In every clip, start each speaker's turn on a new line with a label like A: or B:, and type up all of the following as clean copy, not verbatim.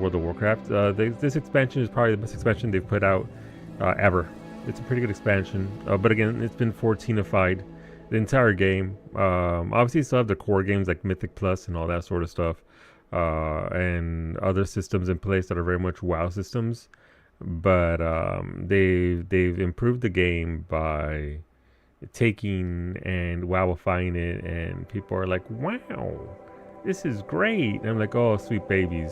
A: World of Warcraft. This expansion is probably the best expansion they've put out ever. It's a pretty good expansion, but again, it's been 14ified the entire game. Obviously, you still have the core games like Mythic Plus and all that sort of stuff, and other systems in place that are very much WoW systems. But they've improved the game by taking and wowifying it, and people are like, "Wow, this is great!" And I'm like, "Oh, sweet babies,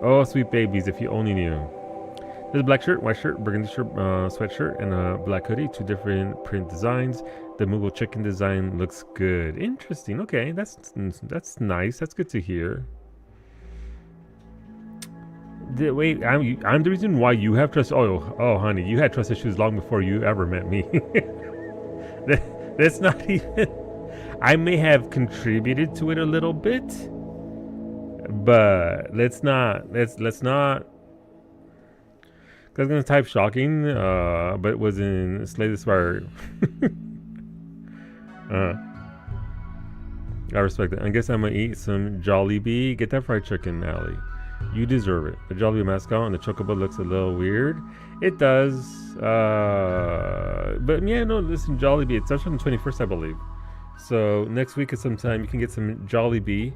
A: oh, sweet babies! If you only knew." There's a black shirt, white shirt, burgundy shirt, sweatshirt, and a black hoodie. 2 different print designs. The Moogle chicken design looks good. Interesting. Okay, that's nice. That's good to hear. Wait, I'm the reason why you have trust. Oh, honey, you had trust issues long before you ever met me. That's not even. I may have contributed to it a little bit, but let's not. I was gonna type shocking, but it was in Slay the Spire. I respect it. I guess I'm gonna eat some Jollibee. Get that fried chicken, Allie. You deserve it. The Jollibee mascot on the chocobo looks a little weird. It does. But yeah, no, listen, Jollibee. It's actually on the 21st, I believe. So next week at some time, you can get some Jollibee.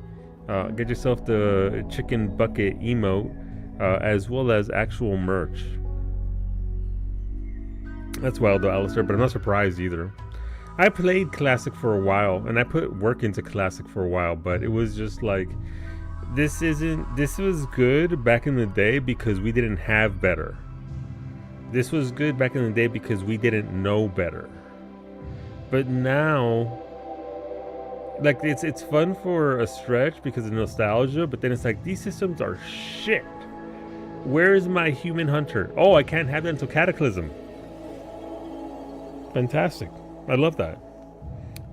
A: Get yourself the chicken bucket emote, as well as actual merch. That's wild though, Alistair, but I'm not surprised either. I played Classic for a while, and I put work into Classic for a while, but it was just like, this was good back in the day because we didn't have better. This was good back in the day because we didn't know better. But now, like, it's fun for a stretch because of nostalgia, but then it's like, these systems are shit. Where's my human hunter? Oh, I can't have that until Cataclysm. Fantastic. I love that.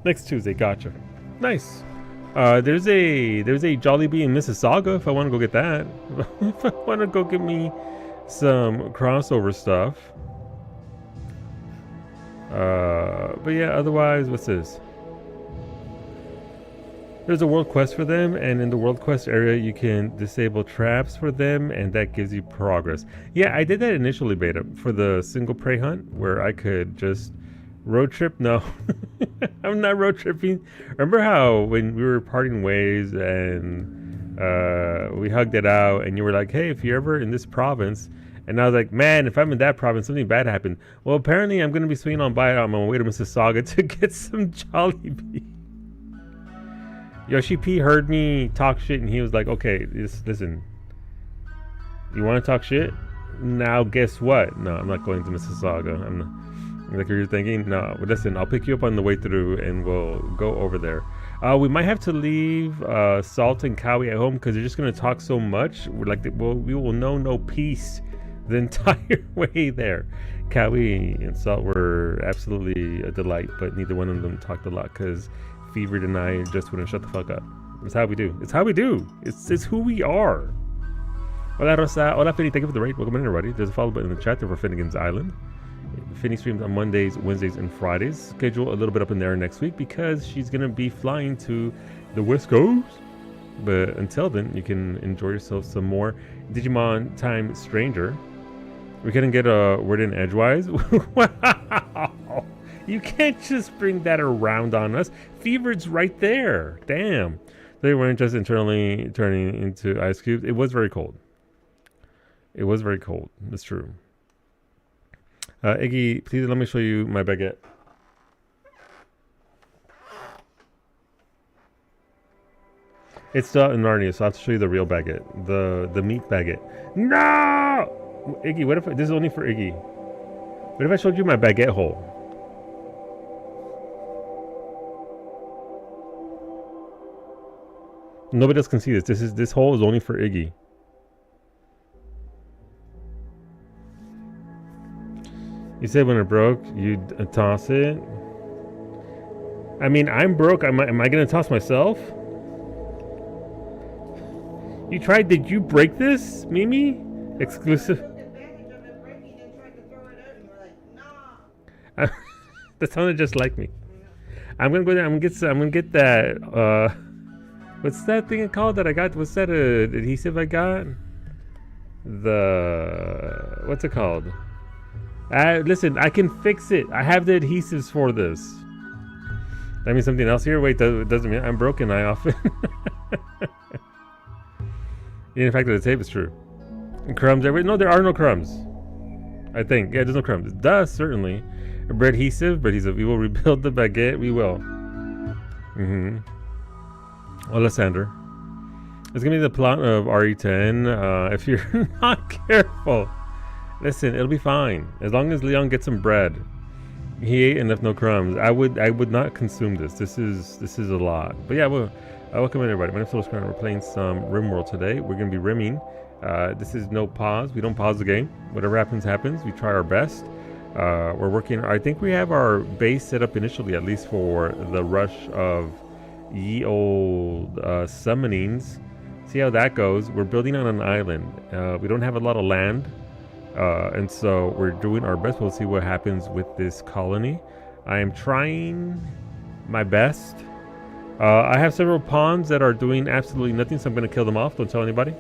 A: Next Tuesday, gotcha. Nice. There's a Jollibee in Mississauga if I want to go get that. If I want to go get me some crossover stuff. But yeah, otherwise, what's this? There's a world quest for them, and in the world quest area you can disable traps for them, and that gives you progress. Yeah, I did that initially beta for the single prey hunt where I could just road trip. No, I'm not road tripping. Remember how when we were parting ways and we hugged it out, and you were like, "Hey, if you're ever in this province," and I was like, "Man, if I'm in that province, something bad happened." Well, apparently I'm going to be swinging on by on my way to Mississauga to get some Jollibee. Yoshi P heard me talk shit, and he was like, "Okay, listen, you want to talk shit? Now guess what? No, I'm not going to Mississauga. I'm not." Like you're thinking, no, but listen, I'll pick you up on the way through and we'll go over there. We might have to leave Salt and Cowie at home because they're just going to talk so much. We're like, we will know no peace the entire way there. Cowie and Salt were absolutely a delight, but neither one of them talked a lot because Fevered and I just wouldn't shut the fuck up. It's how we do. It's how we do. It's who we are. Hola Rosa. Hola Finny. Thank you for the raid. Welcome in, everybody. There's a follow button in the chat there for Finnegan's Island. Finny streams on Mondays, Wednesdays, and Fridays. Schedule a little bit up in there next week because she's going to be flying to the West Coast. But until then, you can enjoy yourself some more Digimon Time Stranger. We couldn't get a word in edgewise. Wow! You can't just bring that around on us. Fevered's right there. Damn. They weren't just internally turning into ice cubes. It was very cold. It was very cold. That's true. Iggy, please let me show you my baguette. It's still in Narnia, so I have to show you the real baguette. The meat baguette. No! Iggy, what if this is only for Iggy? What if I showed you my baguette hole? Nobody else can see this. This hole is only for Iggy. You said when it broke, you'd toss it. I mean, I'm broke. Am I going to toss myself? You tried. Did you break this, Mimi? Exclusive. That sounded just like me. I'm gonna go there. I'm gonna get that. What's that thing called that I got? What's that adhesive I got? What's it called? Listen, I can fix it. I have the adhesives for this. That means something else here? Wait, it doesn't mean I'm broken. I often. In fact, the tape is true. Crumbs everywhere. No, there are no crumbs. I think. Yeah, there's no crumbs. Duh, certainly. Bread adhesive. We will rebuild the baguette. We will. Alessander. It's gonna be the plot of RE10. If you're not careful, listen, it'll be fine as long as Leon gets some bread. He ate enough, no crumbs. I would not consume this. This is a lot. But yeah, welcome everybody. My name is Phil. We're playing some RimWorld today. We're gonna be rimming. This is no pause. We don't pause the game. Whatever happens, happens. We try our best. We're working. I think we have our base set up initially, at least for the rush of ye old summonings. See how that goes. We're building on an island. We don't have a lot of land, and so we're doing our best. We'll see what happens with this colony. I am trying my best. I have several pawns that are doing absolutely nothing, so I'm going to kill them off. Don't tell anybody.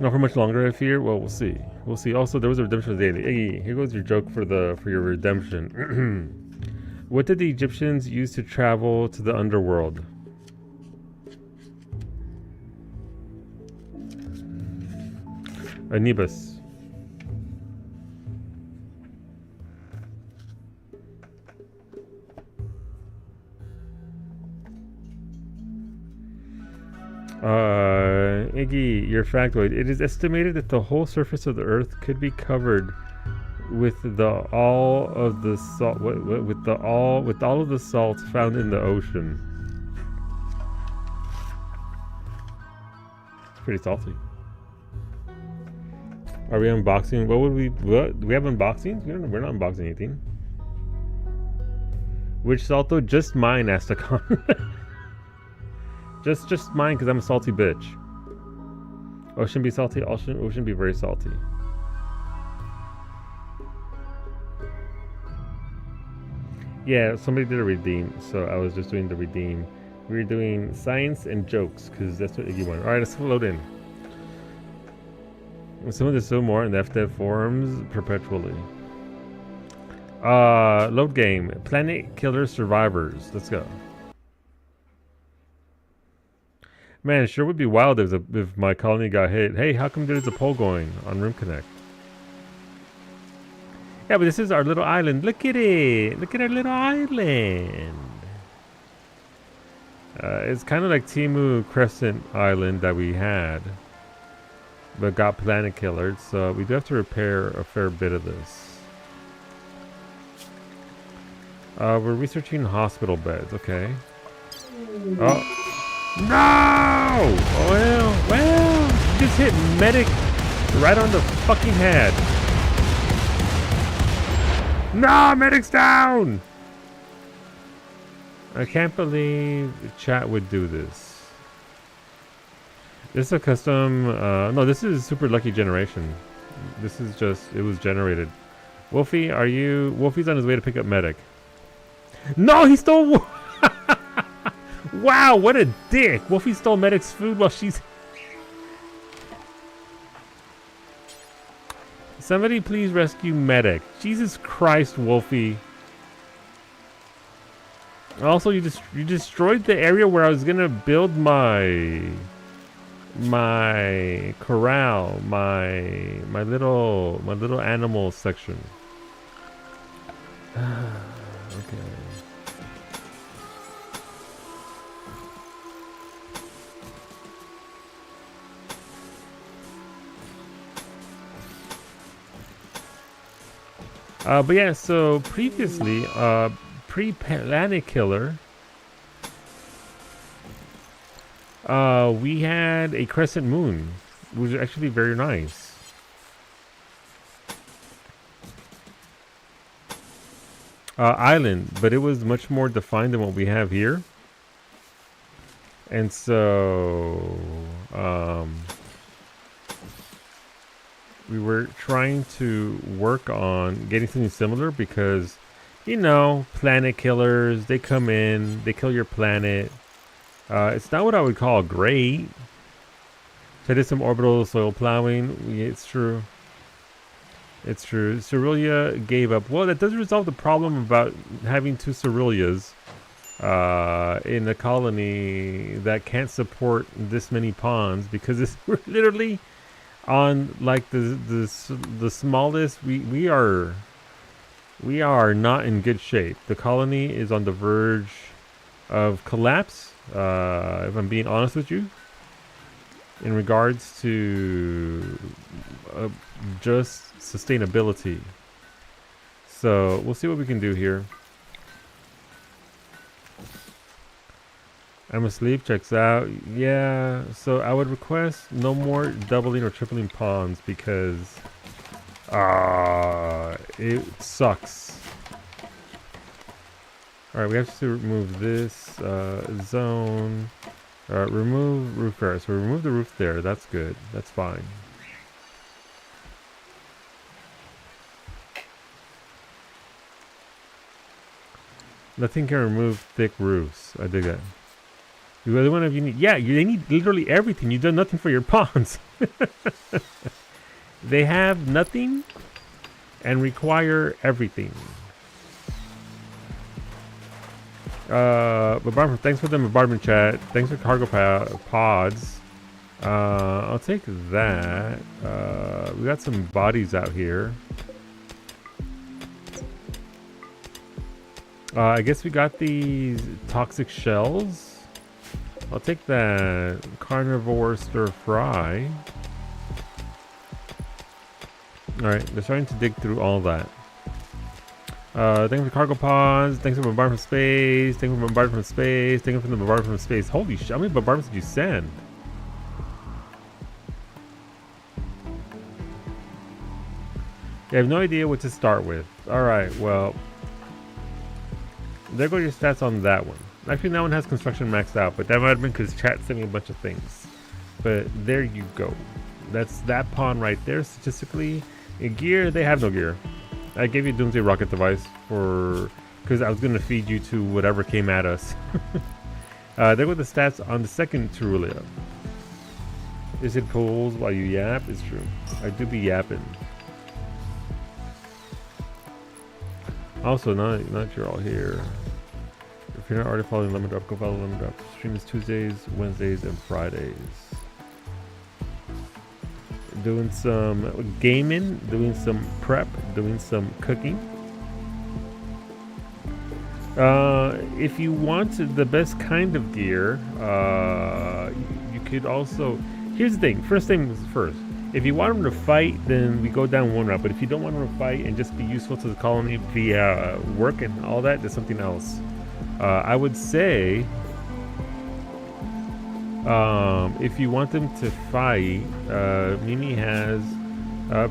A: Not for much longer, I fear. Well, we'll see. We'll see. Also, there was a redemption daily. Hey, here goes your joke for your redemption. What did the Egyptians use to travel to the underworld? Anubis. Iggy, your factoid. It is estimated that the whole surface of the Earth could be covered with all of the salt. With all of the salts found in the ocean. It's pretty salty. Are we unboxing? What do we have unboxings? We're not unboxing anything. Which salt though? Just mine, Astacon. just mine, because I'm a salty bitch. Ocean be salty. Ocean be very salty. Yeah, somebody did a redeem, so I was just doing the redeem. We were doing science and jokes, because that's what Iggy wanted. Alright, let's load in. Some of this so more in the FDev forums perpetually. Load game. Planet Killer Survivors. Let's go. Man, it sure would be wild if my colony got hit. Hey, how come there's a poll going on Rim Connect? Yeah, but this is our little island. Look at it. Look at our little island. It's kind of like Timu Crescent Island that we had, but got planet killered. So we do have to repair a fair bit of this. We're researching hospital beds. Okay. Oh. No! Well, you just hit medic right on the fucking head. No, medic's down! I can't believe chat would do this. This is a custom, no, this is super lucky generation. This is just, it was generated. Wolfie, Wolfie's on his way to pick up medic. No, he stole, wow, what a dick. Wolfie stole medic's food while she's... Somebody please rescue medic. Jesus Christ, Wolfie. Also, you destroyed the area where I was gonna build my corral, my little animal section. Okay. But yeah, so previously, pre-Planet Killer, we had a crescent moon, which was actually very nice. Island, but it was much more defined than what we have here. And so, we were trying to work on getting something similar because, you know, planet killers, they come in, they kill your planet, It's not what I would call great. So I did some orbital soil plowing. Yeah, it's true. It's true. Cerulia gave up. Well, that does resolve the problem about having two Cerullas in a colony that can't support this many pawns, because we're literally on like the smallest. We are not in good shape. The colony is on the verge of collapse. If I'm being honest with you, in regards to just sustainability. So we'll see what we can do here. I'm asleep, checks out. Yeah, so I would request no more doubling or tripling pawns, because it sucks. Alright, we have to remove this zone. Remove roof there. So remove the roof there. That's good. That's fine. Nothing can remove thick roofs. I dig that. You really want to? You need? Yeah, they need literally everything. You've done nothing for your pawns. They have nothing and require everything. Bombardment, thanks for the bombardment chat. Thanks for cargo pods. I'll take that. We got some bodies out here. I guess we got these toxic shells. I'll take that carnivore stir fry. Alright, they're starting to dig through all that. Thanks for cargo pods. Thanks for bombardment from space. Thanks for bombardment from space. Thanks for the bombardment from space. Holy shit, how many bombardments did you send? I have no idea what to start with. Alright, well, there go your stats on that one. Actually, that one has construction maxed out, but that might have been because chat sent me a bunch of things. But there you go. That's that pawn right there. Statistically, in gear, they have no gear. I gave you Doomsday Rocket Device because I was going to feed you to whatever came at us. There go the stats on the second Cerulia. Is it pulls while you yap? It's true. I do be yapping. Also, not you're all here. If you're not already following Lemon Drop, go follow Lemon Drop. Stream is Tuesdays, Wednesdays, and Fridays. Doing some gaming, doing some prep, doing some cooking. If you want the best kind of gear, you could also... Here's the thing. First thing first. If you want them to fight, then we go down one route. But if you don't want them to fight and just be useful to the colony via work and all that, there's something else. I would say, if you want them to fight, Mimi has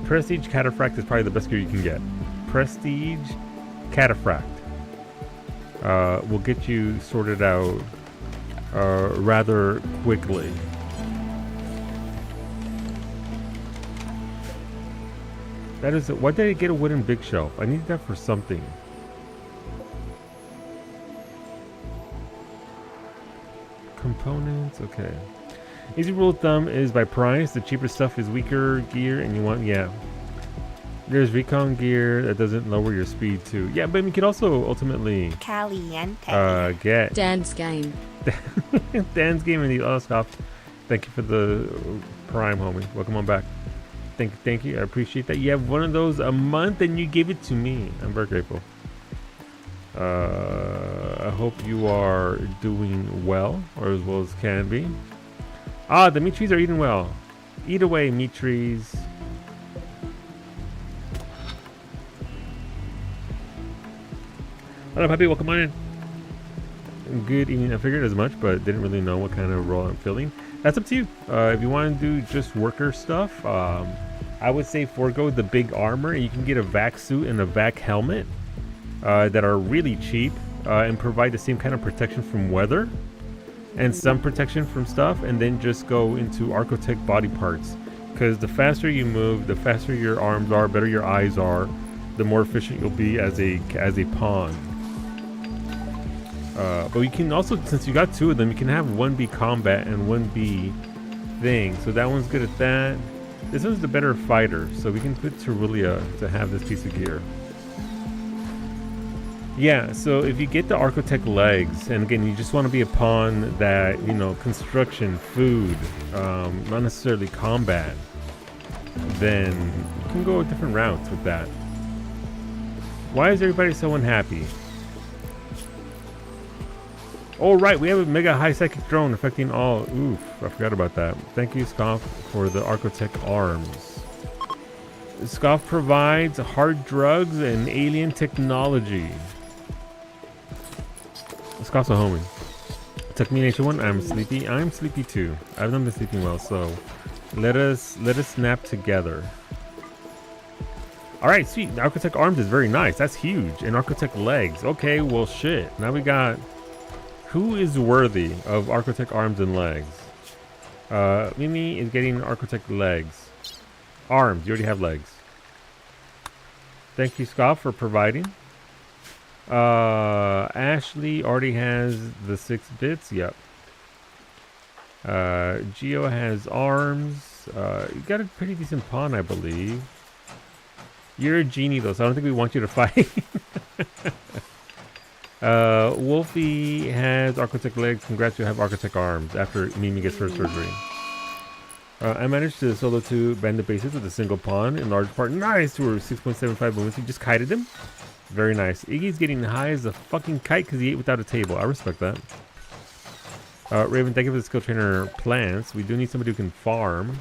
A: Prestige Cataphract is probably the best gear you can get. Prestige Cataphract will get you sorted out rather quickly. That is it. Why did I get a wooden big shelf? I need that for something. Components, okay. Easy rule of thumb is by price. The cheaper stuff is weaker gear, and you want, yeah. There's recon gear that doesn't lower your speed too. Yeah, but you could also ultimately get
B: Dan's game.
A: Dan's game and the other stuff. Thank you for the Prime, homie. Welcome on back. Thank you. I appreciate that. You have one of those a month and you give it to me. I'm very grateful. I hope you are doing well, or as well as can be. Ah, the meat trees are eating well. Eat away, meat trees. Hello, Puppy. Welcome on in. Good evening. I figured as much, but didn't really know what kind of role I'm filling. That's up to you. If you want to do just worker stuff, I would say forego the big armor. You can get a vac suit and a vac helmet that are really cheap and provide the same kind of protection from weather and some protection from stuff, and then just go into Archotech body parts. Because the faster you move, the faster your arms are, better your eyes are, the more efficient you'll be as a pawn. But you can also, since you got two of them, you can have one be combat and one be thing. So that one's good at that. This one's the better fighter, so we can put Terulia to have this piece of gear. Yeah, so if you get the Architect legs, and again, you just want to be a pawn that, you know, construction, food, not necessarily combat, then you can go different routes with that. Why is everybody so unhappy? Oh, right, we have a mega high psychic drone affecting all. Oof, I forgot about that. Thank you, Scoff, for the Architect arms. Scoff provides hard drugs and alien technology. Scott's a homie. Took me Nature 1. I'm sleepy. I'm sleepy too. I've not been sleeping well, so let us nap together. Alright, sweet. Architect arms is very nice. That's huge. And Architect legs. Okay, well shit. Now we got, who is worthy of Architect arms and legs? Mimi is getting Architect legs. Arms, you already have legs. Thank you, Scott, for providing. Ashley already has the 6 bits. Yep. Geo has arms. You got a pretty decent pawn, I believe. You're a genie though, so I don't think we want you to fight. Wolfie has Architect legs. Congrats, you have Architect arms after Mimi gets her surgery. I managed to solo 2 bandit bases with a single pawn in large part. Nice! To 6.75 movements. You just kited him. Very nice. Iggy's getting high as a fucking kite because he ate without a table. I respect that. Raven, thank you for the skill trainer plants. We do need somebody who can farm.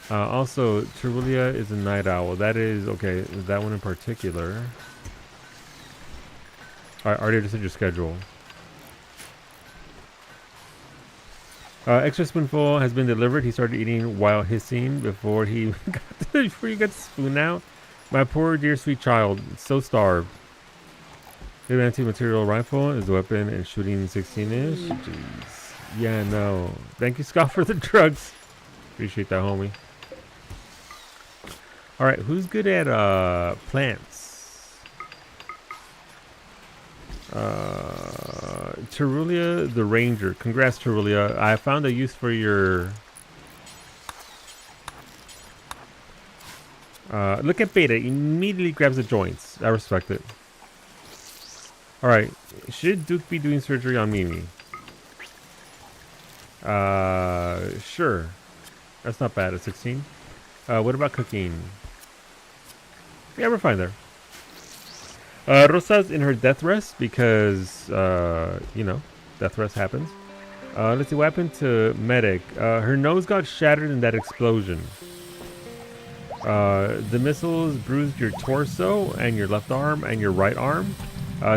A: Also, Terulia is a night owl. That is, okay, that one in particular. Alright, already just did your schedule. Extra spoonful has been delivered. He started eating while hissing before he before you got the spoon out. My poor dear sweet child, so starved. Good anti-material rifle is the weapon and shooting 16-ish. Jeez. Yeah, no. Thank you, Scott, for the drugs. Appreciate that, homie. Alright, who's good at plants? Terulia the Ranger. Congrats, Terulia. I found a use for your... look at Beta. Immediately grabs the joints. I respect it. Alright. Should Duke be doing surgery on Mimi? Sure. That's not bad at 16. What about cooking? Yeah, we're fine there. Rosa's in her death rest because, you know, death rest happens. Let's see what happened to Medic. Her nose got shattered in that explosion. The missiles bruised your torso and your left arm and your right arm.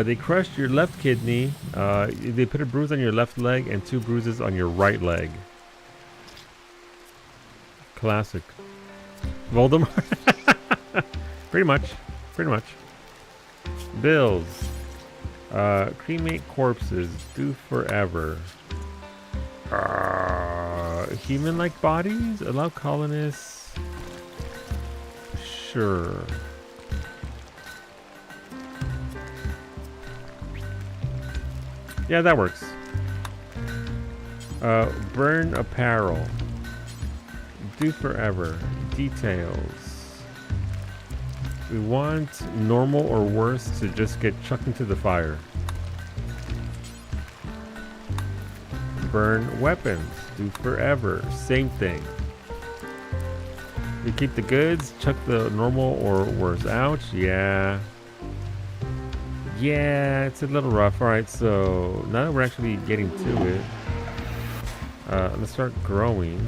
A: They crushed your left kidney. They put a bruise on your left leg and 2 bruises on your right leg. Classic. Voldemort. Pretty much. Pretty much. Bills. Cremate corpses. Do forever. Human-like bodies? Allow colonists. Sure. Yeah, that works. Burn apparel. Do forever. Details. We want normal or worse to just get chucked into the fire. Burn weapons. Do forever. Same thing. We keep the goods, chuck the normal or worse. Ouch. Yeah. Yeah, it's a little rough. Alright, so now that we're actually getting to it, let's start growing.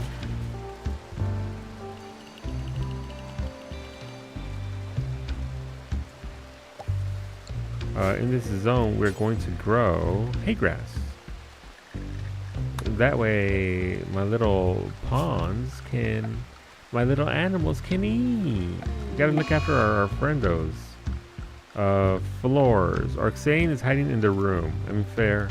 A: In this zone, we're going to grow hay grass. That way, my little pawns can, my little animals can eat. We gotta look after our friendos. Floors. Arxane is hiding in the room. I mean, fair.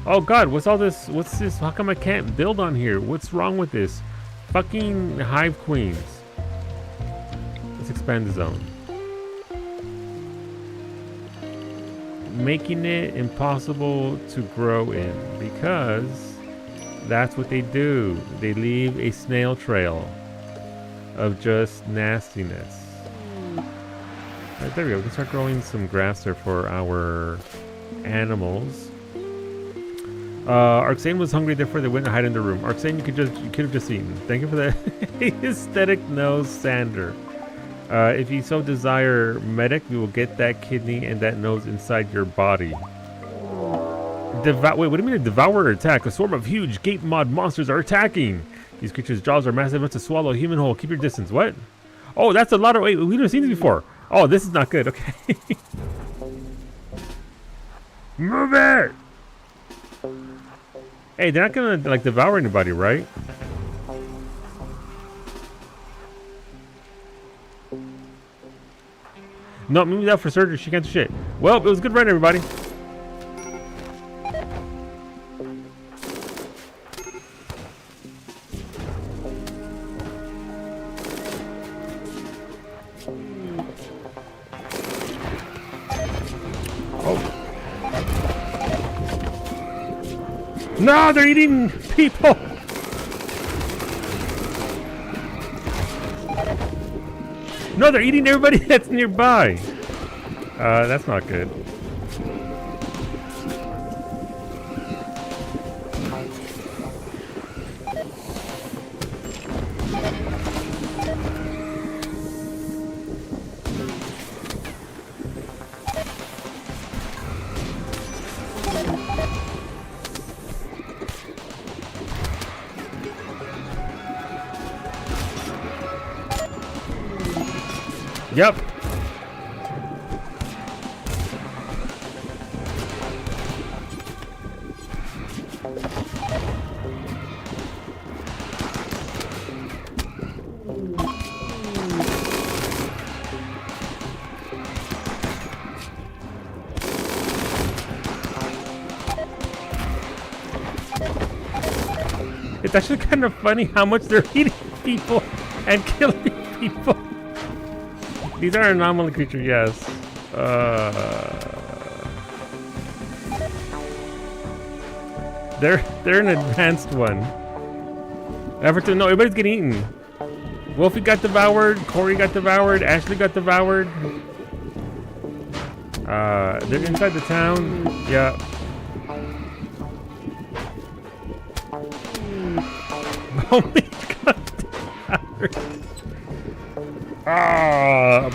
A: Oh god, what's all this? What's this? How come I can't build on here? What's wrong with this? Fucking hive queens. Let's expand the zone. Making it impossible to grow in because that's what they do. They leave a snail trail of just nastiness. Alright, there we go. We can start growing some grass there for our animals. Arxane was hungry, therefore they went and hide in the room. Arxane, you could have just eaten. Thank you for that aesthetic nose sander. If you so desire, medic, we will get that kidney and that nose inside your body. Wait, what do you mean a devourer attack? A swarm of huge gape mod monsters are attacking. These creatures' jaws are massive enough to swallow a human whole. Keep your distance. What? Oh, that's a lot of... Wait, we've never seen this before. Oh, this is not good. Okay. Move it! Hey, they're not gonna, like, devour anybody, right? No, move that for surgery. She can't do shit. Well, it was a good run, everybody. No, they're eating people! No, they're eating everybody that's nearby! That's not good. Yep. It's actually kind of funny how much they're eating people and killing people. These are anomaly creatures, yes. They're an advanced one. Everton, no, everybody's getting eaten. Wolfie got devoured. Corey got devoured. Ashley got devoured. They're inside the town. Yeah. Only got devoured.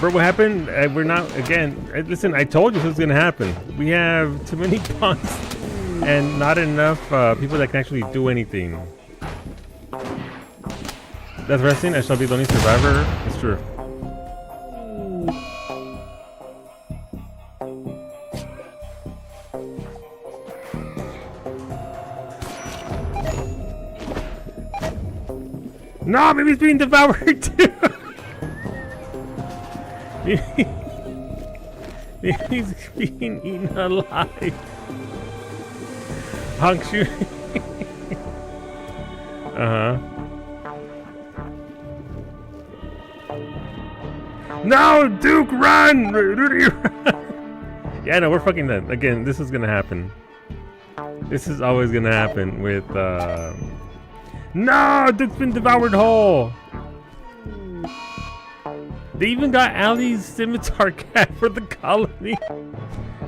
A: Bro, what happened? We're not, again, listen, I told you this was gonna happen. We have too many punks and not enough people that can actually do anything. That's resting. I shall be the only survivor. It's true. No, maybe he's being devoured too. He's being eaten alive. Hunk shoot. No, Duke, run! Rudy, run! Yeah, no, we're fucking dead. Again, this is gonna happen. This is always gonna happen with, No! Duke's been devoured whole! They even got Allie's scimitar cat for the colony.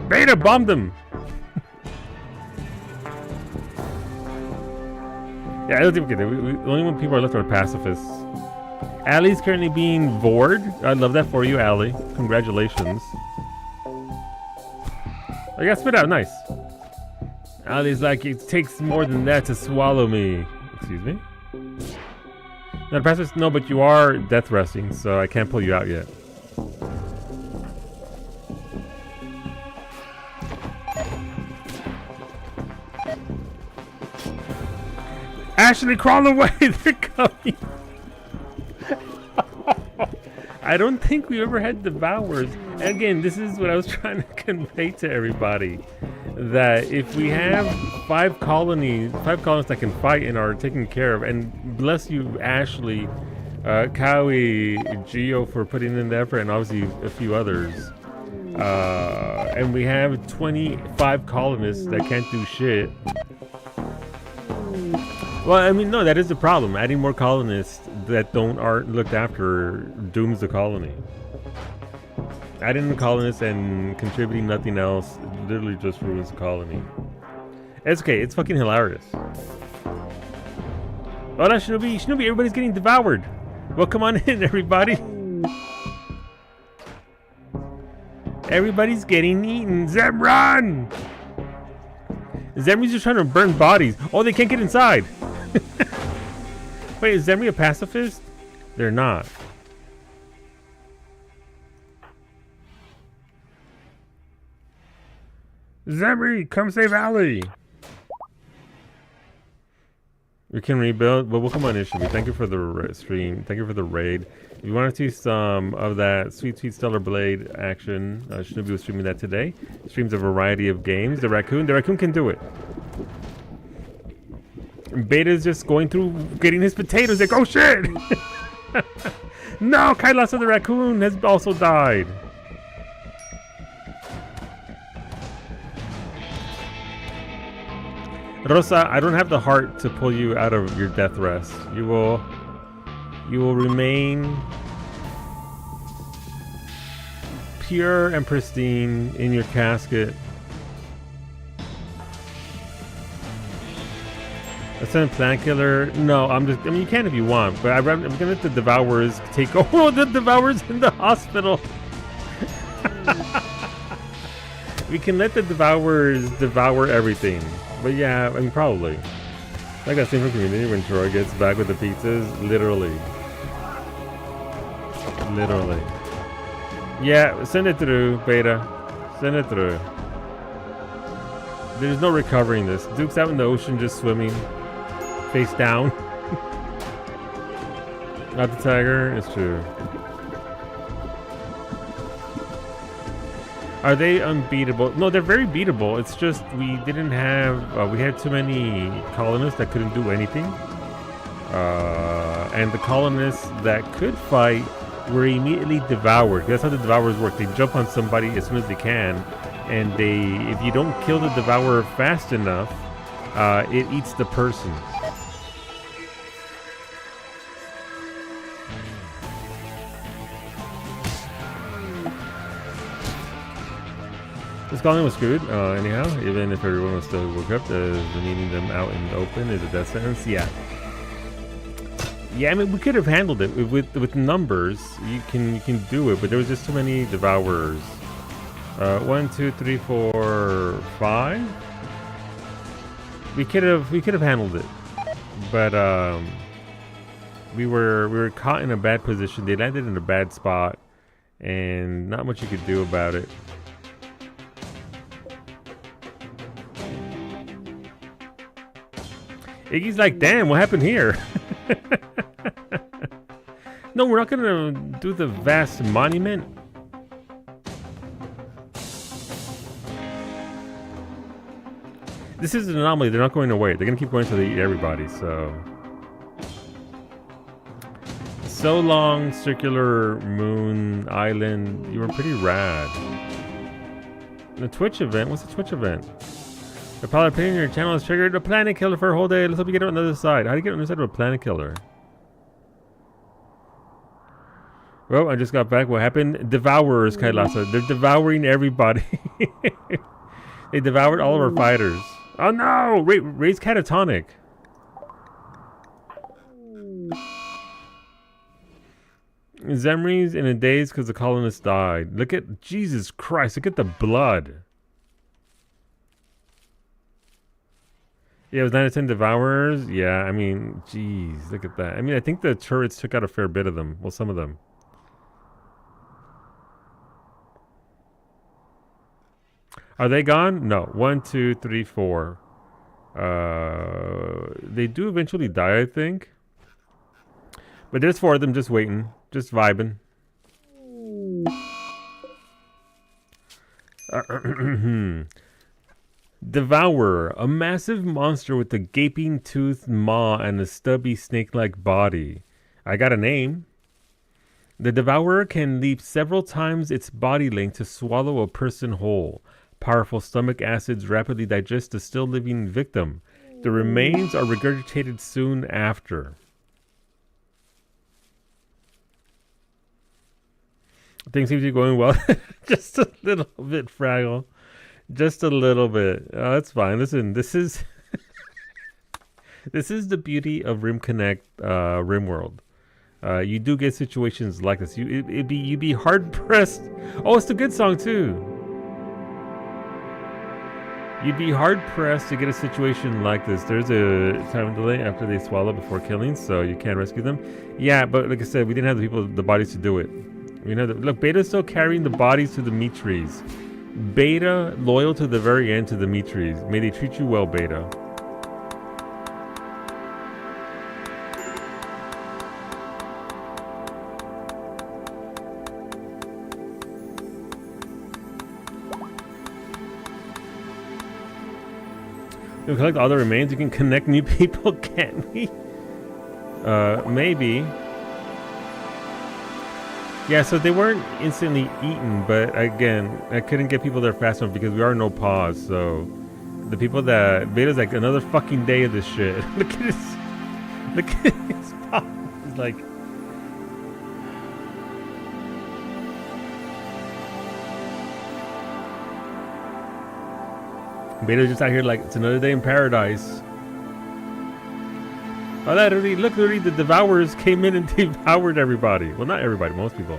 A: Beta bombed them! Yeah, I don't think we can. The only one people are left are pacifists. Allie's currently being bored. I love that for you, Allie. Congratulations. I got spit out. Nice. Allie's like, it takes more than that to swallow me. Excuse me? Not a pacifist? No, but you are death resting, so I can't pull you out yet. Ashley, crawl away! They're coming! I don't think we ever had devourers. And again, this is what I was trying to convey to everybody. that if we have five colonies that can fight and are taken care of, and bless you, Ashley, Cowie, Geo for putting in the effort, and obviously a few others. And we have 25 colonists that can't do shit. Well, I mean, no, that is the problem. Adding more colonists that aren't looked after dooms the colony. Adding the colonists and contributing nothing else literally just ruins the colony. It's okay. It's fucking hilarious. Hola, Shinobi. Shinobi, everybody's getting devoured. Well, come on in, everybody. Everybody's getting eaten. Zem, run! Zemri's just trying to burn bodies. Oh, they can't get inside. Wait, is Zemri a pacifist? They're not. Zemri, come save Ali. We can rebuild. Well, we'll come on in, Shinobi. Thank you for the stream. Thank you for the raid. If you want to see some of that sweet, sweet Stellar Blade action, Shinobi was streaming that today. Streams a variety of games. The raccoon can do it. Beta's just going through getting his potatoes. Like, oh shit! No, Kailasa the raccoon has also died. Rosa, I don't have the heart to pull you out of your death rest. You will remain pure and pristine in your casket. A Send Planet Killer? No, I mean, you can if you want, but I'm gonna let the Devourers take over. Oh, the Devourers in the hospital! We can let the Devourers devour everything. But yeah, I mean, probably. Like that scene from Community when Troy gets back with the pizzas. Literally. Literally. Yeah, send it through, Beta. Send it through. There's no recovering this. Duke's out in the ocean just swimming. Face down. Not the tiger, it's true. Are they unbeatable? No, they're very beatable. It's just we didn't have... we had too many colonists that couldn't do anything. And the colonists that could fight were immediately devoured. That's how the Devourers work. They jump on somebody as soon as they can. And if you don't kill the Devourer fast enough, it eats the person. This colony was screwed, anyhow, even if everyone was still woke up, needing them out in the open is a death sentence. Yeah. Yeah, I mean, we could have handled it with numbers. You can do it, but there was just too many Devourers. 1, 2, 3, 4, 5. We could have handled it, but we were caught in a bad position. They landed in a bad spot, and not much you could do about it. Iggy's like, damn, what happened here? No, we're not gonna do the vast monument. This is an anomaly. They're not going away. They're gonna keep going until they eat everybody, so. So long, circular moon island. You were pretty rad. The Twitch event? What's the Twitch event? The pilot ping in your channel has triggered a planet killer for a whole day. Let's hope you get it on the other side. How do you get on the other side of a planet killer? Well, I just got back. What happened? Devourers, Kailasa. They're devouring everybody. They devoured all of our fighters. Oh no! Ray's catatonic. Zemri's in a daze because the colonists died. Look at... Jesus Christ, look at the blood. Yeah, it was 9 out of 10 Devourers. Yeah, I mean, jeez, look at that. I mean, I think the turrets took out a fair bit of them. Well, some of them. Are they gone? No. 1, 2, 3, 4. They do eventually die, I think. But there's 4 of them just waiting. Just vibing. Devourer, a massive monster with a gaping toothed maw and a stubby snake-like body. I got a name. The Devourer can leap several times its body length to swallow a person whole. Powerful stomach acids rapidly digest the still living victim. The remains are regurgitated soon after. Things seem to be going well. Just a little bit, Fraggle. Just a little bit. Oh, that's fine. Listen, this is this is the beauty of RimConnect, RimWorld. You do get situations like this. You'd be hard pressed. Oh, it's a good song too. You'd be hard pressed to get a situation like this. There's a time delay after they swallow before killing, so you can't rescue them. Yeah, but like I said, we didn't have the bodies to do it. Look, Beta's still carrying the bodies to the meat trees. Beta, loyal to the very end to the meat trees. May they treat you well, Beta. We collect all the remains. You can connect new people, can't we? Maybe. Yeah, so they weren't instantly eaten, but again, I couldn't get people there fast enough because we are no pause, so the people that Beta's like another fucking day of this shit. Look at his paw. He's like Beta's just out here like it's another day in paradise. Oh, that already, look, already the Devourers came in and devoured everybody. Well, not everybody, most people.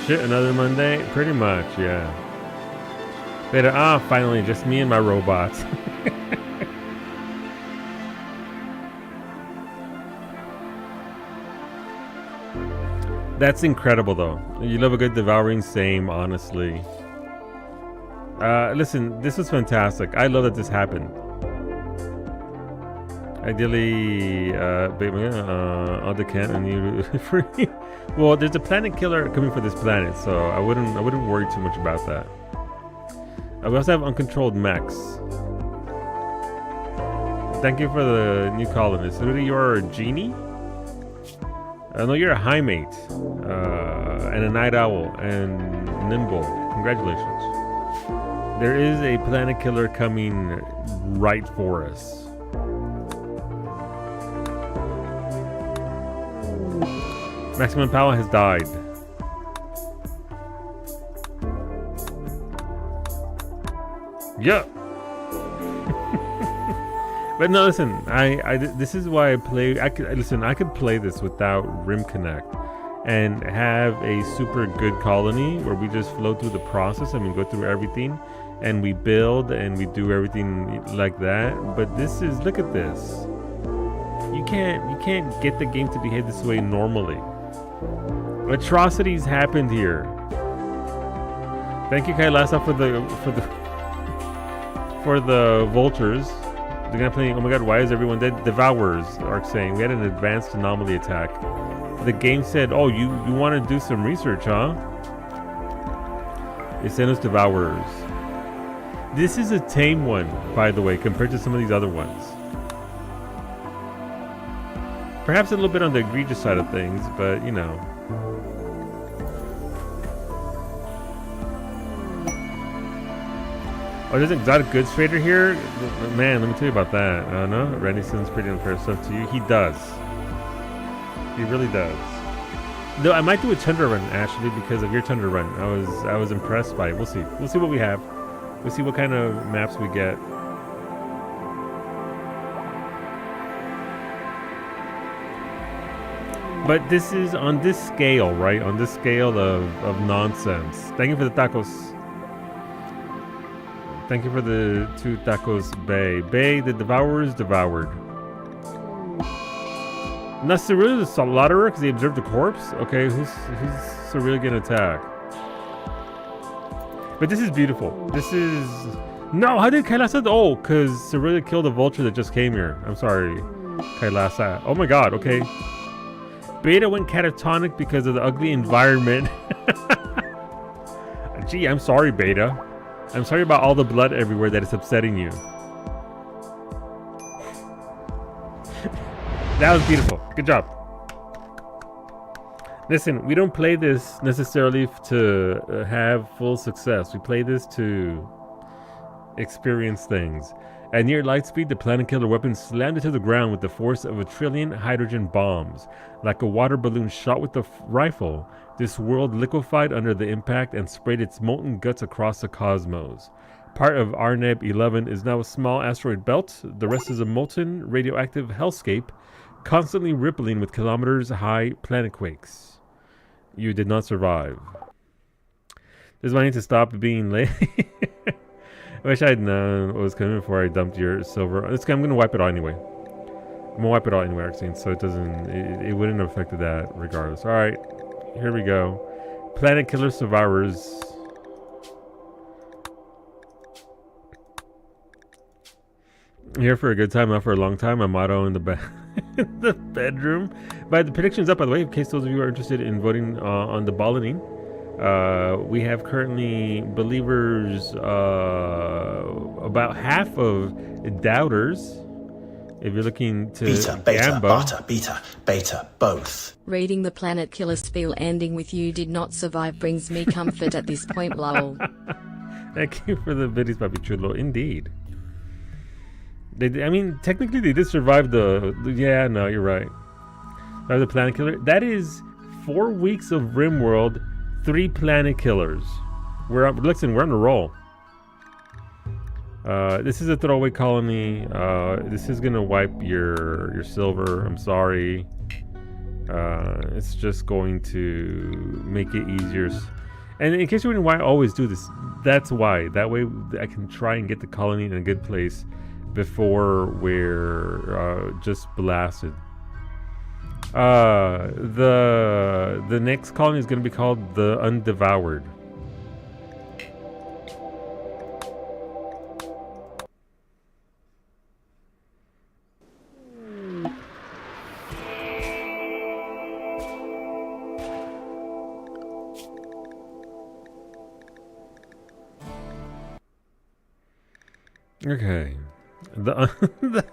A: Shit, another Monday? Pretty much, yeah. Beta, finally, just me and my robots. That's incredible, though. You love a good devouring, same, honestly. Listen, this was fantastic. I love that this happened. Ideally, on the can and you for well, there's a planet killer coming for this planet, so I wouldn't worry too much about that. We also have uncontrolled mechs. Thank you for the new colonist. Rudy, you're a genie? No, you're a high mate, and a night owl, and nimble. Congratulations. There is a planet killer coming right for us. Maximum Power has died. Yeah. But no, listen. This is why I play. I could play this without RimConnect and have a super good colony where we just flow through the process. I mean, go through everything. And we build and we do everything like that. But this is, look at this. You can't get the game to behave this way normally. Atrocities happened here. Thank you, Kailasa, for the vultures. They're gonna play. Oh my God, why is everyone dead? Devourers are saying we had an advanced anomaly attack. The game said, "Oh, you want to do some research, huh?" It sent us Devourers. This is a tame one, by the way, compared to some of these other ones. Perhaps a little bit on the egregious side of things, but you know. Oh, there's an exotic goods trader here? Man, let me tell you about that. No? Randy sends pretty unfair stuff to you. He does. He really does. No, I might do a Tundra run, actually, because of your Tundra run. I was impressed by it. We'll see. We'll see what we have. We'll see what kind of maps we get. But this is on this scale, right? On this scale of nonsense. Thank you for the tacos. Thank you for the 2 tacos, Bay. Bay, the Devourers devoured. Not Cyrillia the slaughterer because he observed the corpse? Okay, who's Cyrillia gonna attack? But this is beautiful. This is... No, how did Kailasa... Oh, because Cyrillia killed a vulture that just came here. I'm sorry, Kailasa. Oh my God, okay. Beta went catatonic because of the ugly environment. Gee, I'm sorry, Beta. I'm sorry about all the blood everywhere that is upsetting you. That was beautiful. Good job. Listen, we don't play this necessarily to have full success. We play this to experience things. At near light speed, the planet killer weapon slammed into the ground with the force of 1 trillion hydrogen bombs. Like a water balloon shot with a rifle, this world liquefied under the impact and sprayed its molten guts across the cosmos. Part of Arneb 11 is now a small asteroid belt. The rest is a molten radioactive hellscape, constantly rippling with kilometers-high planet quakes. You did not survive. This might need to stop being late. I wish I'd known what was coming before I dumped your silver. I'm going to wipe it out anyway. I'm going to wipe it out anyway, Arxine, so it doesn't... It wouldn't have affected that regardless. Alright, here we go. Planet Killer Survivors. Here for a good time, not for a long time. My motto in the in the bedroom. But the prediction's up, by the way, in case those of you are interested in voting on the balloting. We have currently believers, about half of doubters. If you're looking to
B: beta, both.
C: Reading the Planet Killer spiel ending with "you did not survive" brings me comfort at this point, lol.
A: Thank you for the biddies, Papi Chulo. Indeed. I mean, technically they did survive the... Yeah, no, you're right. The Planet Killer. That is 4 weeks of RimWorld, 3 Planet Killers. Listen, we're on a roll. This is a throwaway colony. This is gonna wipe your silver. I'm sorry. It's just going to make it easier. And in case you're wondering why I always do this, that's why. That way I can try and get the colony in a good place before we're just blasted. The next colony is going to be called the Undevoured. Okay. The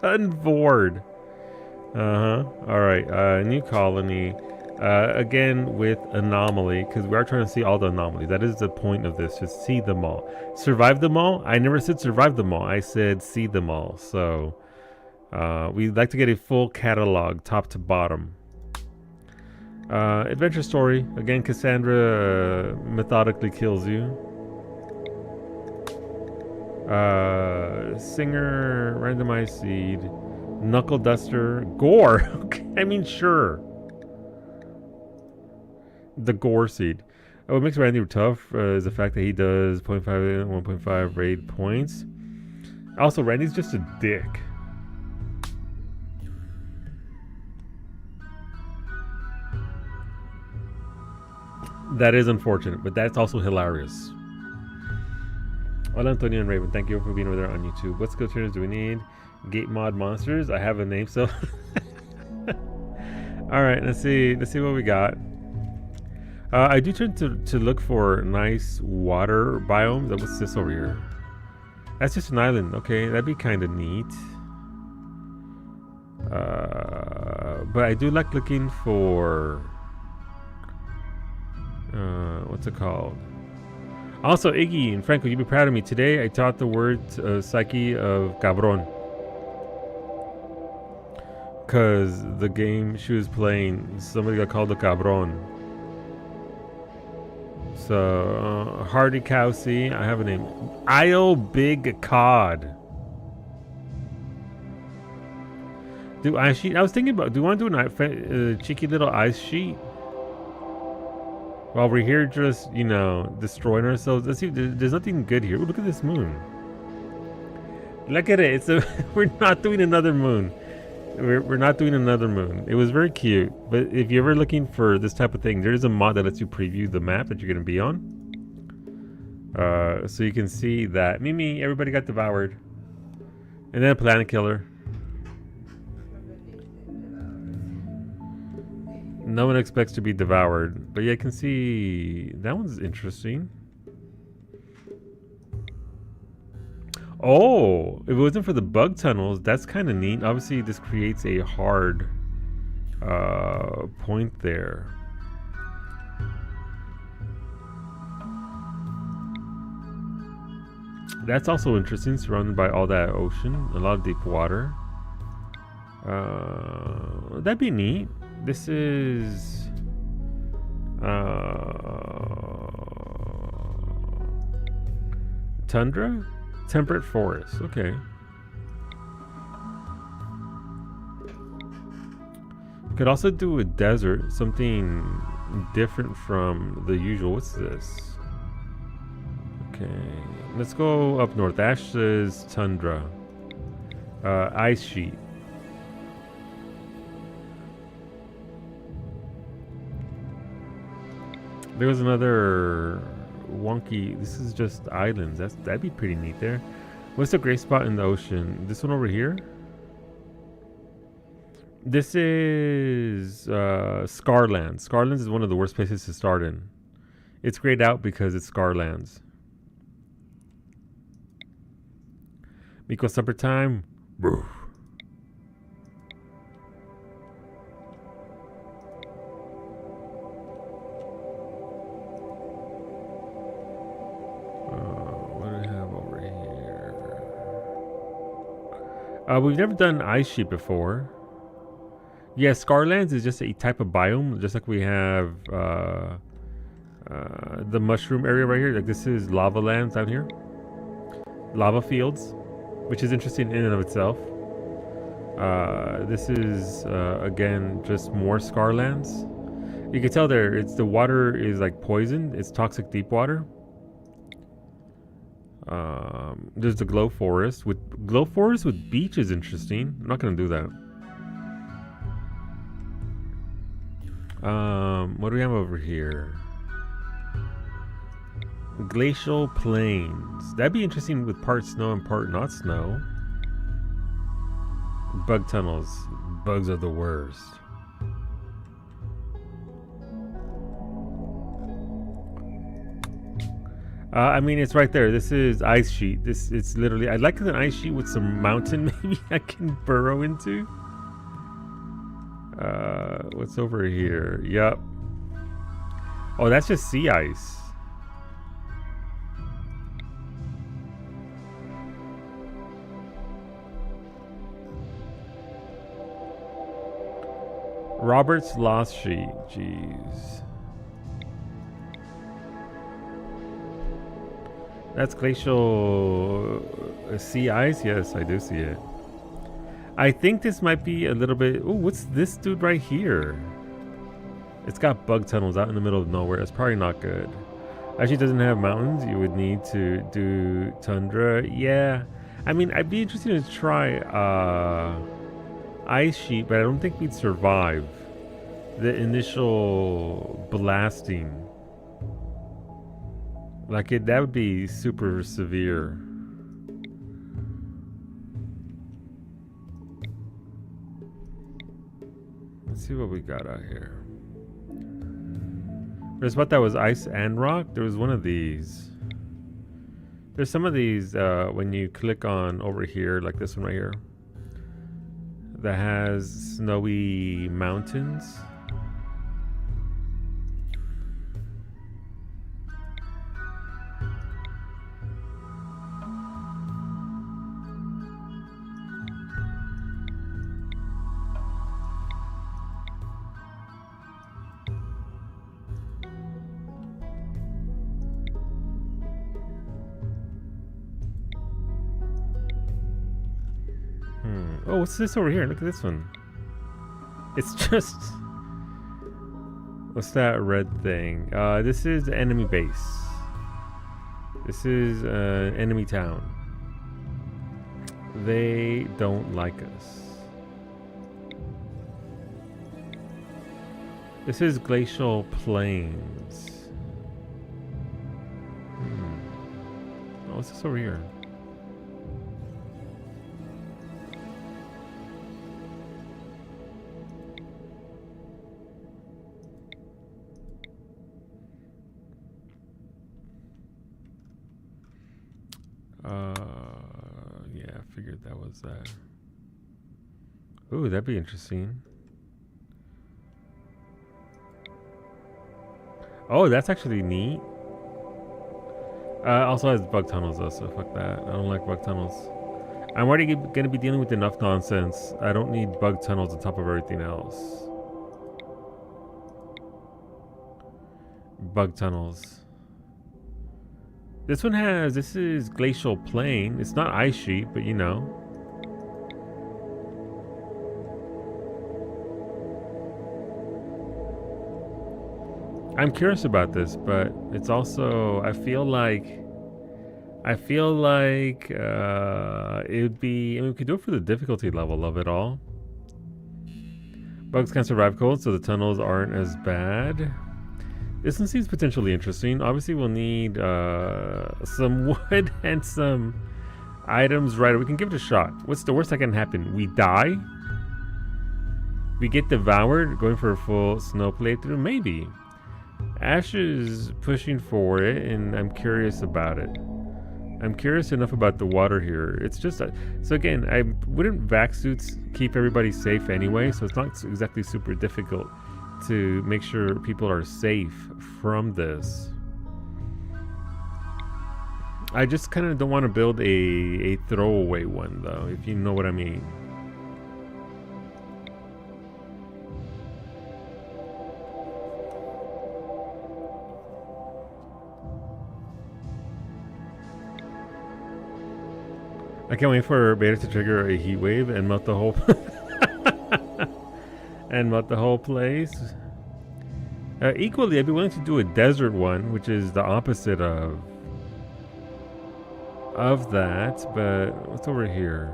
A: Unbored. Alright, new colony. Again with Anomaly, because we are trying to see all the anomalies. That is the point of this, just see them all. Survive them all? I never said survive them all. I said see them all. So, we'd like to get a full catalog, top to bottom. Adventure story. Again, Cassandra methodically kills you. Singer, randomized seed, knuckle duster, gore. Okay, I mean, sure. The gore seed. What makes Randy tough is the fact that he does 0.5 and 1.5 raid points. Also, Randy's just a dick. That is unfortunate, but that's also hilarious. Hola, Antonio and Raven. Thank you for being over there on YouTube. What skill trainers do we need? Gate mod monsters. I have a name, so. All right, let's see what we got. I do tend to look for nice water biomes. What's this over here? That's just an island. Okay, that'd be kind of neat. But I do like looking for what's it called? Also, Iggy and Franco, you'd be proud of me. Today, I taught the word psyche of cabron. Because the game she was playing, somebody got called a cabron. So, Hardy Cowsey, I have a name. Isle Big Cod. Do ice sheet? I was thinking about, do you want to do a cheeky little ice sheet? While we're here just, you know, destroying ourselves. Let's see, there's nothing good here. Ooh, look at this moon. Look at it. We're not doing another moon. We're not doing another moon. It was very cute. But if you're ever looking for this type of thing, there is a mod that lets you preview the map that you're going to be on. So you can see that. Mimi, everybody got devoured. And then a planet killer. No one expects to be devoured. But yeah, I can see... That one's interesting. Oh, if it wasn't for the bug tunnels, that's kind of neat. Obviously, this creates a hard point there. That's also interesting, surrounded by all that ocean, a lot of deep water. That'd be neat. This is tundra, temperate forest. Okay. Could also do a desert, something different from the usual. What's this? Okay, let's go up north. Ash says tundra, ice sheet. There was another wonky. This is just islands. That'd be pretty neat there. What's the gray spot in the ocean? This one over here. This is Scarlands. Scarlands is one of the worst places to start in. It's grayed out because it's Scarlands. Miko supper time. We've never done ice sheet before. Yeah, Scarlands is just a type of biome, just like we have the mushroom area right here. Like this is lava lands down here. Lava fields, which is interesting in and of itself. This is, again, just more Scarlands. You can tell there, the water is like poison. It's toxic deep water. There's the glow forest. Glow forest with beach is interesting. I'm not gonna do that. What do we have over here? Glacial plains. That'd be interesting with part snow and part not snow. Bug tunnels. Bugs are the worst. I mean, it's right there. This is ice sheet. It's literally. I'd like an ice sheet with some mountain. Maybe I can burrow into. What's over here? Yup. Oh, that's just sea ice. Robert's lost sheet. Jeez. That's glacial sea ice? Yes, I do see it. I think this might be a little bit... Oh, what's this dude right here? It's got bug tunnels out in the middle of nowhere. It's probably not good. Actually, it doesn't have mountains. You would need to do tundra. Yeah. I mean, I'd be interested to try ice sheet, but I don't think we'd survive the initial blasting. Like that would be super severe. Let's see what we got out here. There's what that was ice and rock. There was one of these. There's some of these when you click on over here, like this one right here, that has snowy mountains. Oh, what's this over here? Look at this one. It's just... What's that red thing? This is the enemy base. This is enemy town. They don't like us. This is glacial plains. Oh, what's this over here? figured that was that. Ooh, that'd be interesting. Oh, that's actually neat. Also has bug tunnels though, so fuck that. I don't like bug tunnels. I'm already gonna be dealing with enough nonsense. I don't need bug tunnels on top of everything else. Bug tunnels. This one has, this is glacial plain. It's not ice sheet, but you know. I'm curious about this, but it's also, I feel like it would be, I mean, we could do it for the difficulty level of it all. Bugs can survive cold, so the tunnels aren't as bad. This one seems potentially interesting. Obviously, we'll need some wood and some items right. We can give it a shot. What's the worst that can happen? We die? We get devoured? Going for a full snow playthrough? Maybe. Ash is pushing for it, and I'm curious about it. I'm curious enough about the water here. It's just so again, I wouldn't vac suits keep everybody safe anyway, so it's not exactly super difficult to make sure people are safe from this. I just kind of don't want to build a throwaway one though, if you know what I mean. I can't wait for beta to trigger a heat wave and melt the whole and melt the whole place. Equally, I'd be willing to do a desert one, which is the opposite of that. But what's over here?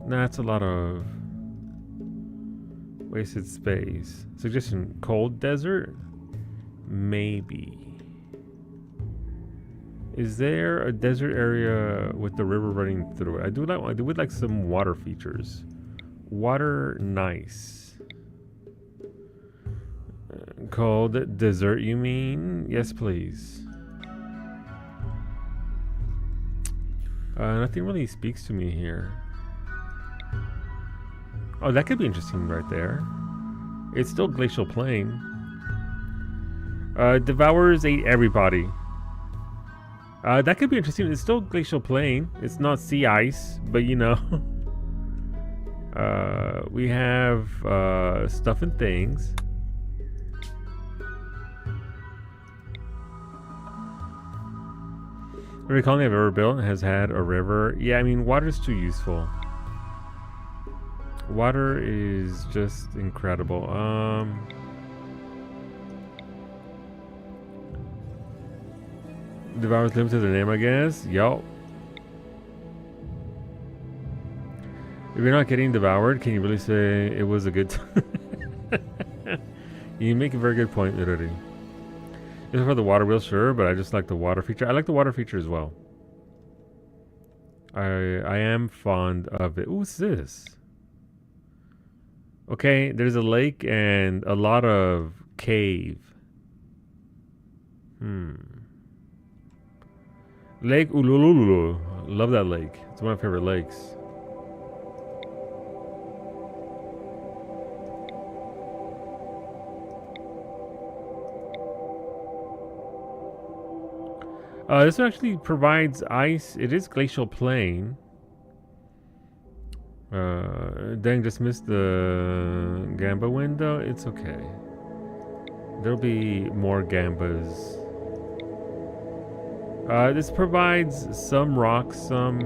A: That's a lot of wasted space. Suggestion: cold desert? Maybe. Is there a desert area with the river running through it? I would like some water features. Water, nice. Cold desert, you mean? Yes, please. Nothing really speaks to me here. Oh, that could be interesting right there. It's still glacial plain. Devours ate everybody. That could be interesting. It's still glacial plain. It's not sea ice, but you know. We have stuff and things. Every colony I've ever built has had a river. Yeah, I mean, water's too useful. Water is just incredible. Devours live to their name, I guess. Yo. If you're not getting devoured, can you really say it was a good time? You make a very good point, literally. Just for the water wheel, sure, but I just like the water feature. I like the water feature as well. I am fond of it. Ooh, what's this? Okay, there's a lake and a lot of cave. Lake Ulululu. Love that lake. It's one of my favorite lakes. This one actually provides ice. It is glacial plain. Dang, just missed the Gamba window. It's okay. There'll be more Gambas. This provides some rocks, some...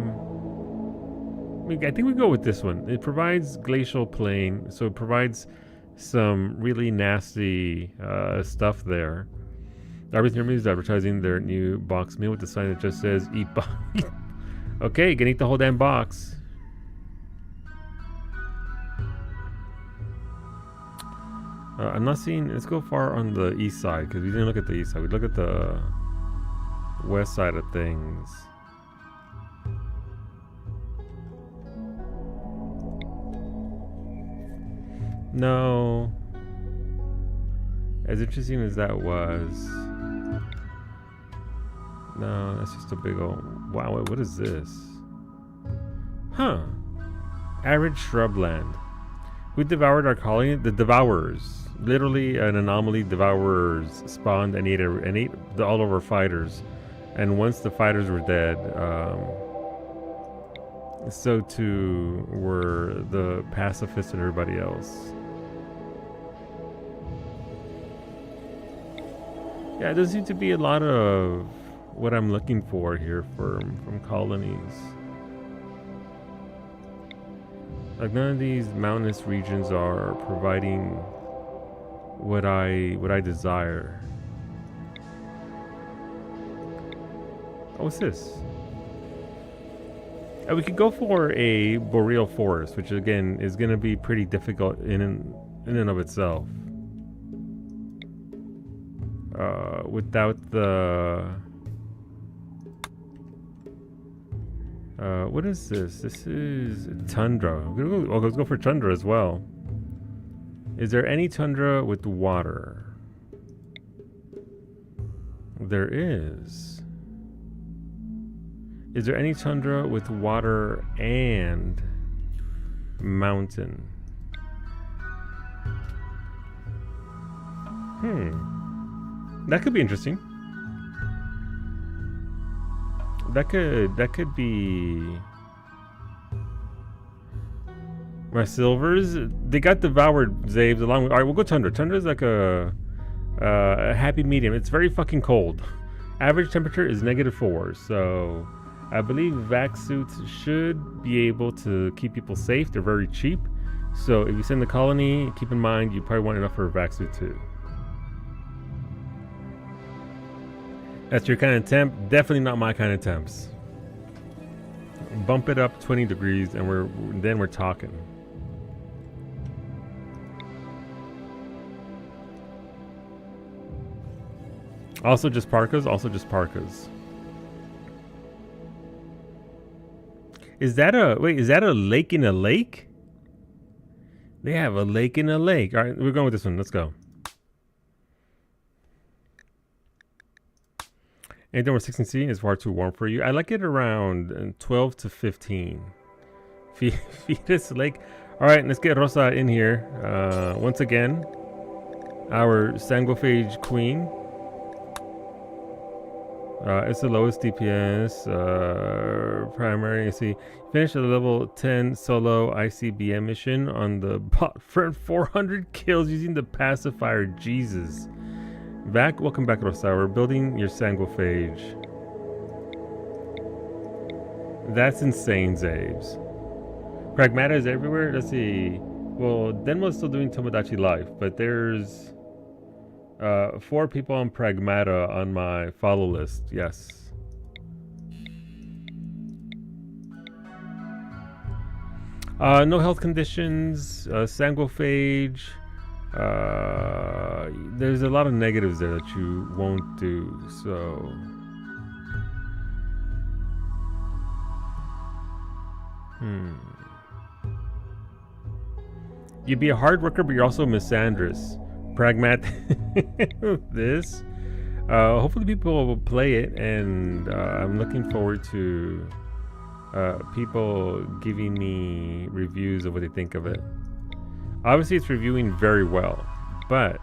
A: I think we go with this one. It provides glacial plain, so it provides some really nasty stuff there. Darby's Near Me is advertising their new box meal with the sign that just says, eat box. Okay, you can eat the whole damn box. I'm not seeing... Let's go far on the east side, because we didn't look at the east side. We look at the west side of things. No. As interesting as that was. No, that's just a big old... Wow, what is this? Huh. Arid shrubland. We devoured our colony. The devourers. Literally an anomaly. Devourers spawned and ate all of our fighters. And once the fighters were dead, so too were the pacifists and everybody else. Yeah, there seems to be a lot of what I'm looking for here from colonies. Like none of these mountainous regions are providing what I desire. Oh, what's this? We could go for a boreal forest, which again is going to be pretty difficult in and of itself. Without the... what is this? This is tundra. Let's go for tundra as well. Is there any tundra with water? There is. Is there any tundra with water and mountain? That could be interesting. That could be... My silvers, they got devoured, Zabes, along with... Alright, we'll go tundra. Tundra is like a happy medium. It's very fucking cold. Average temperature is -4, so... I believe vac suits should be able to keep people safe. They're very cheap. So if you send the colony, keep in mind you probably want enough for a vac suit too. That's your kind of temp. Definitely not my kind of temps. Bump it up 20 degrees and we're talking. Also just parkas. Is that a lake in a lake? They have a lake in a lake. All right, we're going with this one. Let's go. Anything over 16C is far too warm for you. I like it around 12 to 15. Fetus Lake. All right, let's get Rosa in here. Once again, our Sanguiphage Queen. It's the lowest DPS. Primary. You see, finished a level 10 solo ICBM mission on the bot front. 400 kills using the pacifier. Jesus. Welcome back, Rosa. We're building your Sanguiphage. That's insane, Zabes. Pragmata is everywhere. Let's see. Well, Denmo's still doing Tomodachi Life, but there's 4 people on Pragmata on my follow list. Yes. No health conditions. Sanguiphage. There's a lot of negatives there that you won't do. So. You'd be a hard worker, but you're also misandrous. Pragmat. This. Hopefully people will play it, and I'm looking forward to people giving me reviews of what they think of it. Obviously, it's reviewing very well, but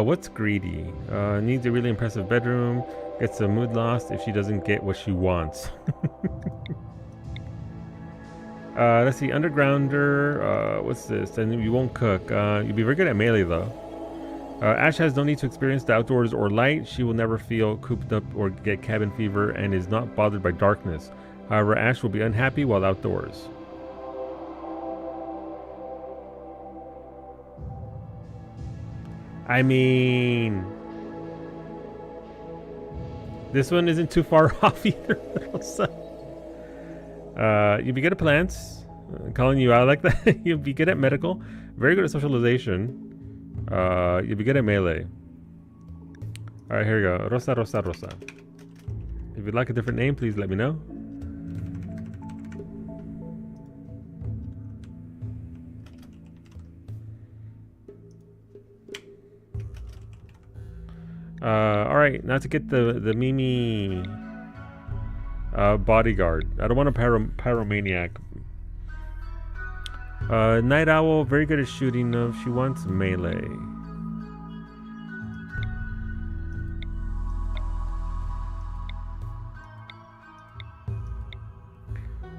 A: what's greedy? Needs a really impressive bedroom. Gets a mood lost if she doesn't get what she wants. Let's see, Undergrounder. What's this? And you won't cook. You'll be very good at melee though. Ash has no need to experience the outdoors or light. She will never feel cooped up or get cabin fever and is not bothered by darkness. However, Ash will be unhappy while outdoors. I mean, this one isn't too far off either. You'll be good at plants. Calling you out like that. You'll be good at medical. Very good at socialization. You'll be good at melee. Alright, here we go. Rosa, Rosa, Rosa. If you'd like a different name, please let me know. All right, now to get the Mimi bodyguard. I don't want a pyromaniac. Night Owl, very good at shooting. She wants melee.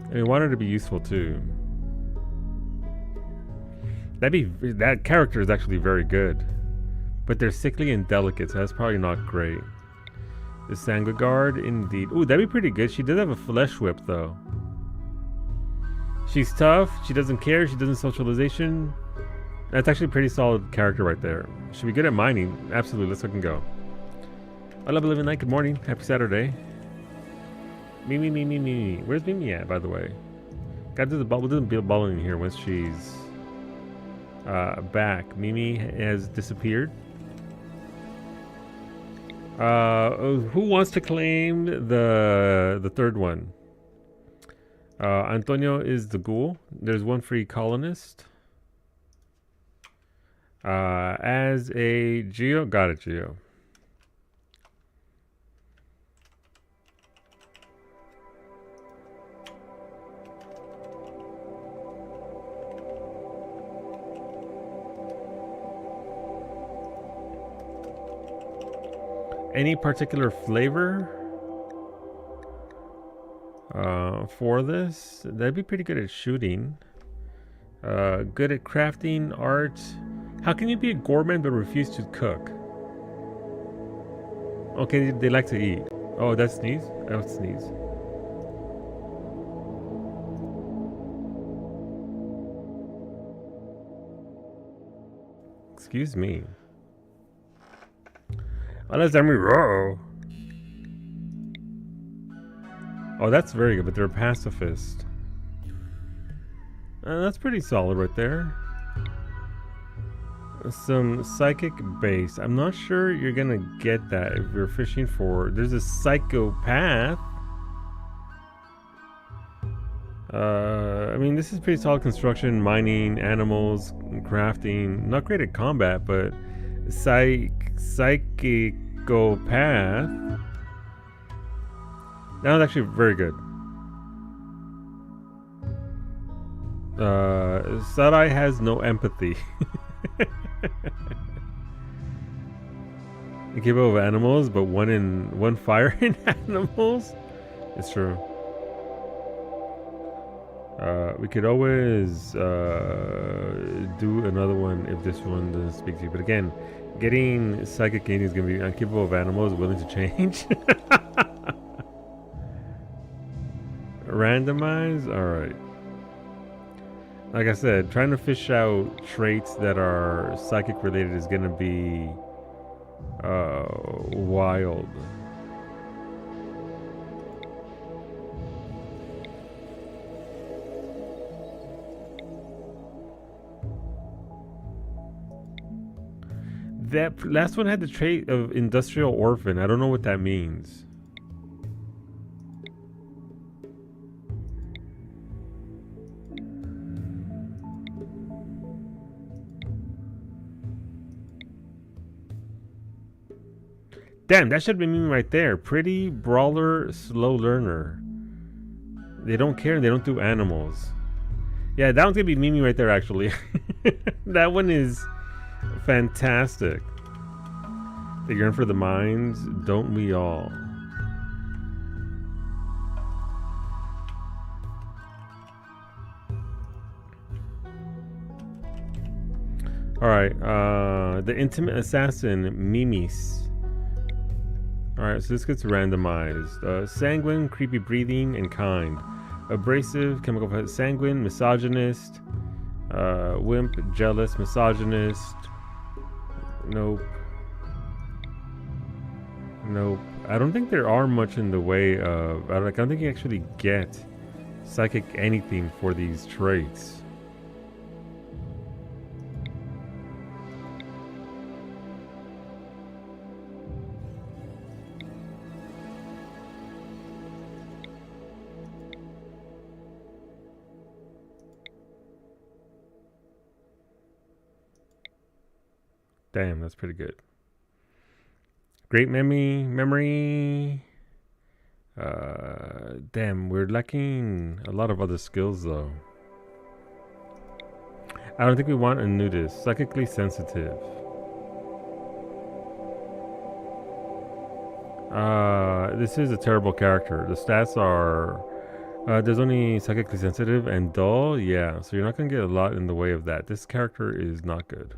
A: And we want her to be useful too. That character is actually very good, but they're sickly and delicate, so that's probably not great. The Sanguiguard, indeed. Ooh, that'd be pretty good. She does have a flesh whip though. She's tough. She doesn't care. She doesn't socialization. That's actually a pretty solid character right there. Should be good at mining. Absolutely. Let's fucking go. I love living night. Good morning. Happy Saturday. Mimi. Where's Mimi at, by the way? Gotta do the bubble. Doesn't be bubbling here once she's back. Mimi has disappeared. Who wants to claim the third one? Antonio is the ghoul. There's one free colonist. As a Geo, got it, Geo. Any particular flavor for this? That'd be pretty good at shooting. Good at crafting, art. How can you be a gourmet but refuse to cook? Okay, they like to eat. Oh, that's sneeze? That was sneeze. Excuse me. Unless I'm raw. Oh, that's very good, but they're a pacifist. That's pretty solid right there. Some psychic base. I'm not sure you're gonna get that if you're fishing for. There's a psychopath. I mean, this is pretty solid construction, mining, animals, crafting. Not great at combat, but psychopath. That was actually very good. Sarai has no empathy. Capable of animals, but one fire in animals. It's true. We could always do another one if this one doesn't speak to you. But again, getting psychic gain is going to be incapable of animals, willing to change. Randomize? Alright. Like I said, trying to fish out traits that are psychic related is going to be wild. That last one had the trait of industrial orphan. I don't know what that means. Damn, that should have been me right there. Pretty, brawler, slow learner. They don't care and they don't do animals. Yeah, that one's gonna be Mimi right there, actually. That one is fantastic. They yearn for the mines, don't we all? Alright, the intimate assassin, Mimis. Alright, so this gets randomized. Sanguine, creepy breathing, and kind. Abrasive, chemical sanguine, misogynist. Wimp, jealous, misogynist. Nope. I don't think there are much in the way of... I don't think you actually get psychic anything for these traits. Damn, that's pretty good. Great memory. Damn, we're lacking a lot of other skills though. I don't think we want a nudist. Psychically sensitive. This is a terrible character. The stats are there's only psychically sensitive and dull. Yeah, so you're not gonna get a lot in the way of that. This character is not good.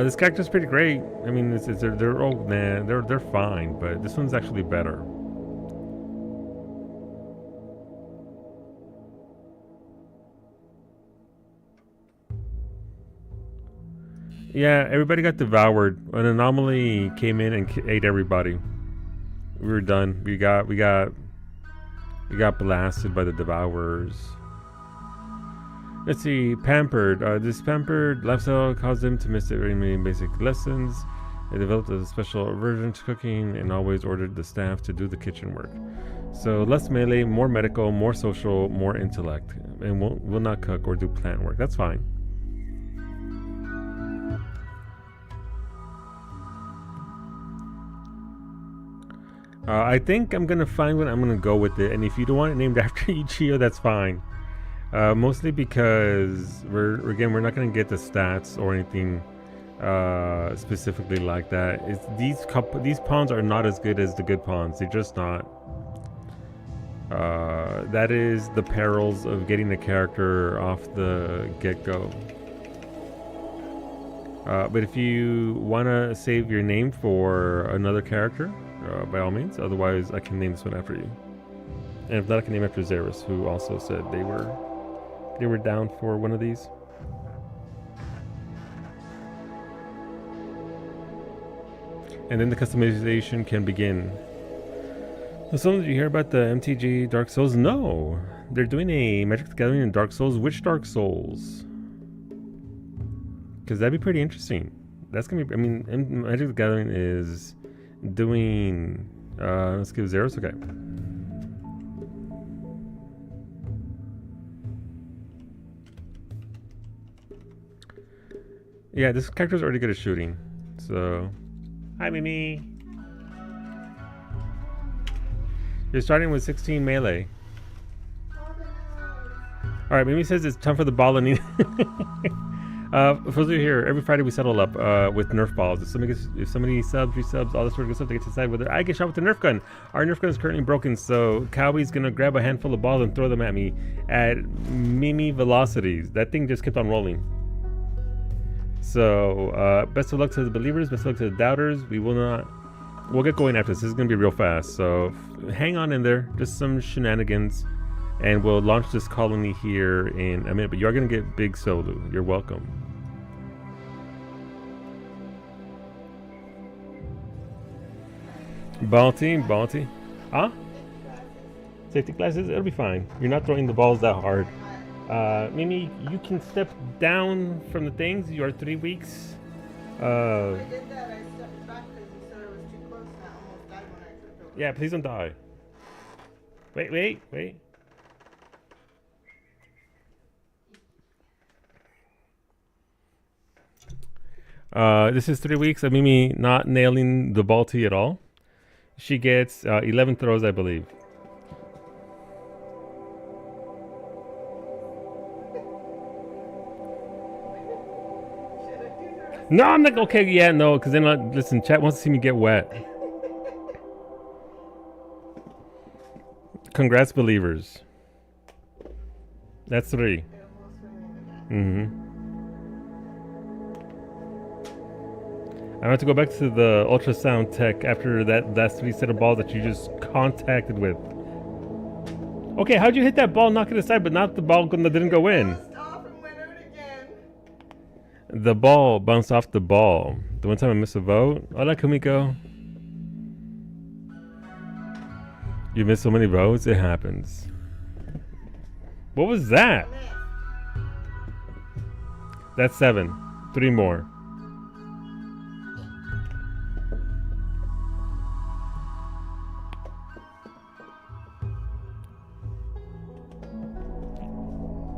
A: This character's pretty great. I mean, they're all they're fine, but this one's actually better. Yeah, everybody got devoured. An anomaly came in and ate everybody. We were done. We got blasted by the devourers. Let's see, pampered. This pampered lifestyle caused them to miss very many basic lessons. They developed a special aversion to cooking and always ordered the staff to do the kitchen work. So less melee, more medical, more social, more intellect, and will not cook or do plant work. That's fine. I think I'm gonna find one. I'm gonna go with it, and if you don't want it named after Ichigo, that's fine. Mostly because we're not gonna get the stats or anything specifically like that. It's these pawns are not as good as the good pawns. They're just not. That is the perils of getting a character off the get-go. But if you want to save your name for another character, by all means. Otherwise, I can name this one after you. And if not, I can name after Xeris, who also said they were down for one of these. And then the customization can begin. So, did you hear about the MTG Dark Souls? No, they're doing a Magic the Gathering in Dark Souls. Which Dark Souls? Because that'd be pretty interesting. That's gonna be. I mean, Magic the Gathering is doing. Let's give Xeris. Okay. Yeah, this character's already good at shooting. So, hi Mimi. You're starting with 16 melee. All right, Mimi says it's time for the ball and. For those of you here, every Friday we settle up with Nerf balls. If somebody subs, resubs, all this sort of good stuff, they get to decide whether I get shot with the Nerf gun. Our Nerf gun is currently broken, so Cowie's gonna grab a handful of balls and throw them at me at Mimi velocities. That thing just kept on rolling. So best of luck to the believers, best of luck to the doubters. We'll get going after this. This is gonna be real fast, so hang on in there. Just some shenanigans, and we'll launch this colony here in a minute. But you're gonna get big solo. You're welcome. Balti. Huh? Safety glasses? It'll be fine. You're not throwing the balls that hard. Mimi, you can step down from the things. You are 3 weeks.
B: I did that. I stepped back because you said it was too close and I almost died when I tripped over.
A: Yeah, please don't die. Wait. This is 3 weeks of Mimi not nailing the Balti at all. She gets 11 throws, I believe. No, I'm not. Okay, yeah, no, because then, listen, chat wants to see me get wet. Congrats, believers. That's 3. I have to go back to the ultrasound tech after that last 3 set of balls that you just contacted with. Okay, how'd you hit that ball, knock it aside, but not the ball that didn't go in? The ball bounced off the ball. The one time I missed a vote. Hola, Kumiko. You missed so many votes, it happens. What was that? That's 7. 3 more.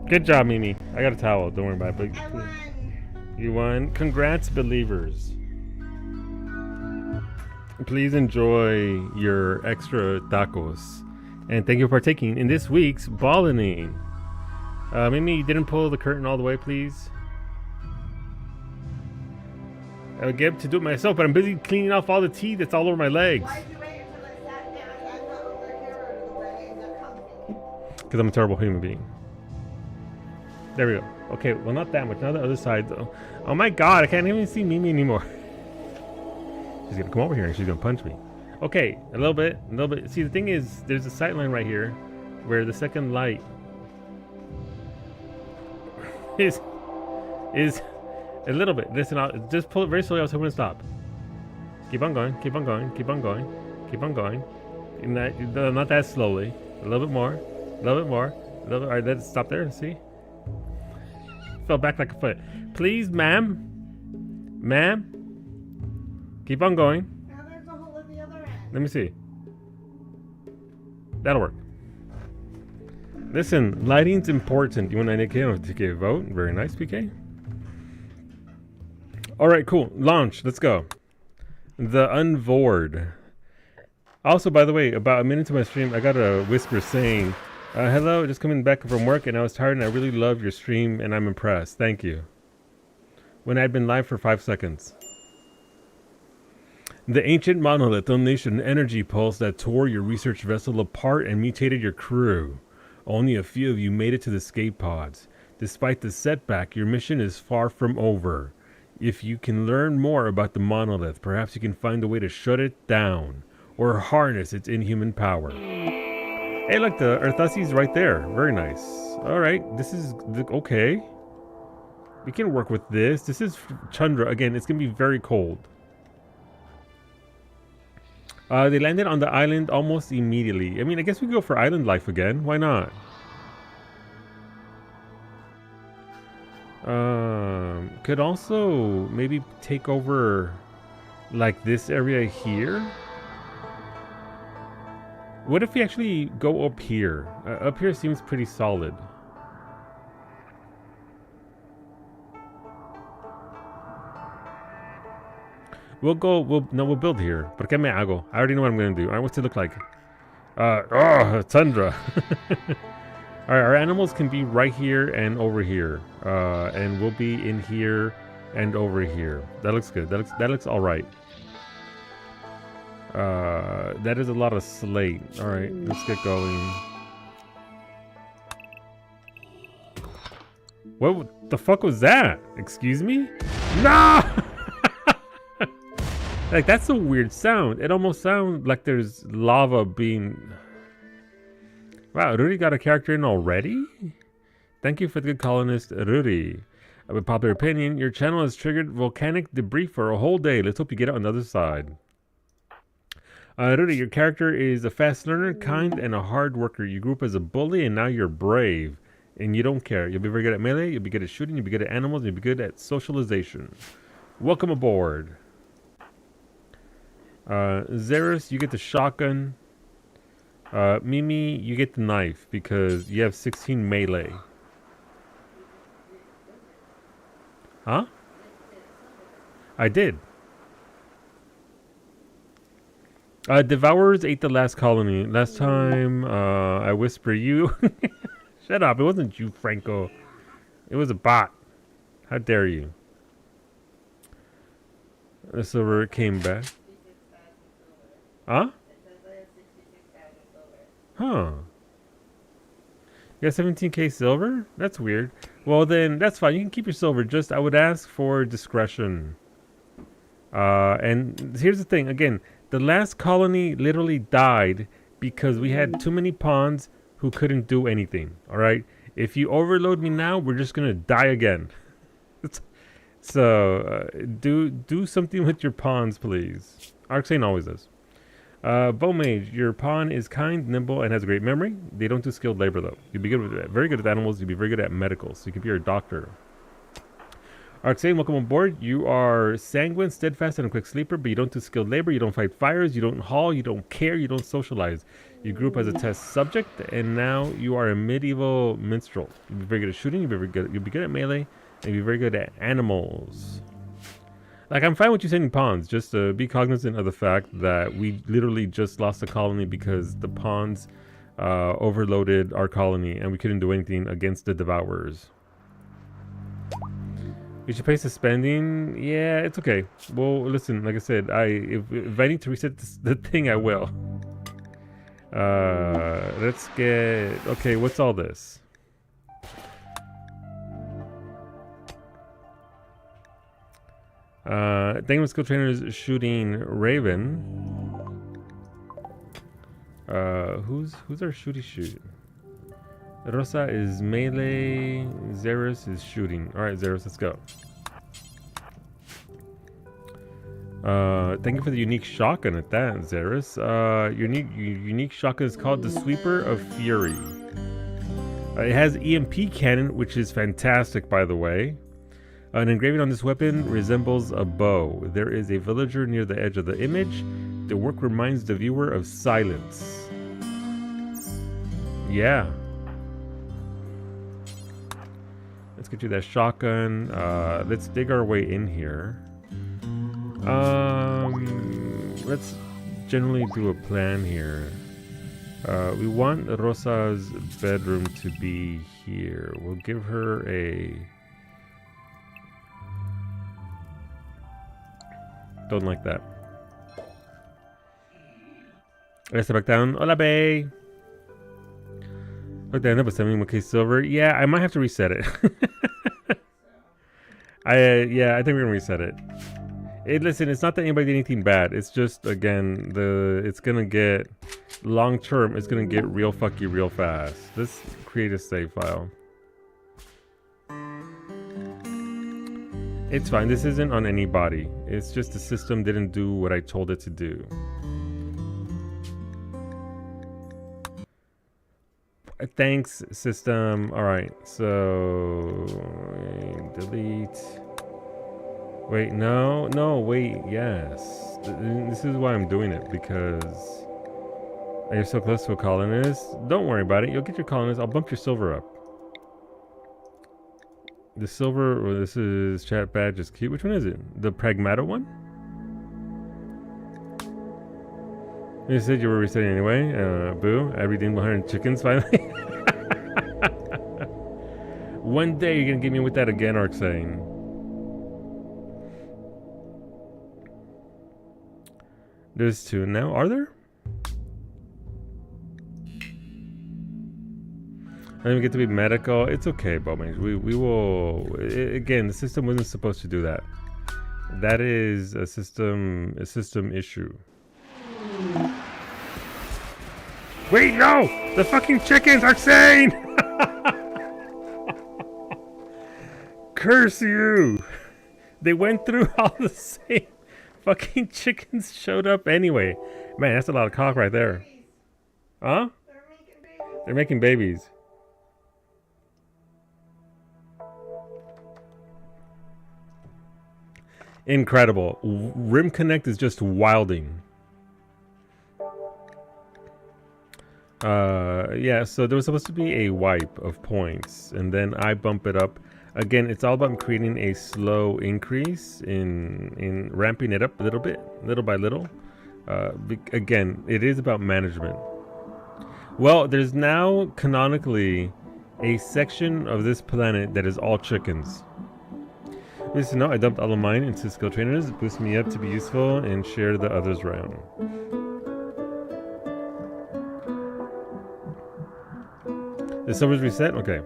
A: Good job, Mimi. I got a towel. Don't worry about it.
B: I
A: But
B: won.
A: you won. Congrats, believers. Please enjoy your extra tacos. And thank you for partaking in this week's Ballinin. Mimi, you didn't pull the curtain all the way, please. I would get to do it myself, but I'm busy cleaning off all the tea that's all over my legs.
B: Why'd you wait until I sat down? I got over here out of the way and got comfy.
A: Because I'm a terrible human being. There we go. Okay, well, not that much. Now the other side, though. Oh my god, I can't even see Mimi anymore. She's gonna come over here and she's gonna punch me. Okay, a little bit. See, the thing is, there's a sight line right here where the second light is a little bit. Listen, I'll just pull it very slowly. I was hoping to stop. Keep on going. Keep on going. Keep on going. Keep on going. Not that slowly. A little bit more. A little bit more. A little bit. All right, let's stop there. See? Fell back like a foot. Please, ma'am. Ma'am. Keep on going.
B: Now there's a hole at the other end.
A: Let me see. That'll work. Listen, lighting's important. You want to vote? Very nice, PK. All right, cool. Launch. Let's go. The Unvored. Also, by the way, about a minute into my stream, I got a whisper saying, hello, just coming back from work, and I was tired, and I really love your stream, and I'm impressed. Thank you. When I'd been live for 5 seconds. The ancient monolith unleashed an energy pulse that tore your research vessel apart and mutated your crew. Only a few of you made it to the escape pods. Despite the setback, your mission is far from over. If you can learn more about the monolith, perhaps you can find a way to shut it down or harness its inhuman power. Hey, look, the Earthussie's right there. Very nice. All right, this is okay. We can work with this. This is Chandra. Again, it's going to be very cold. They landed on the island almost immediately. I mean, I guess we go for island life again. Why not? Could also maybe take over like this area here. What if we actually go up here? Up here seems pretty solid. We'll build here. But ¿qué me hago? I already know what I'm going to do. All right, what's it look like? Tundra. All right, our animals can be right here and over here. And we'll be in here and over here. That looks good. That looks all right. That is a lot of slate. All right, let's get going. What the fuck was that? Excuse me? No! Like, that's a weird sound. It almost sounds like there's lava being... Wow, Ruri got a character in already? Thank you for the good colonist, Ruri. With popular opinion, your channel has triggered volcanic debris for a whole day. Let's hope you get it on the other side. Ruri, your character is a fast learner, kind, and a hard worker. You grew up as a bully, and now you're brave. And you don't care. You'll be very good at melee, you'll be good at shooting, you'll be good at animals, and you'll be good at socialization. Welcome aboard. Xeris, you get the shotgun. Mimi, you get the knife because you have 16 melee. Huh? I did. Devourers ate the last colony. Last time, I whisper you. Shut up, it wasn't you, Franco. It was a bot. How dare you? The silver came back. Huh? Huh. You got 17k silver? That's weird. Well then, that's fine. You can keep your silver. Just, I would ask for discretion. And here's the thing. Again, the last colony literally died because we had too many pawns who couldn't do anything. Alright? If you overload me now, we're just gonna die again. So, do something with your pawns, please. Arxane always does. Bowmage, your pawn is kind, nimble, and has a great memory. They don't do skilled labor, though. You'll be good with that. Very good with animals. You'll be very good at medical, so you can be your doctor. Arxane, welcome on board. You are sanguine, steadfast, and a quick sleeper, but you don't do skilled labor. You don't fight fires. You don't haul. You don't care. You don't socialize. You grew up as a test subject, and now you are a medieval minstrel. You'll be very good at shooting. You'll be good at melee, and you'll be very good at animals. Like, I'm fine with you sending pawns. Just be cognizant of the fact that we literally just lost a colony because the pawns overloaded our colony, and we couldn't do anything against the devourers. You should pay suspending. Yeah, it's okay. Well, listen, like I said, if I need to reset the thing, I will. Let's get... Okay, what's all this? Thank skill trainers shooting Raven. Who's our shooty shoot? Rosa is melee. Xeris is shooting. Alright, Xeris, let's go. Thank you for the unique shotgun at that, Xeris. Your unique shotgun is called the Sweeper of Fury. It has EMP cannon, which is fantastic, by the way. An engraving on this weapon resembles a bow. There is a villager near the edge of the image. The work reminds the viewer of silence. Yeah. Let's get you that shotgun. Let's dig our way in here. Let's generally do a plan here. We want Rosa's bedroom to be here. We'll give her a... Don't like that. Let's step back down. Hola, bae. Look, that up with 71k silver. Yeah, I might have to reset it. Yeah, I think we're gonna reset it. Listen, it's not that anybody did anything bad. It's just, again, it's gonna get long term. It's gonna get real fucky real fast. Let's create a save file. It's fine. This isn't on anybody. It's just the system didn't do what I told it to do. Thanks, system. All right, so delete. Wait, no, wait, yes. This is why I'm doing it, because you're so close to a colonist. Don't worry about it. You'll get your colonist. I'll bump your silver up. The silver, or this is chat badge is cute. Which one is it? The Pragmata one? You said you were resetting anyway. Boo. I redeemed 100 chickens finally. One day you're gonna get me with that again, Arcsane. There's two now. Are there? I didn't get to be medical. It's okay, Bowman. We will... again, the system wasn't supposed to do that. That is a system issue. Wait, no! The fucking chickens are insane! Curse you! They went through all the same fucking chickens showed up anyway. Man, that's a lot of cock right there. Huh? They're making babies. Incredible. Rim Connect is just wilding. Yeah, so there was supposed to be a wipe of points, and then I bump it up. Again, it's all about creating a slow increase in ramping it up a little bit, little by little. Again, it is about management. Well, there's now canonically a section of this planet that is all chickens. Listen, no, I dumped all of mine into skill trainers, boost me up to be useful, and share the others around. The server's reset? Okay.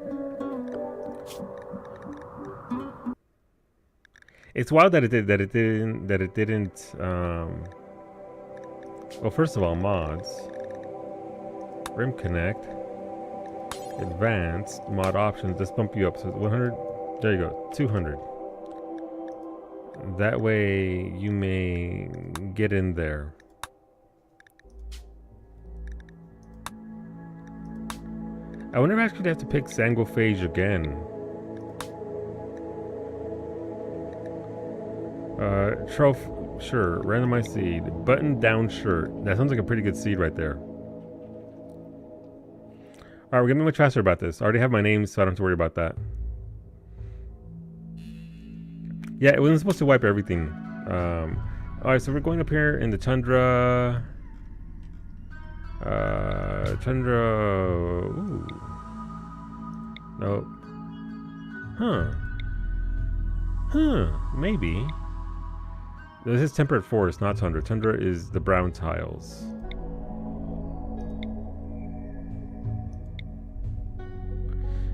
A: It's wild that it didn't. Well, first of all, mods, Rim Connect, advanced mod options. Let's bump you up. So 100. There you go. 200. That way you may get in there. I wonder if I actually have to pick Sanguiphage again. Sure, randomized seed, button down shirt. That sounds like a pretty good seed right there. Alright, we're getting much faster about this. I already have my name, so I don't have to worry about that. Yeah, it wasn't supposed to wipe everything. Alright, so we're going up here in the tundra. Tundra. Ooh. Nope. Maybe. This is temperate forest, not tundra. Tundra is the brown tiles.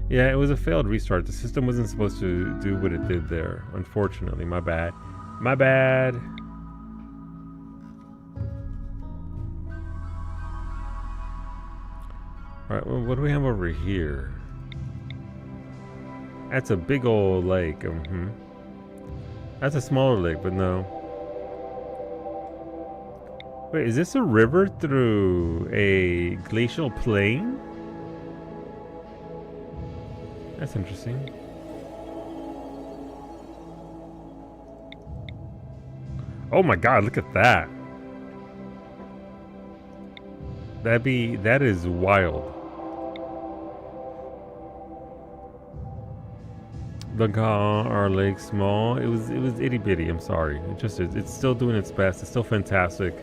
A: Yeah, it was a failed restart. The system wasn't supposed to do what it did there. Unfortunately, my bad. My bad. Alright, well, what do we have over here? That's a big old lake. That's a smaller lake, but no. Wait, is this a river through a glacial plain? That's interesting. Oh my god, look at that. That is wild. Look how our lake's small. It was itty bitty, I'm sorry. It's still doing its best. It's still fantastic.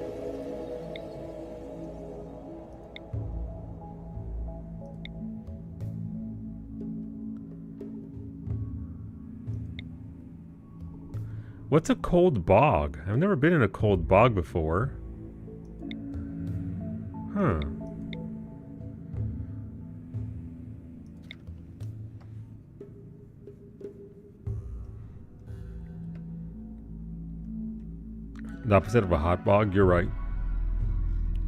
A: What's a cold bog? I've never been in a cold bog before. Huh. The opposite of a hot bog? You're right.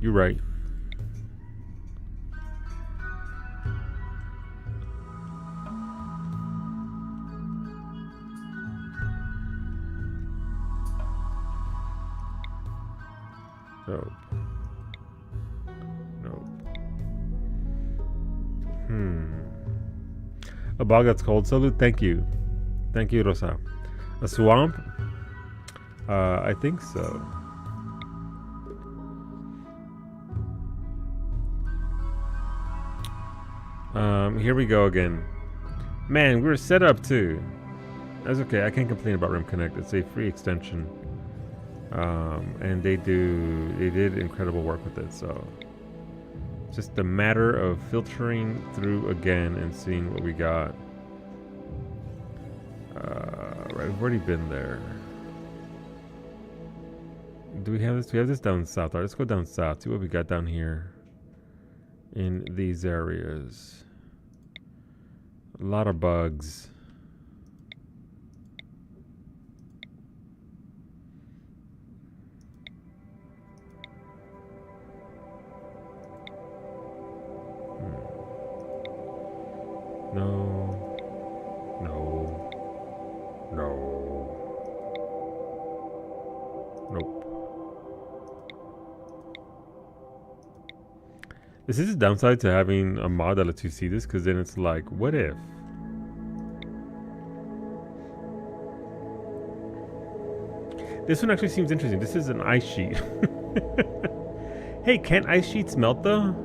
A: You're right. Nope. Nope. A bog that's cold. Salute. Thank you. Thank you, Rosa. A swamp? I think so. Here we go again. Man, we're set up too. That's okay. I can't complain about Rim Connect. It's a free extension. And they did incredible work with it, so it's just a matter of filtering through again and seeing what we got. Right, we've already been there. Do we have this? We have this down south. All right, let's go down south. See what we got down here in these areas. A lot of bugs. No. No. No. Nope. This is a downside to having a mod that lets you see this, because then it's like, what if? This one actually seems interesting. This is an ice sheet. Hey, can't ice sheets melt though?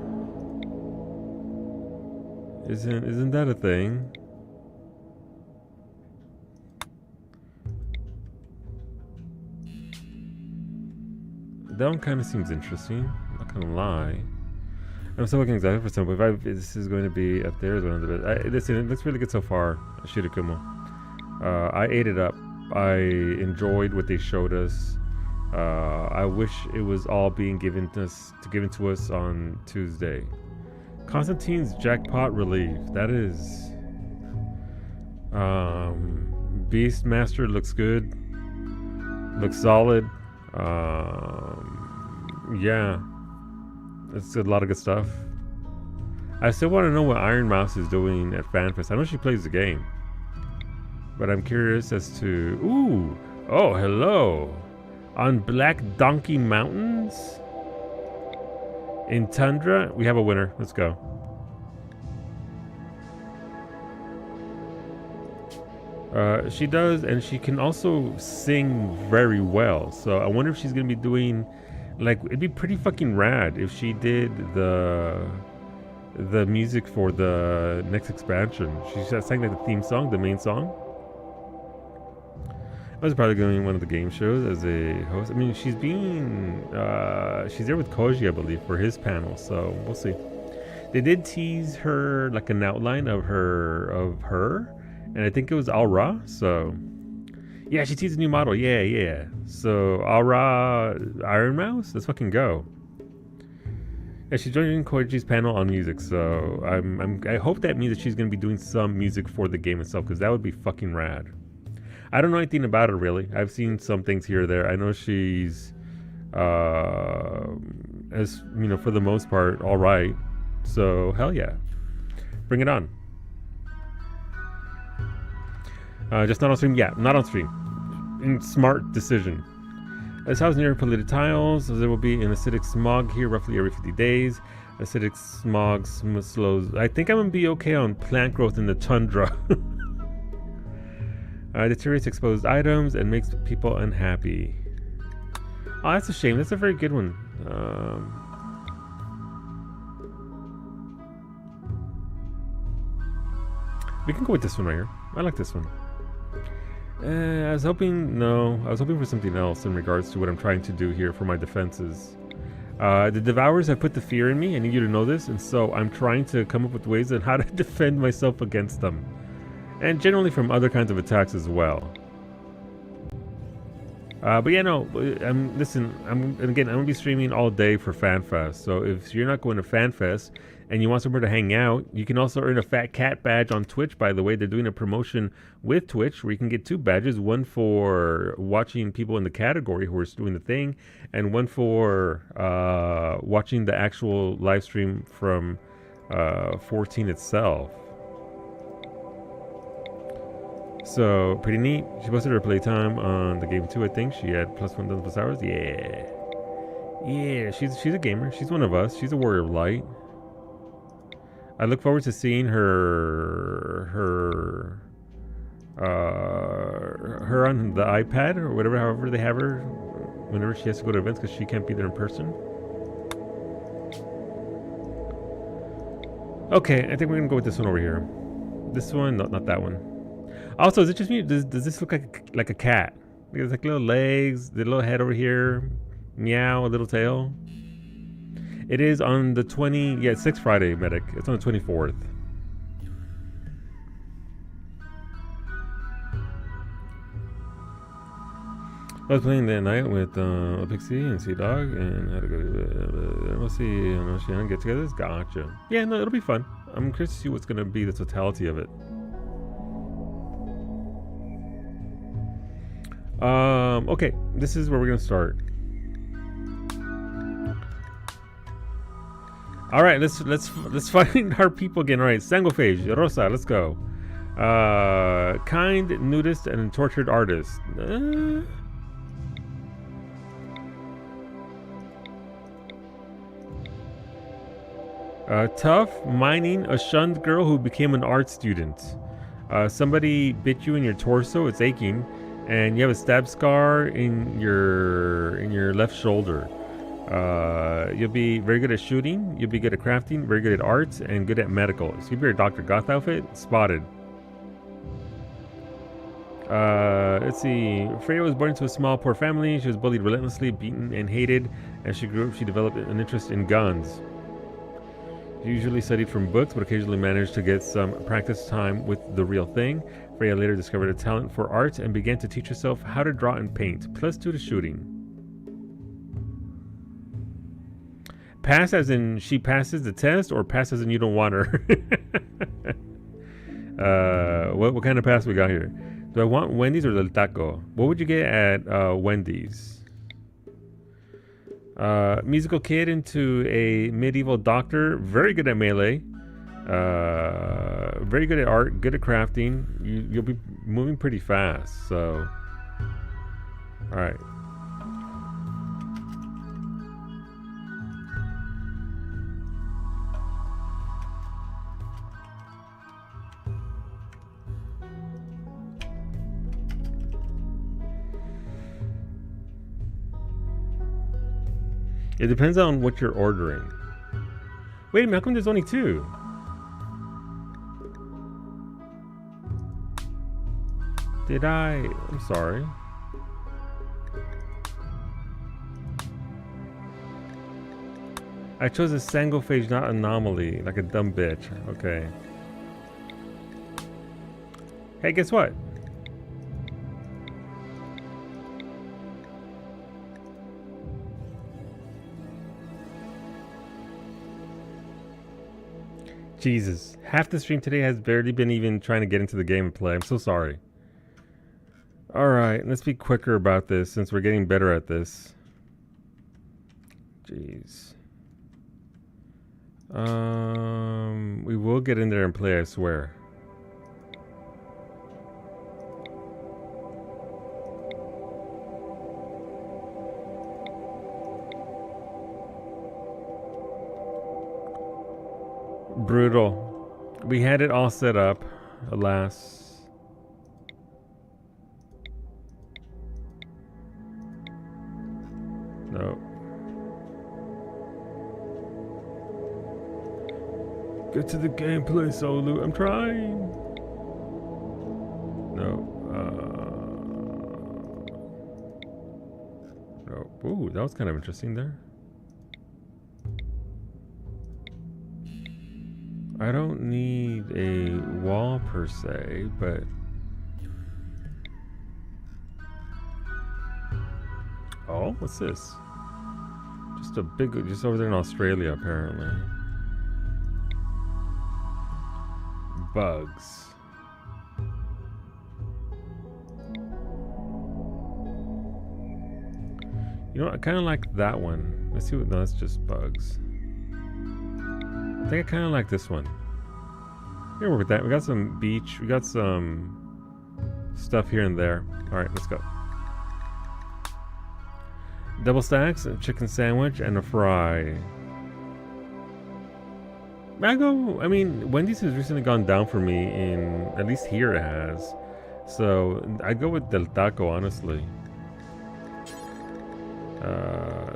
A: Isn't that a thing? That one kind of seems interesting. I'm not gonna lie. I'm still looking exactly for something. If this is going to be up there, is one of the best. Listen, it looks really good so far. Shirakumo. I ate it up. I enjoyed what they showed us. I wish it was all being given to us on Tuesday. Constantine's jackpot relief. That is. Beastmaster looks good. Looks solid. Yeah. It's a lot of good stuff. I still want to know what Iron Mouse is doing at FanFest. I know she plays the game, but I'm curious as to... Ooh! Oh, hello! On Black Donkey Mountains? In Tundra? We have a winner. Let's go. She does, and she can also sing very well. So I wonder if she's going to be doing... Like, it'd be pretty fucking rad if she did the the music for the next expansion. She sang like the theme song, the main song. I was probably going one of the game shows as a host. I mean, she's there with Koji, I believe, for his panel. So we'll see. They did tease her like an outline of her, and I think it was Aura. So yeah, she teased a new model. Yeah. So Aura Iron Mouse, let's fucking go. Yeah, she's joining Koichi's panel on music. So I hope that means that she's gonna be doing some music for the game itself, because that would be fucking rad. I don't know anything about her really. I've seen some things here or there. I know she's, as you know, for the most part, all right. So hell yeah, bring it on. Just not on stream. Yeah, not on stream. Smart decision. This house near polluted tiles. So there will be an acidic smog here roughly every 50 days. Acidic smog slows. I think I'm gonna be okay on plant growth in the tundra. Deteriorates exposed items and makes people unhappy. Oh, that's a shame. That's a very good one. We can go with this one right here. I like this one. I was hoping for something else in regards to what I'm trying to do here for my defenses. The Devourers have put the fear in me. I need you to know this, and so I'm trying to come up with ways on how to defend myself against them. And generally from other kinds of attacks as well. But yeah, no. Listen. I'm gonna be streaming all day for FanFest. So if you're not going to FanFest and you want somewhere to hang out, you can also earn a Fat Cat badge on Twitch. By the way, they're doing a promotion with Twitch where you can get 2 badges: one for watching people in the category who are doing the thing, and one for watching the actual live stream from 14 itself. So, pretty neat. She posted her playtime on the game too, I think. She had +1,000+ hours. Yeah, she's a gamer. She's one of us. She's a warrior of light. I look forward to seeing her on the iPad or whatever, however they have her, whenever she has to go to events because she can't be there in person. Okay, I think we're gonna go with this one over here. This one, no, not that one. Also, is it just me? Does this look like a cat? There's like little legs, the little head over here, meow, a little tail. It is on the 6th Friday, Medic. It's on the 24th. I was playing that night with a Pixie and Sea Dog, and I had to go. We'll see. Get together. Gotcha. Yeah, no, it'll be fun. I'm curious to see what's gonna be the totality of it. Okay, this is where we're gonna start. All right, let's find our people again. All right, Sangophage, Rosa, let's go. Kind, nudist, and tortured artist. Tough, mining, a shunned girl who became an art student. Somebody bit you in your torso, it's aching, and you have a stab scar in your left shoulder. You'll be very good at shooting, you'll be good at crafting, very good at arts, and good at medical. So you'll be a Dr. Goth outfit, spotted. Let's see. Freya was born into a small, poor family. She was bullied relentlessly, beaten, and hated. As she grew up, she developed an interest in guns. She usually studied from books, but occasionally managed to get some practice time with the real thing. Freya later discovered a talent for art and began to teach herself how to draw and paint. +2 to shooting. Pass as in she passes the test, or pass as in you don't want her? What kind of pass we got here? Do I want Wendy's or Del Taco? What would you get at Wendy's? Musical kid into a medieval doctor. Very good at melee. Very good at art. Good at crafting. You'll be moving pretty fast. So, all right. It depends on what you're ordering. Wait a minute, how come there's only 2? Did I? I'm sorry. I chose a Sangophage, not Anomaly, like a dumb bitch. Okay. Hey, guess what? Jesus. Half the stream today has barely been even trying to get into the game and play. I'm so sorry. Alright, let's be quicker about this since we're getting better at this. Jeez. We will get in there and play, I swear. Brutal. We had it all set up, alas. No. Get to the gameplay, Solu. I'm trying. No. No. Ooh, that was kind of interesting there. I don't need a wall per se, but oh, what's this? Just a big, just over there in Australia, apparently. Bugs. You know what? I kind of like that one. Let's see what. No, that's just bugs. I think I kind of like this one. We can work with that. We got some beach. We got some stuff here and there. All right, let's go. Double stacks, a chicken sandwich, and a fry. I mean, Wendy's has recently gone down for me in, at least here it has. So I go with Del Taco, honestly.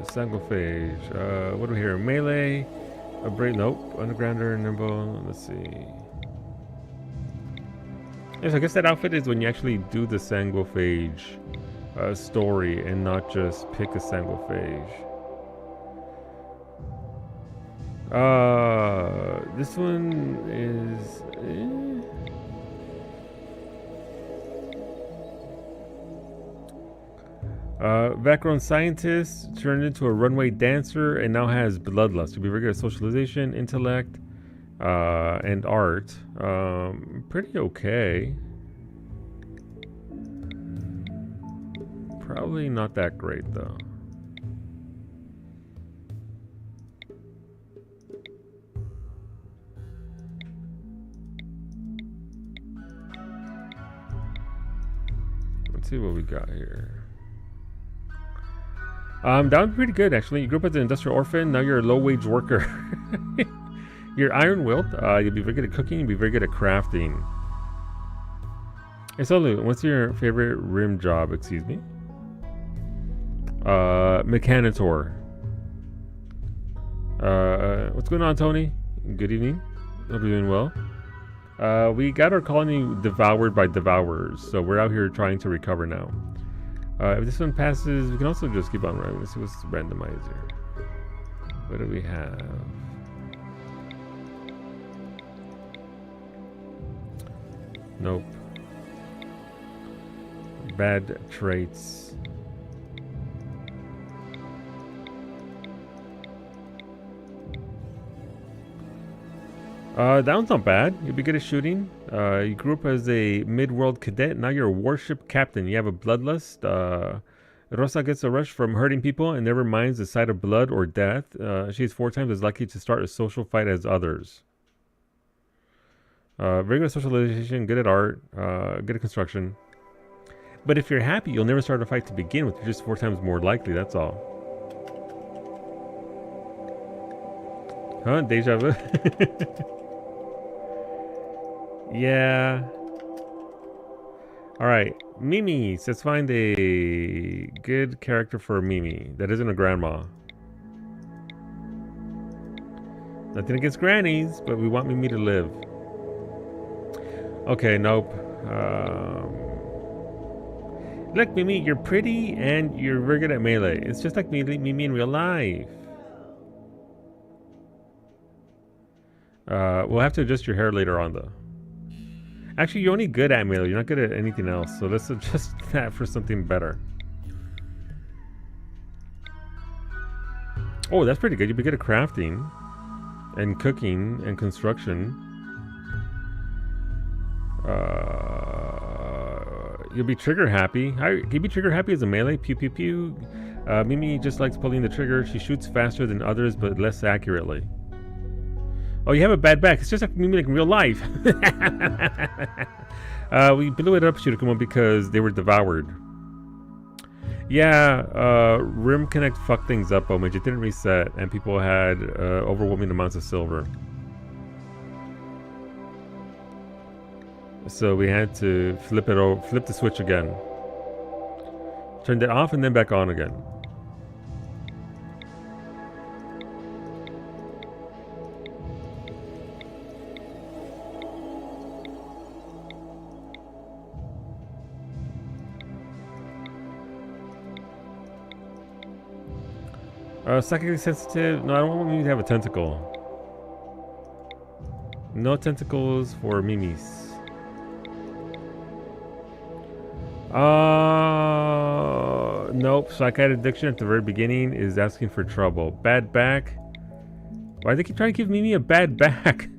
A: Sangophage. What do we hear? Melee. A break. Nope. Undergrounder, nimble. Let's see. Yes, I guess that outfit is when you actually do the Sangophage story and not just pick a Sangophage. This one is. Background scientist turned into a runway dancer and now has bloodlust. You'll be very good at socialization, intellect, and art. Pretty okay. Probably not that great though. Let's see what we got here. That would be pretty good, actually. You grew up as an industrial orphan, now you're a low-wage worker. You're iron-willed, you'll be very good at cooking, you'll be very good at crafting. Hey, Solu, what's your favorite rim job, excuse me? Mechanitor. What's going on, Tony? Good evening. Hope you're doing well. We got our colony devoured by devourers, so we're out here trying to recover now. If this one passes, we can also just keep on running. Let's see what's randomizer. What do we have? Nope. Bad traits. That one's not bad. You'll be good at shooting. You grew up as a mid-world cadet. Now you're a warship captain. You have a bloodlust. Rosa gets a rush from hurting people and never minds the sight of blood or death. She is 4 times as lucky to start a social fight as others. Very good at socialization, good at art, good at construction. But if you're happy, you'll never start a fight to begin with. You're just 4 times more likely, that's all. Huh? Deja vu? Yeah. Alright. Mimi says find a good character for Mimi that isn't a grandma. Nothing against grannies, but we want Mimi to live. Okay, nope. Look, Mimi, you're pretty and you're very good at melee. It's just like Mimi in real life. We'll have to adjust your hair later on, though. Actually, you're only good at melee. You're not good at anything else. So let's adjust that for something better. Oh, that's pretty good. You'll be good at crafting and cooking and construction. You'll be trigger happy. Can you be trigger happy as a melee? Pew pew pew. Mimi just likes pulling the trigger. She shoots faster than others, but less accurately. Oh, you have a bad back. It's just like Mimi, like in real life. We blew it up, Shurikuma, because they were devoured. Yeah, Rim Connect fucked things up, Omage. It didn't reset, and people had overwhelming amounts of silver. So we had to flip the switch again. Turned it off and then back on again. Psychically sensitive? No, I don't want Mimi to have a tentacle. No tentacles for Mimis. Nope. Psychiatric addiction at the very beginning is asking for trouble. Bad back? Why do they keep trying to give Mimi a bad back?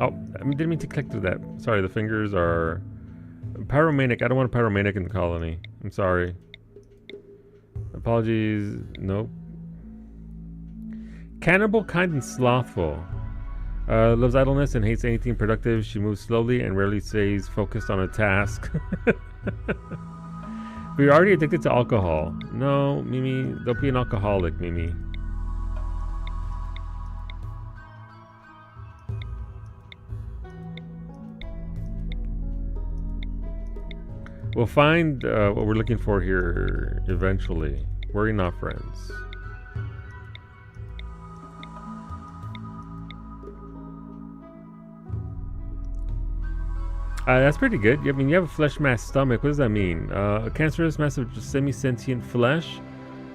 A: Oh, I didn't mean to click through that. Sorry, the fingers are... Pyromanic. I don't want a pyromanic in the colony. I'm sorry. Apologies. Nope. Cannibal, kind, and slothful. Loves idleness and hates anything productive. She moves slowly and rarely stays focused on a task. But you're already addicted to alcohol. No, Mimi, don't be an alcoholic, Mimi. We'll find what we're looking for here eventually. We're not friends. That's pretty good. I mean, you have a flesh mass stomach. What does that mean? A cancerous mass of semi-sentient flesh.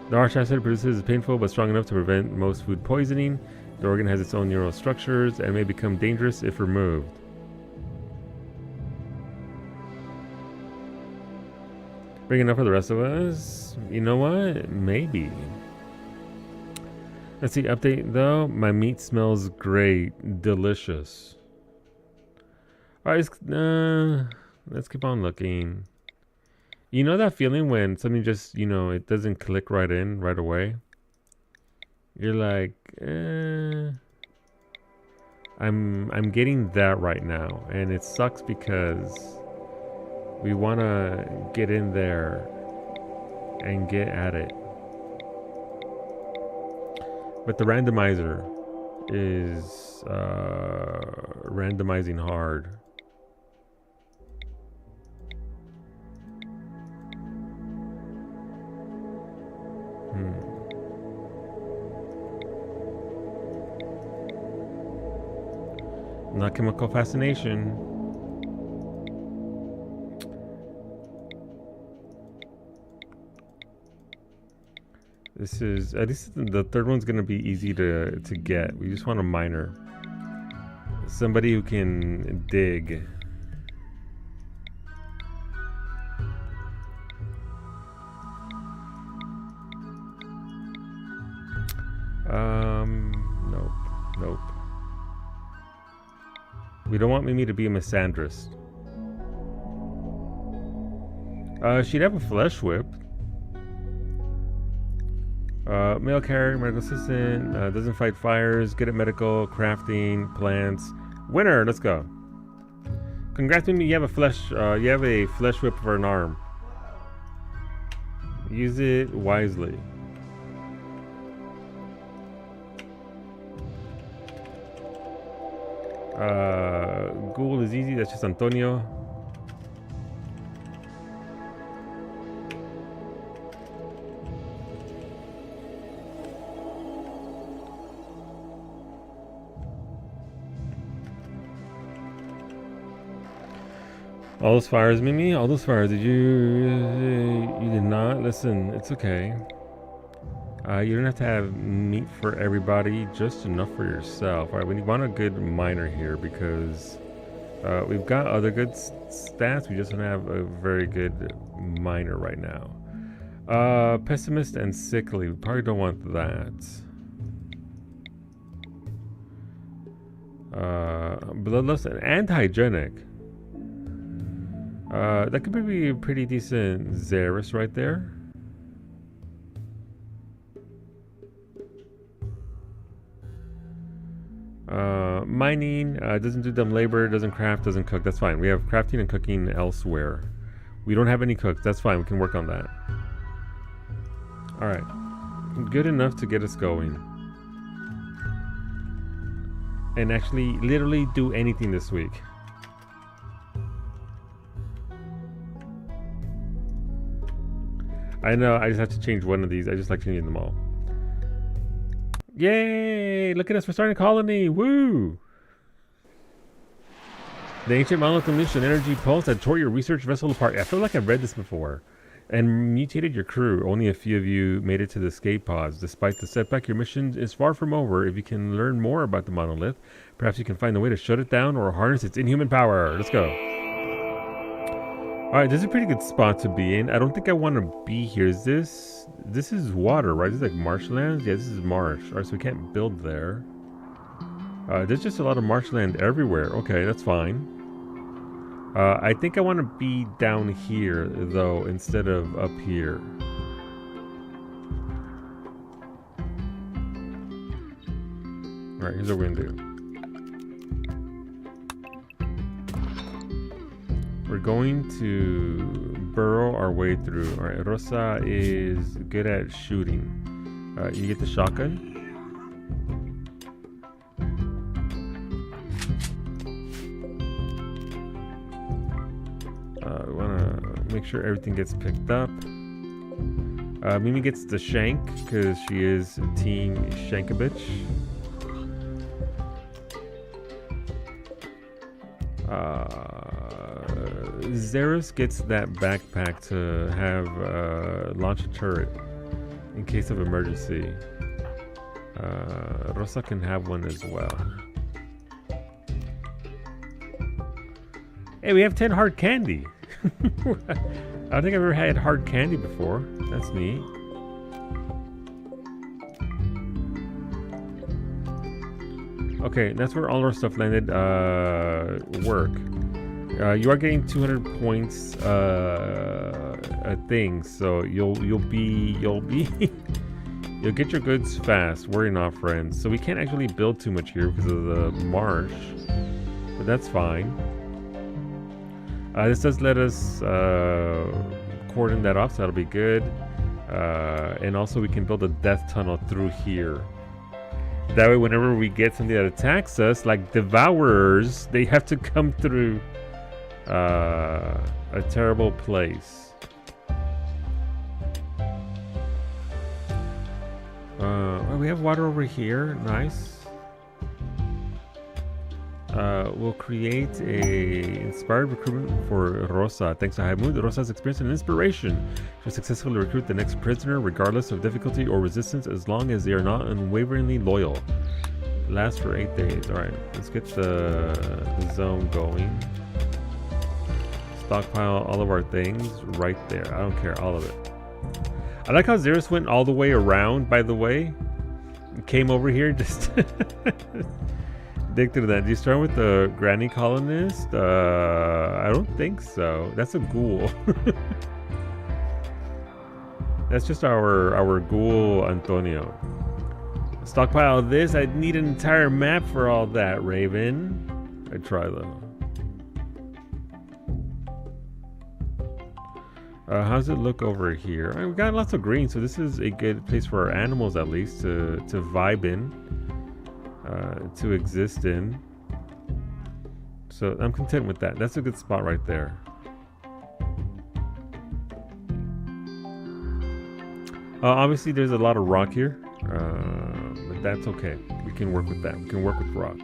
A: The harsh acid it produces is painful but strong enough to prevent most food poisoning. The organ has its own neural structures and may become dangerous if removed. Big enough for the rest of us? You know what? Maybe. Let's see. Update though. My meat smells great. Delicious. Alright, let's keep on looking. You know that feeling when something just, you know, it doesn't click right in right away? You're like, I'm getting that right now, and it sucks because we want to get in there and get at it. But the randomizer is randomizing hard. Not chemical fascination. This is, at least the third one's gonna be easy to get. We just want a miner. Somebody who can dig. Nope. Nope. We don't want Mimi to be a misandrist. She'd have a flesh whip. Mail carrier, medical assistant, doesn't fight fires, good at medical, crafting, plants. Winner, let's go. Congrats, Mimi, you have a flesh whip for an arm. Use it wisely. Ghoul is easy, that's just Antonio. All those fires, Mimi. All those fires. Did you? You did not. Listen, it's okay. You don't have to have meat for everybody. Just enough for yourself. All right. We want a good miner here because we've got other good stats. We just don't have a very good miner right now. Pessimist and sickly. We probably don't want that. Bloodlust and hygienic. That could be a pretty decent Xeris right there. Mining doesn't do dumb labor, doesn't craft, doesn't cook. That's fine. We have crafting and cooking elsewhere. We don't have any cooks. That's fine. We can work on that. All right. Good enough to get us going. And actually, literally do anything this week. I know, I just have to change one of these. I just like changing them all. Yay! Look at us, we're starting a colony! Woo! The ancient monolith unleashed an energy pulse that tore your research vessel apart. I feel like I've read this before. And mutated your crew. Only a few of you made it to the escape pods. Despite the setback, your mission is far from over. If you can learn more about the monolith, perhaps you can find a way to shut it down or harness its inhuman power. Let's go. Alright, this is a pretty good spot to be in. I don't think I want to be here. Is this is water, right? This is like marshlands? Yeah, this is marsh. Alright, so we can't build there. There's just a lot of marshland everywhere. Okay, that's fine. I think I want to be down here, though, instead of up here. Alright, here's what we're going to do. We're going to burrow our way through. Alright, Rosa is good at shooting. You get the shotgun. We want to make sure everything gets picked up. Mimi gets the shank because she is Team Shankabitch. Xeris gets that backpack to have launch a turret in case of emergency. Rosa can have one as well. Hey, we have 10 hard candy. I don't think I've ever had hard candy before. That's neat. Okay, that's where all our stuff landed. Work. You are getting 200 points a thing, so you'll get your goods fast. Worry not, friends. So we can't actually build too much here because of the marsh, but that's fine. This does let us cordon that off, so that'll be good. And also we can build a death tunnel through here. That way, whenever we get something that attacks us, like devourers, they have to come through a terrible place. Well, we have water over here. Nice. We'll create a inspired recruitment for Rosa. Thanks to Haimund, Rosa's experience and inspiration to successfully recruit the next prisoner, regardless of difficulty or resistance, as long as they are not unwaveringly loyal. Lasts for 8 days. Alright, let's get the zone going. Stockpile all of our things right there. I don't care, all of it. I like how Xeris went all the way around, by the way. Came over here just dig through that. Do you start with the granny colonist? I don't think so. That's a ghoul. That's just our ghoul Antonio. Stockpile this. I need an entire map for all that, Raven. I try though. How's it look over here? We've got lots of green, so this is a good place for our animals at least to vibe in. To exist in. So I'm content with that. That's a good spot right there. Obviously there's a lot of rock here, but that's okay. We can work with that. We can work with rock.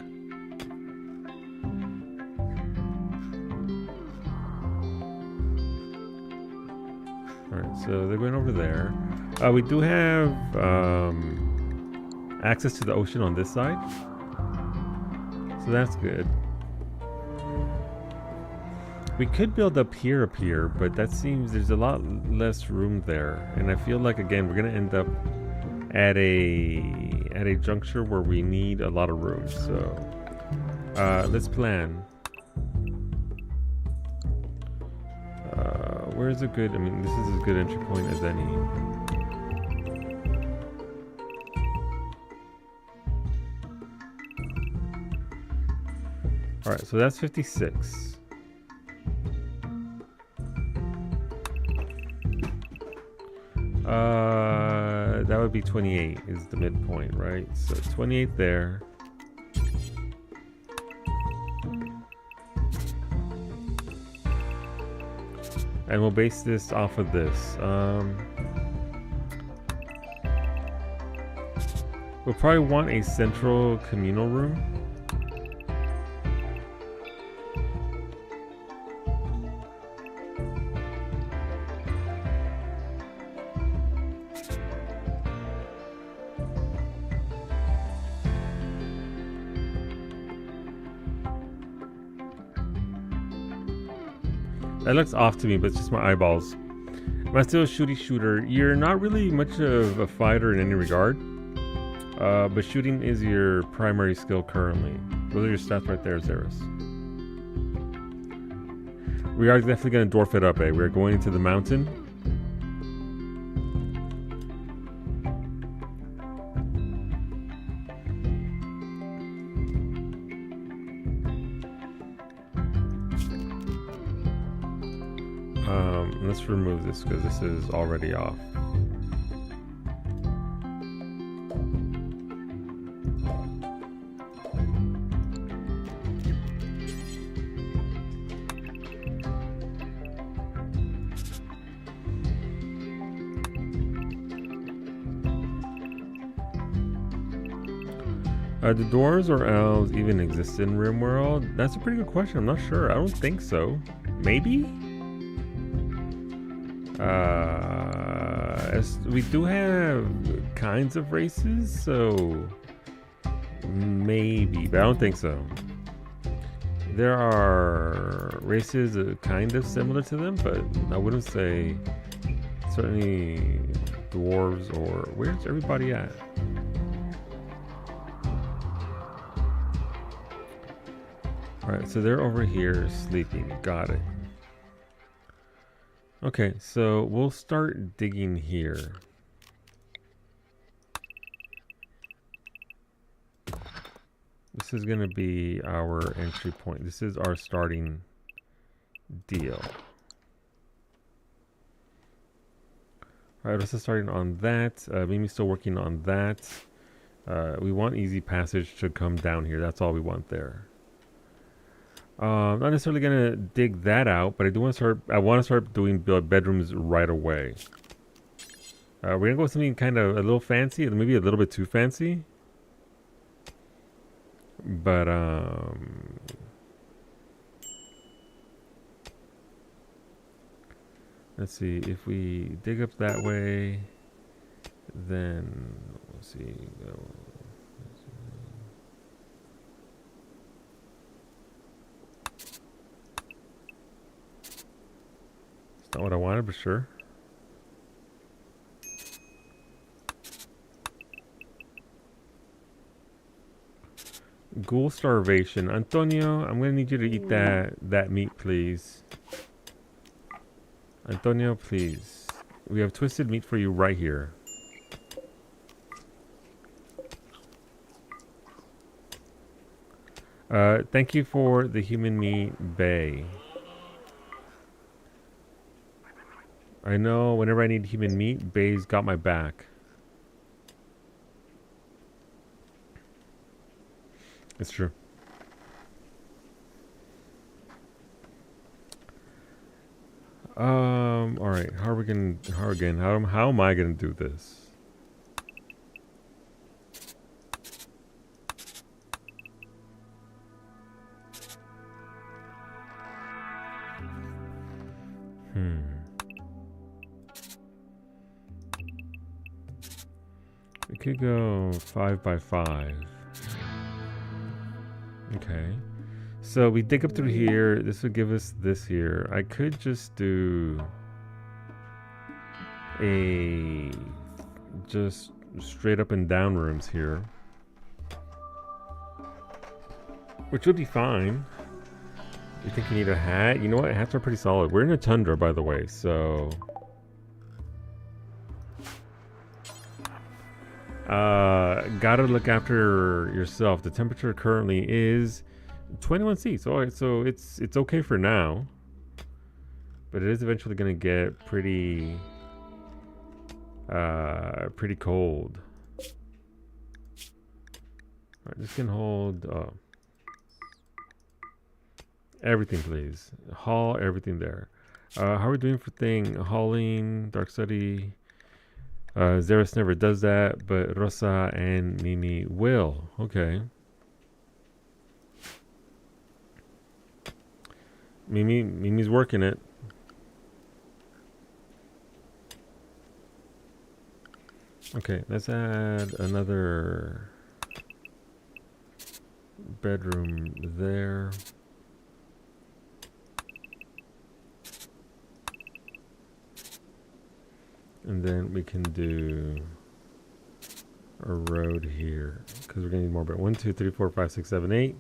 A: Alright, so they're going over there. We do have access to the ocean on this side. So that's good. We could build up here, but that seems there's a lot less room there. And I feel like, again, we're going to end up at a juncture where we need a lot of room. So let's plan. Where's a good, I mean, this is as good entry point as any. Alright, so that's 56. That would be 28 is the midpoint, right? So 28 there. And we'll base this off of this. We'll probably want a central communal room. That looks off to me, but it's just my eyeballs. Am I still a shooter? You're not really much of a fighter in any regard. But shooting is your primary skill currently. Those are your stats right there, Zeros. We are definitely going to dwarf it up, eh? We're going into the mountain. Let's remove this because this is already off. Do dwarves or elves even exist in RimWorld? That's a pretty good question. I'm not sure. I don't think so. Maybe? We do have kinds of races, so maybe, but I don't think so. There are races kind of similar to them, but I wouldn't say certainly dwarves or... Where's everybody at? Alright, so they're over here sleeping. Got it. Okay, so we'll start digging here. This is going to be our entry point. This is our starting deal. Alright, this is starting on that. Mimi's still working on that. We want easy passage to come down here. That's all we want there. Not necessarily gonna dig that out, but I do want to start. I want to start doing bedrooms right away. We're gonna go with something kind of a little fancy, maybe a little bit too fancy. But let's see if we dig up that way. Then let's see. Not what I wanted, but sure. Ghoul starvation. Antonio, I'm gonna need you to eat that meat, please. Antonio, please. We have twisted meat for you right here. Thank you for the human meat, Bay. I know whenever I need human meat, Bay's got my back. It's true. Alright, how am I gonna do this? We could go 5 by 5. Okay. So we dig up through here. This would give us this here. I could just do a just straight up and down rooms here, which would be fine. You think you need a hat? You know what? Hats are pretty solid. We're in a tundra, by the way, so gotta look after yourself. The temperature currently is 21 C's. All right, so it's okay for now, but it is eventually gonna get pretty cold. All right, this can hold everything, please. Haul everything there. How are we doing for hauling? Dark Study. Zeros never does that, but Rosa and Mimi will. Okay. Mimi's working it. Okay, let's add another bedroom there. And then we can do a road here because we're gonna need more. But 1, 2, 3, 4, 5, 6, 7, 8.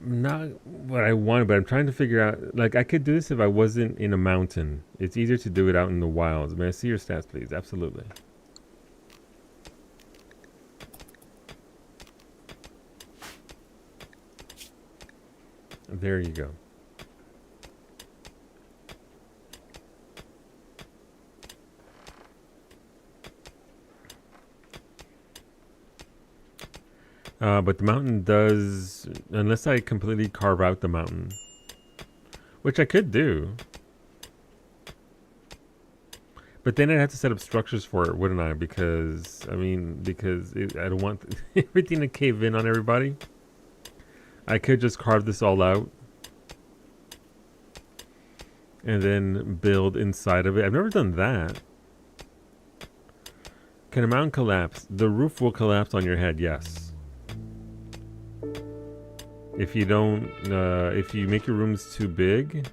A: Not what I wanted, but I'm trying to figure out. Like, I could do this if I wasn't in a mountain. It's easier to do it out in the wilds. May I see your stats, please? Absolutely. There you go. But the mountain does, unless I completely carve out the mountain, which I could do. But then I'd have to set up structures for it, wouldn't I? Because, I don't want everything to cave in on everybody. I could just carve this all out and then build inside of it. I've never done that. Can a mountain collapse? The roof will collapse on your head, yes. If you don't, if you make your rooms too big,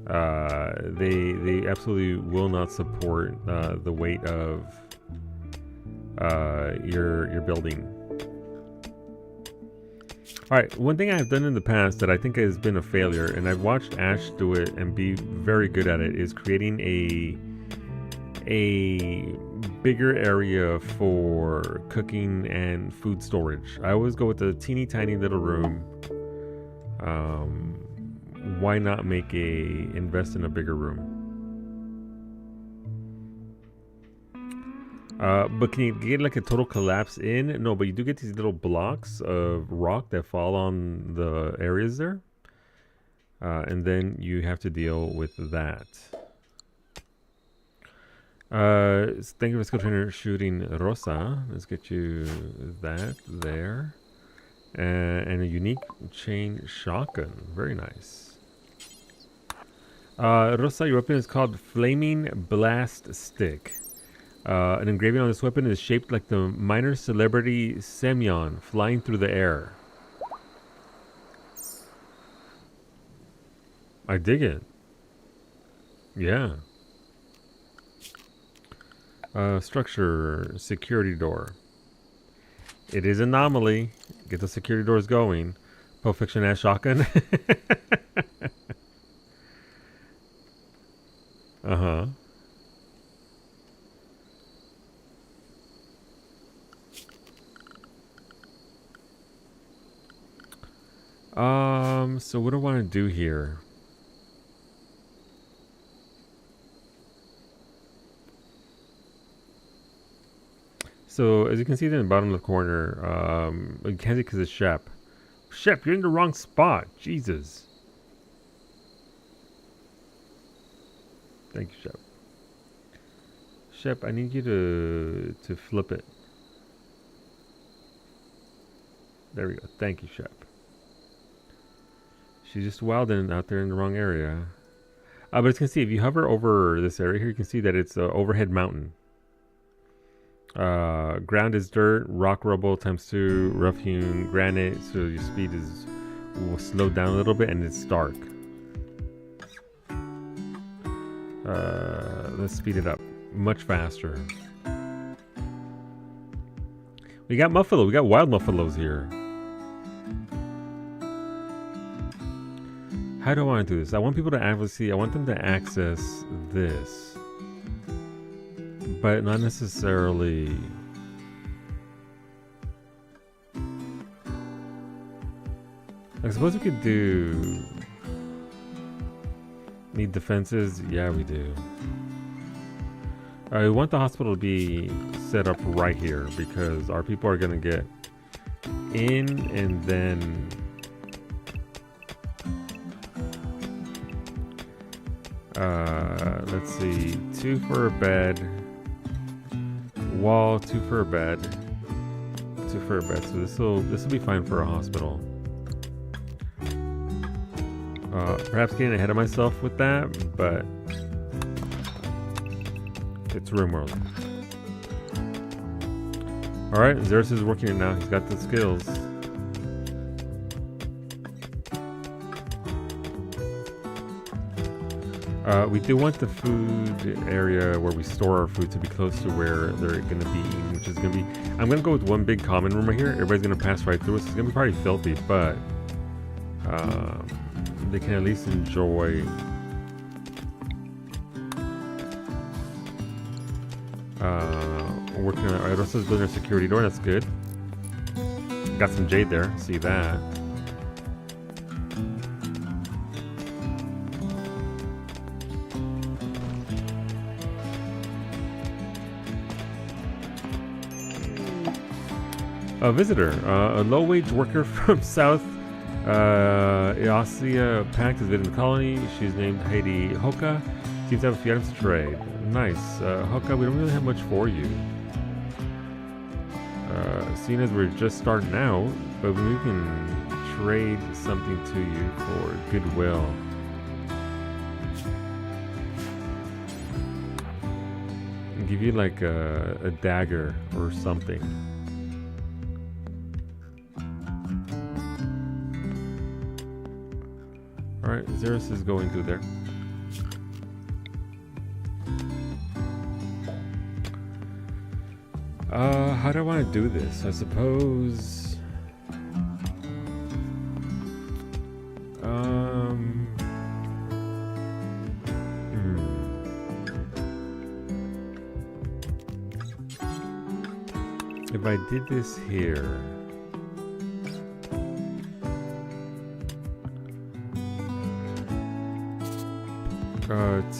A: they absolutely will not support the weight of your building. All right, one thing I've done in the past that I think has been a failure, and I've watched Ash do it and be very good at it, is creating a bigger area for cooking and food storage. I always go with a teeny tiny little room. Why not invest in a bigger room? But can you get like a total collapse in? No, but you do get these little blocks of rock that fall on the areas there. And then you have to deal with that. Thank you for skill trainer shooting Rosa. Let's get you that there. And a unique chain shotgun. Very nice. Rosa, your weapon is called Flaming Blast Stick. An engraving on this weapon is shaped like the minor celebrity Semyon flying through the air. I dig it. Yeah. Structure, security door. It is Anomaly. Get the security doors going. Pulp Fiction ass shotgun. Uh-huh. So what do I want to do here? So as you can see in the bottom left corner, you can't see because it's Shep. Shep, you're in the wrong spot. Jesus. Thank you, Shep. Shep, I need you to flip it. There we go. Thank you, Shep. She's just wilding out there in the wrong area. But as you can see, if you hover over this area here, you can see that it's an overhead mountain. Ground is dirt, rock rubble times 2, rough hewn granite, so your speed will slow down a little bit, and it's dark. Let's speed it up much faster. We got buffalo. We got wild buffaloes here. How do I want to do this? I want people to I want them to access this, but not necessarily. I suppose we could do. Need defenses? Yeah, we do. I want the hospital to be set up right here because our people are going to get in and then let's see, 2 for a bed, wall, 2 for a bed, 2 for a bed. So this will be fine for a hospital. Perhaps getting ahead of myself with that, but it's RimWorld. Alright, Xerxes is working it now. He's got the skills. We do want the food area where we store our food to be close to where they're going to be eating, which is going to be... I'm going to go with one big common room right here. Everybody's going to pass right through it. So it's going to be probably filthy, but they can at least enjoy... working on... Alright, also building a security door. That's good. Got some jade there. See that. A visitor, a low-wage worker from South Eosia Pact has visited the colony. She's named Heidi Hoka. Seems to have a few items to trade. Nice. Hoka, we don't really have much for you. Seeing as we're just starting out, but we can trade something to you for goodwill. And give you like a dagger or something. Alright, Xerxes is going through there. How do I want to do this? I suppose... If I did this here...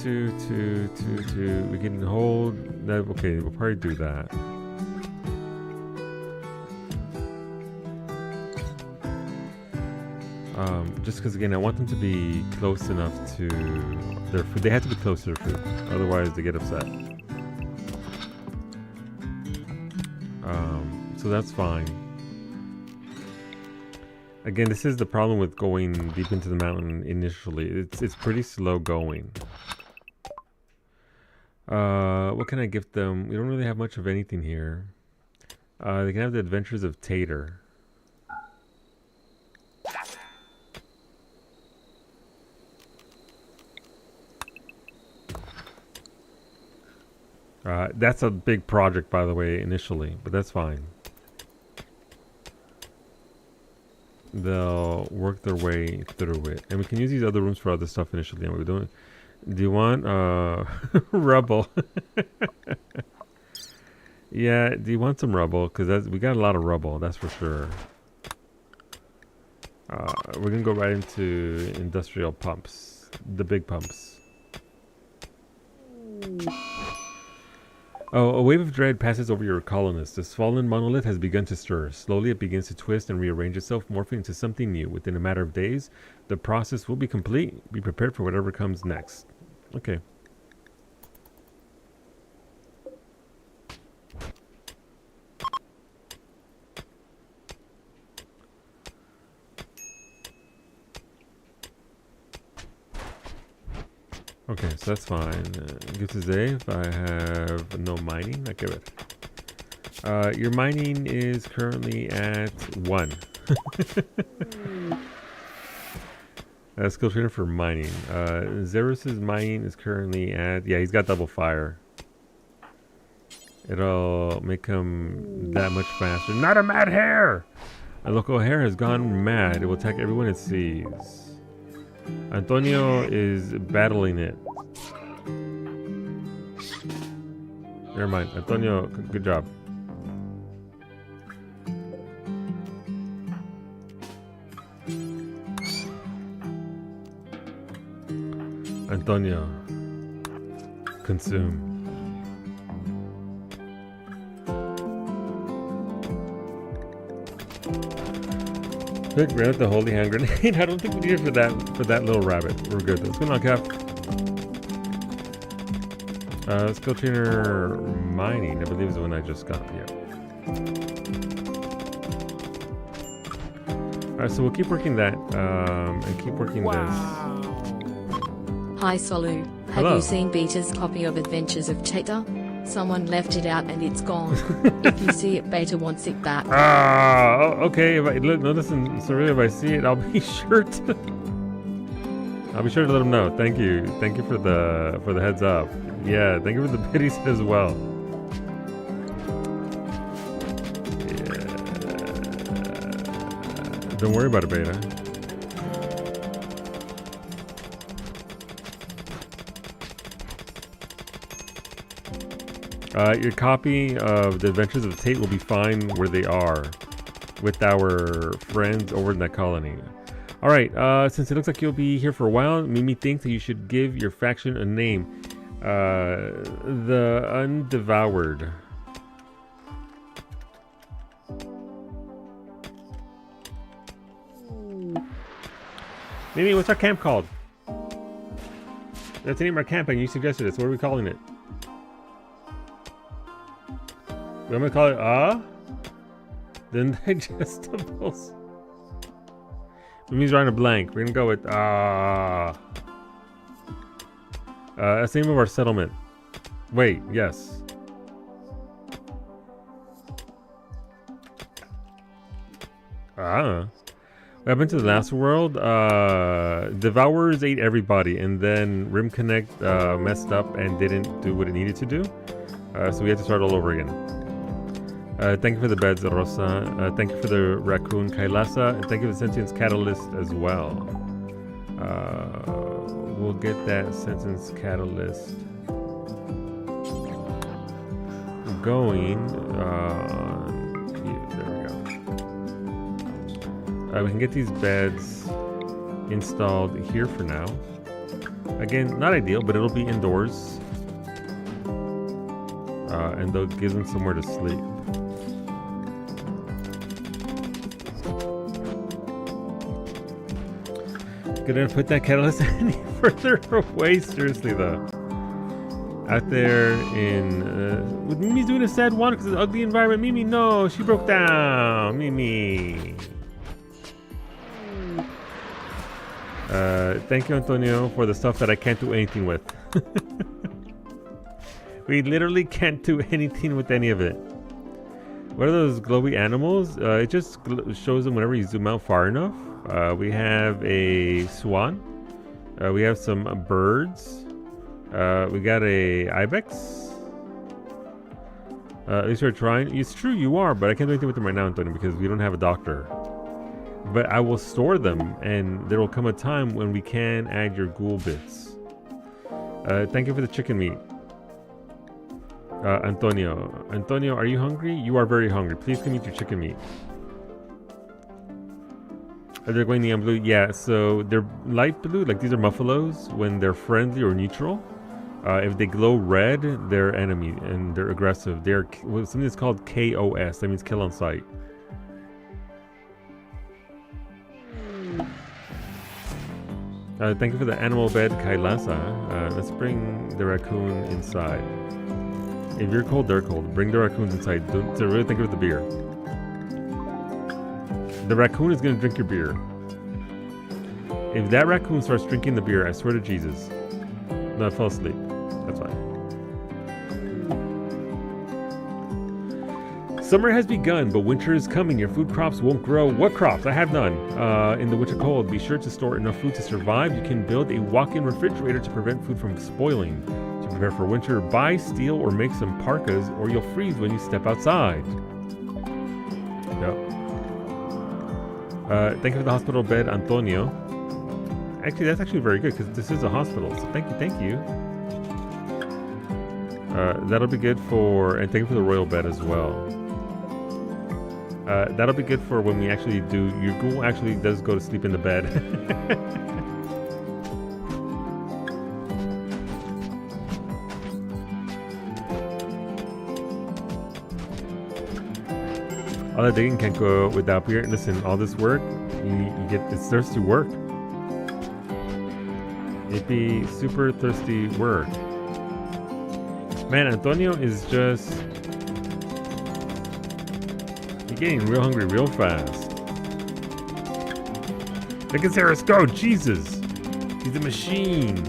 A: Two. We can hold that. Okay, we'll probably do that. Just because again, I want them to be close enough to their food. They have to be close to their food, otherwise they get upset. So that's fine. Again, this is the problem with going deep into the mountain initially. It's pretty slow going. What can I gift them? We don't really have much of anything here. They can have the Adventures of Tater. That's a big project, by the way, initially, but that's fine. They'll work their way through it. And we can use these other rooms for other stuff initially. And we're doing. Do you want rubble? Yeah, do you want some rubble? Because we got a lot of rubble, that's for sure. We're going to go right into industrial pumps. The big pumps. Oh, a wave of dread passes over your colonists. This fallen monolith has begun to stir. Slowly it begins to twist and rearrange itself, morphing into something new. Within a matter of days, the process will be complete. Be prepared for whatever comes next. Okay. Okay, so that's fine. Good to say if I have no mining. Okay, but your mining is currently at 1. Skill trainer for mining. Zerus's mining is currently at... Yeah, he's got double fire. It'll make him that much faster. Not a mad hare! A local hare has gone mad. It will attack everyone it sees. Antonio is battling it. Never mind. Antonio, good job. Antonio, consume. Quick, grab the holy hand grenade. I don't think we need it for that little rabbit. We're good. What's going on, Cap? Skill trainer mining, I believe is the one I just got. Yeah. Alright, so we'll keep working that, and keep working this.
C: Hi Solu, have
A: Hello.
C: you seen Beta's copy of Adventures of Cheta? Someone left it out and it's gone. If you see it, Beta wants it back.
A: Okay. If I no, listen, so really, if I see it, I'll be sure to. I'll be sure to let him know. Thank you for the heads up. Yeah, thank you for the biddies as well. Yeah. Don't worry about it, Beta. Your copy of the Adventures of Tate will be fine where they are, with our friends over in that colony. Alright, since it looks like you'll be here for a while, Mimi thinks that you should give your faction a name. The Undevoured. Mimi, what's our camp called? That's the name of our camp and you suggested it, so what are we calling it? I'm gonna call it the Indigestibles. Mimi's drawing a blank. We're gonna go with that's the name of our settlement. Wait, yes. What happened to the last world? Devourers ate everybody, and then Rim Connect messed up and didn't do what it needed to do. So we had to start all over again. Thank you for the beds, Rosa. Thank you for the raccoon, Kailasa. And thank you for the sentience catalyst as well. We'll get that sentence catalyst going. There we go. We can get these beds installed here for now. Again, not ideal, but it'll be indoors. And they'll give them somewhere to sleep. Gonna put that catalyst any further away, seriously though. Out there in with Mimi's doing a sad one because it's an ugly environment. Mimi, no, she broke down. Mimi. Thank you, Antonio, for the stuff that I can't do anything with. We literally can't do anything with any of it. What are those glowy animals? It just shows them whenever you zoom out far enough. We have a swan. We have some birds. We got a ibex. At least we're trying. It's true, you are, but I can't do anything with them right now, Antonio, because we don't have a doctor. But I will store them, and there will come a time when we can add your ghoul bits. Thank you for the chicken meat. Antonio. Antonio, are you hungry? You are very hungry. Please come eat your chicken meat. Are they going neon blue? Yeah, so they're light blue, like these are muffalos when they're friendly or neutral. If they glow red, they're enemy and they're aggressive. They're something that's called KOS, that means kill on sight. Thank you for the animal bed, Kailasa. Let's bring the raccoon inside. If you're cold, they're cold. Bring the raccoons inside. So really think of the beer. The raccoon is going to drink your beer. If that raccoon starts drinking the beer, I swear to Jesus. No, I fell asleep. That's fine. Summer has begun, but winter is coming. Your food crops won't grow. What crops? I have none. In the winter cold, be sure to store enough food to survive. You can build a walk-in refrigerator to prevent food from spoiling. To prepare for winter, buy, steal, or make some parkas, or you'll freeze when you step outside. Yep. Thank you for the hospital bed, Antonio. Actually, that's actually very good, because this is a hospital. So thank you. That'll be good for... And thank you for the royal bed as well. That'll be good for when we actually do... Your ghoul actually does go to sleep in the bed. All that digging can't go without beer. Listen, all this work, you get... It's thirsty work. It'd be super thirsty work. Man, Antonio is just... He's getting real hungry real fast. Look at Sarah's go! Jesus! He's a machine!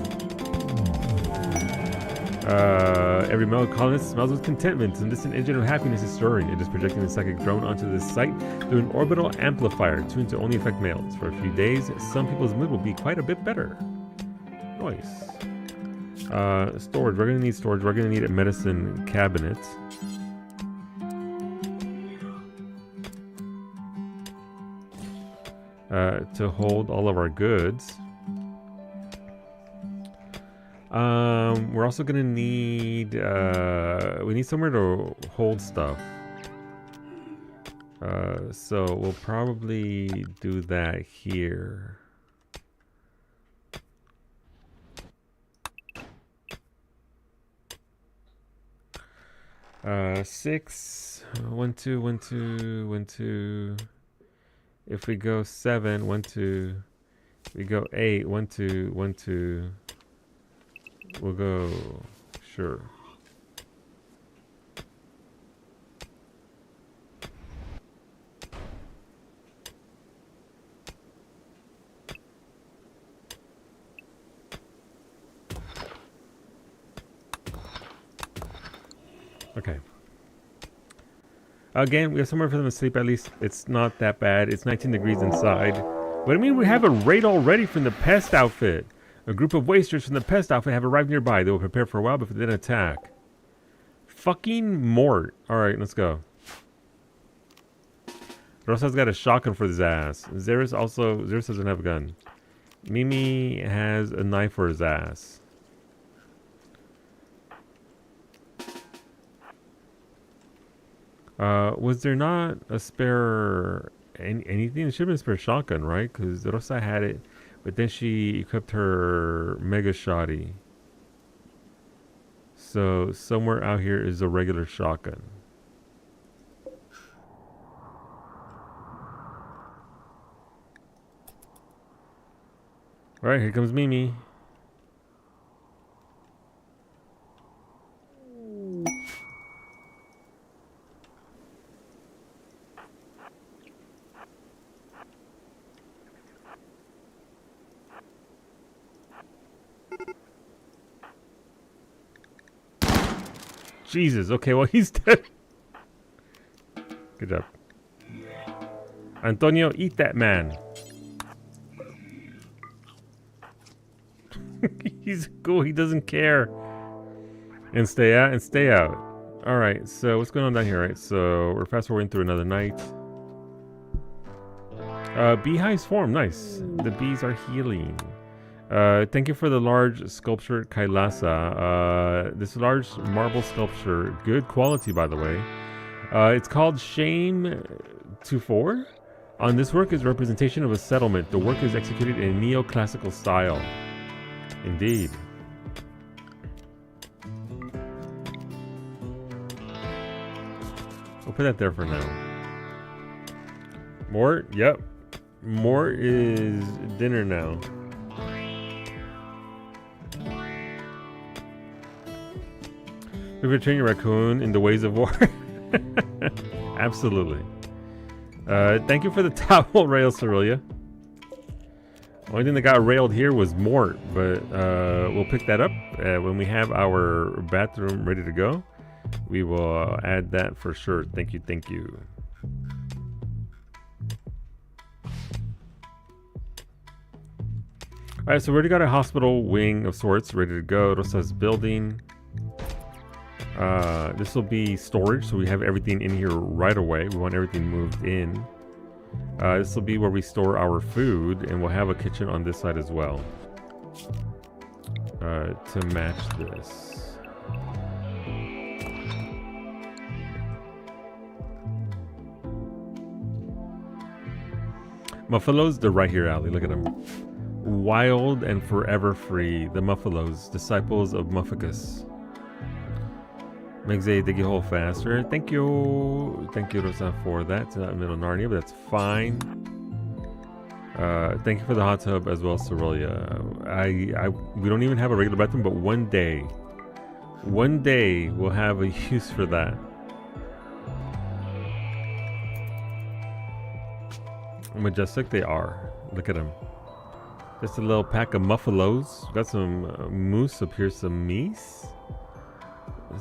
A: Every male colonist smells with contentment, and this engine of happiness is stirring. It is projecting the psychic drone onto this site through an orbital amplifier tuned to only affect males. For a few days, some people's mood will be quite a bit better. Nice. Storage. We're gonna need storage. We're gonna need a medicine cabinet. To hold all of our goods. We're also gonna need we need somewhere to hold stuff. So we'll probably do that here. Six, 1, 2, 1, 2, 1, 2. If we go 7, 1, 2. We go 8, 1, 2, 1, 2. We'll go, sure. Okay. Again, we have somewhere for them to sleep. At least it's not that bad. It's 19 degrees inside. But I mean, we have a raid already from the pest outfit. A group of wasters from the pest outfit have arrived nearby. They will prepare for a while before they then attack. Fucking Mort. Alright, let's go. Rosa's got a shotgun for his ass. Zeris doesn't have a gun. Mimi has a knife for his ass. Was there not a spare anything? It should have been a spare shotgun, right? Because Rosa had it, but then she equipped her mega shotty. So somewhere out here is a regular shotgun. All right, here comes Mimi. Jesus, okay, well, he's dead. Good job. Antonio, eat that man. He's cool, he doesn't care. And stay out, and stay out. Alright, so what's going on down here, right? So, we're fast forwarding through another night. Beehives form, nice. The bees are healing. Thank you for the large sculpture, Kailasa. This large marble sculpture, good quality by the way. It's called Shame to 4. On this work is representation of a settlement. The work is executed in neoclassical style. Indeed. We'll put that there for now. Mort? Yep. Mort is dinner now. We return your raccoon in the ways of war. Absolutely. Thank you for the towel, Rail Cerelia. Only thing that got railed here was Mort, but we'll pick that up when we have our bathroom ready to go. We will add that for sure. Thank you, thank you. Alright, so we already got a hospital wing of sorts ready to go. It also has building. This will be storage, so we have everything in here right away. We want everything moved in. This will be where we store our food, and we'll have a kitchen on this side as well to match this. Muffalos, they're right here, Ali. Look at them. Wild and forever free. The Muffalos, disciples of Mufficus. Makes a diggy hole faster. Thank you. Thank you, Rosa, for that. It's not middle Narnia, but that's fine. Thank you for the hot tub as well, Cerelia. We don't even have a regular bathroom, but one day we'll have a use for that. Majestic they are. Look at them. Just a little pack of Muffalos. Got some moose up here, some meese. We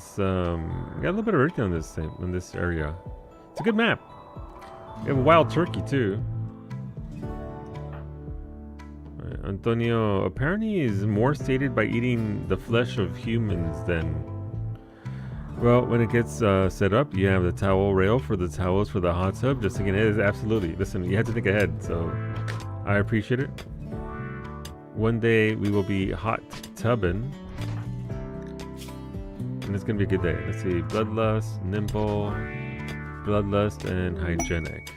A: got a little bit of everything on this thing, in this area. It's a good map. We have a wild turkey too. Right, Antonio apparently is more sated by eating the flesh of humans than. Well, when it gets set up, you have the towel rail for the towels for the hot tub. Just thinking, it is absolutely. Listen, you have to think ahead, so I appreciate it. One day we will be hot tubbing. And it's gonna be a good day. Let's see, bloodlust, nimble, bloodlust, and hygienic.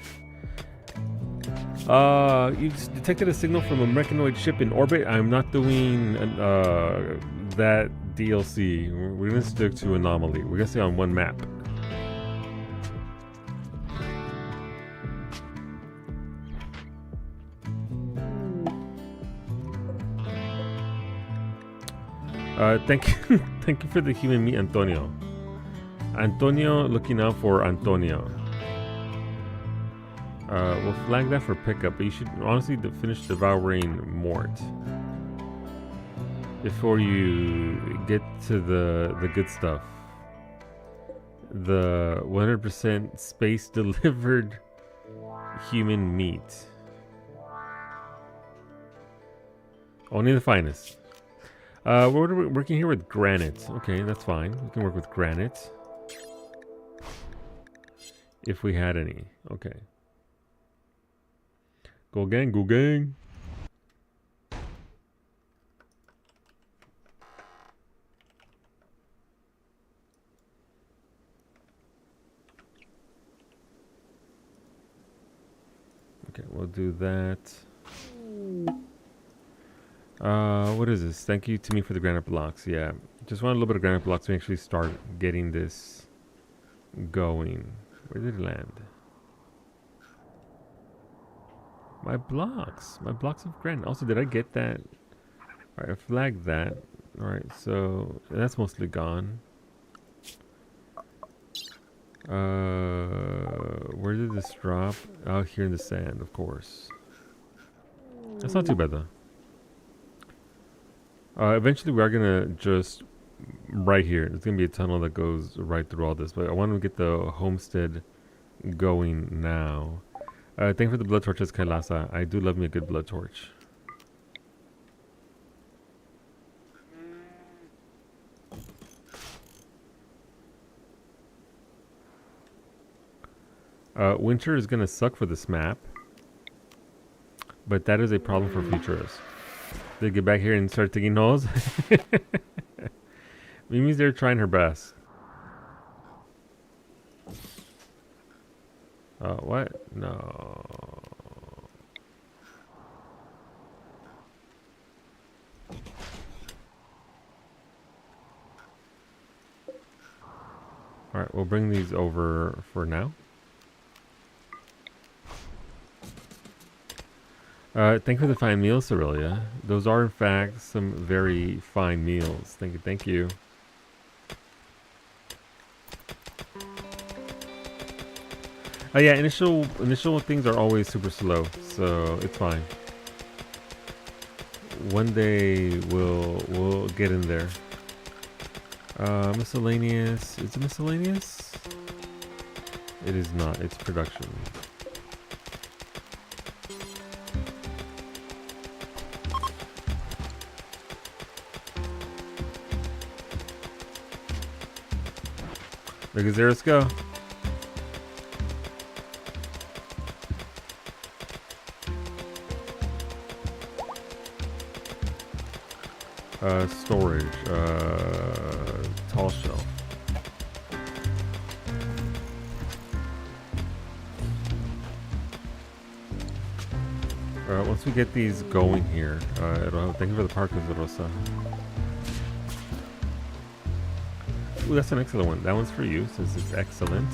A: You detected a signal from a mechanoid ship in orbit. I'm not doing that DLC. We're gonna stick to Anomaly. We're gonna stay on one map. Thank you, thank you for the human meat, Antonio. Antonio, looking out for Antonio. We'll flag that for pickup, but you should honestly finish devouring Mort before you get to the good stuff. The 100% space delivered human meat. Only the finest. We're working here with granite. Okay, that's fine. We can work with granite. If we had any. Okay. Go gang, go gang. Okay, we'll do that. What is this? Thank you to me for the granite blocks. Yeah, just want a little bit of granite blocks to actually start getting this going. Where did it land? My blocks of granite. Also, did I get that? All right, I flagged that. All right, so that's mostly gone. Where did this drop? Out here in the sand, of course. That's not too bad though. Eventually we are gonna just right here. There's gonna be a tunnel that goes right through all this, but I want to get the homestead going now. Thank you for the blood torches, Kailasa. I do love me a good blood torch. Winter is gonna suck for this map, but that is a problem for futurists. They get back here and start digging holes. Mimi's there trying her best. What? No. Alright, we'll bring these over for now. Thank you for the fine meals, Cerelia. Those are, in fact, some very fine meals. Thank you, thank you. Yeah, initial things are always super slow, so it's fine. one day we'll get in there. Miscellaneous. Is it miscellaneous? It is not. It's production. Look at Zeros go. Storage. Tall shelf. Once we get these going here, thank you for the parkas, Rosa. Ooh, that's an excellent one. That one's for you, since it's excellent.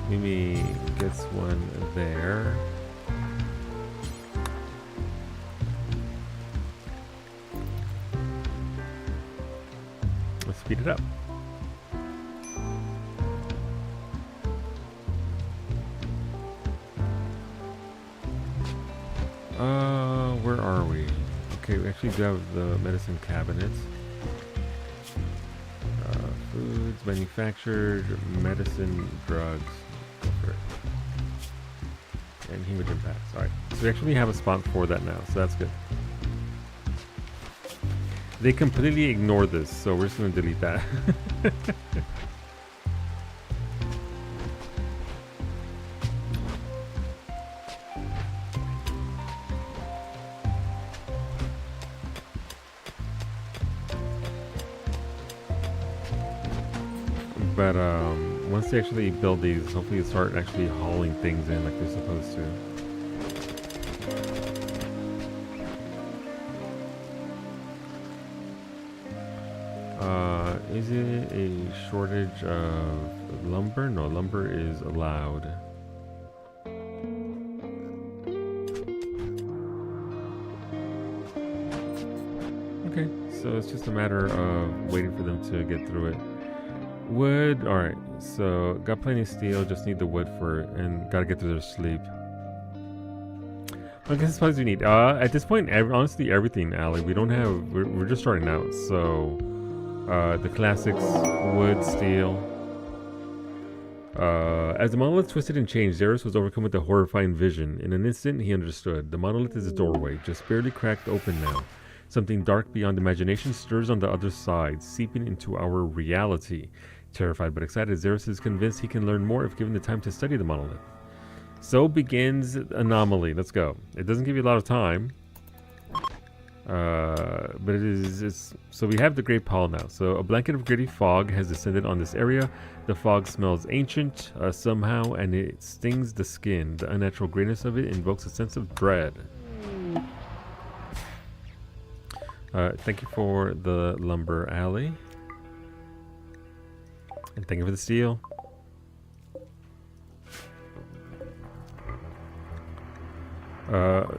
A: Mimi gets one there. Let's speed it up. Where are we? Okay, we actually do have the medicine cabinets. Foods, manufactured, medicine, drugs. Go for it. And hemogen packs. Alright, so we actually have a spot for that now, so that's good. They completely ignore this, so we're just going to delete that. But once they actually build these, hopefully they start actually hauling things in like they're supposed to. Is it a shortage of lumber? No, lumber is allowed. Okay, so it's just a matter of waiting for them to get through it. Wood, alright, so got plenty of steel, just need the wood for it, and gotta get through their sleep. I guess supplies we need. At this point, honestly, everything, Ali. We don't have, we're just starting out, so the classics, wood, steel. As the monolith twisted and changed, Zeros was overcome with a horrifying vision. In an instant, he understood. The monolith is a doorway, just barely cracked open now. Something dark beyond imagination stirs on the other side, seeping into our reality. Terrified but excited, Zeros is convinced he can learn more if given the time to study the monolith. So begins Anomaly. Let's go. It doesn't give you a lot of time. But it's so we have the Great Pall now. So a blanket of gritty fog has descended on this area. The fog smells ancient somehow, and it stings the skin. The unnatural grayness of it invokes a sense of dread. Thank you for the lumber, alley. And thank you for the steel.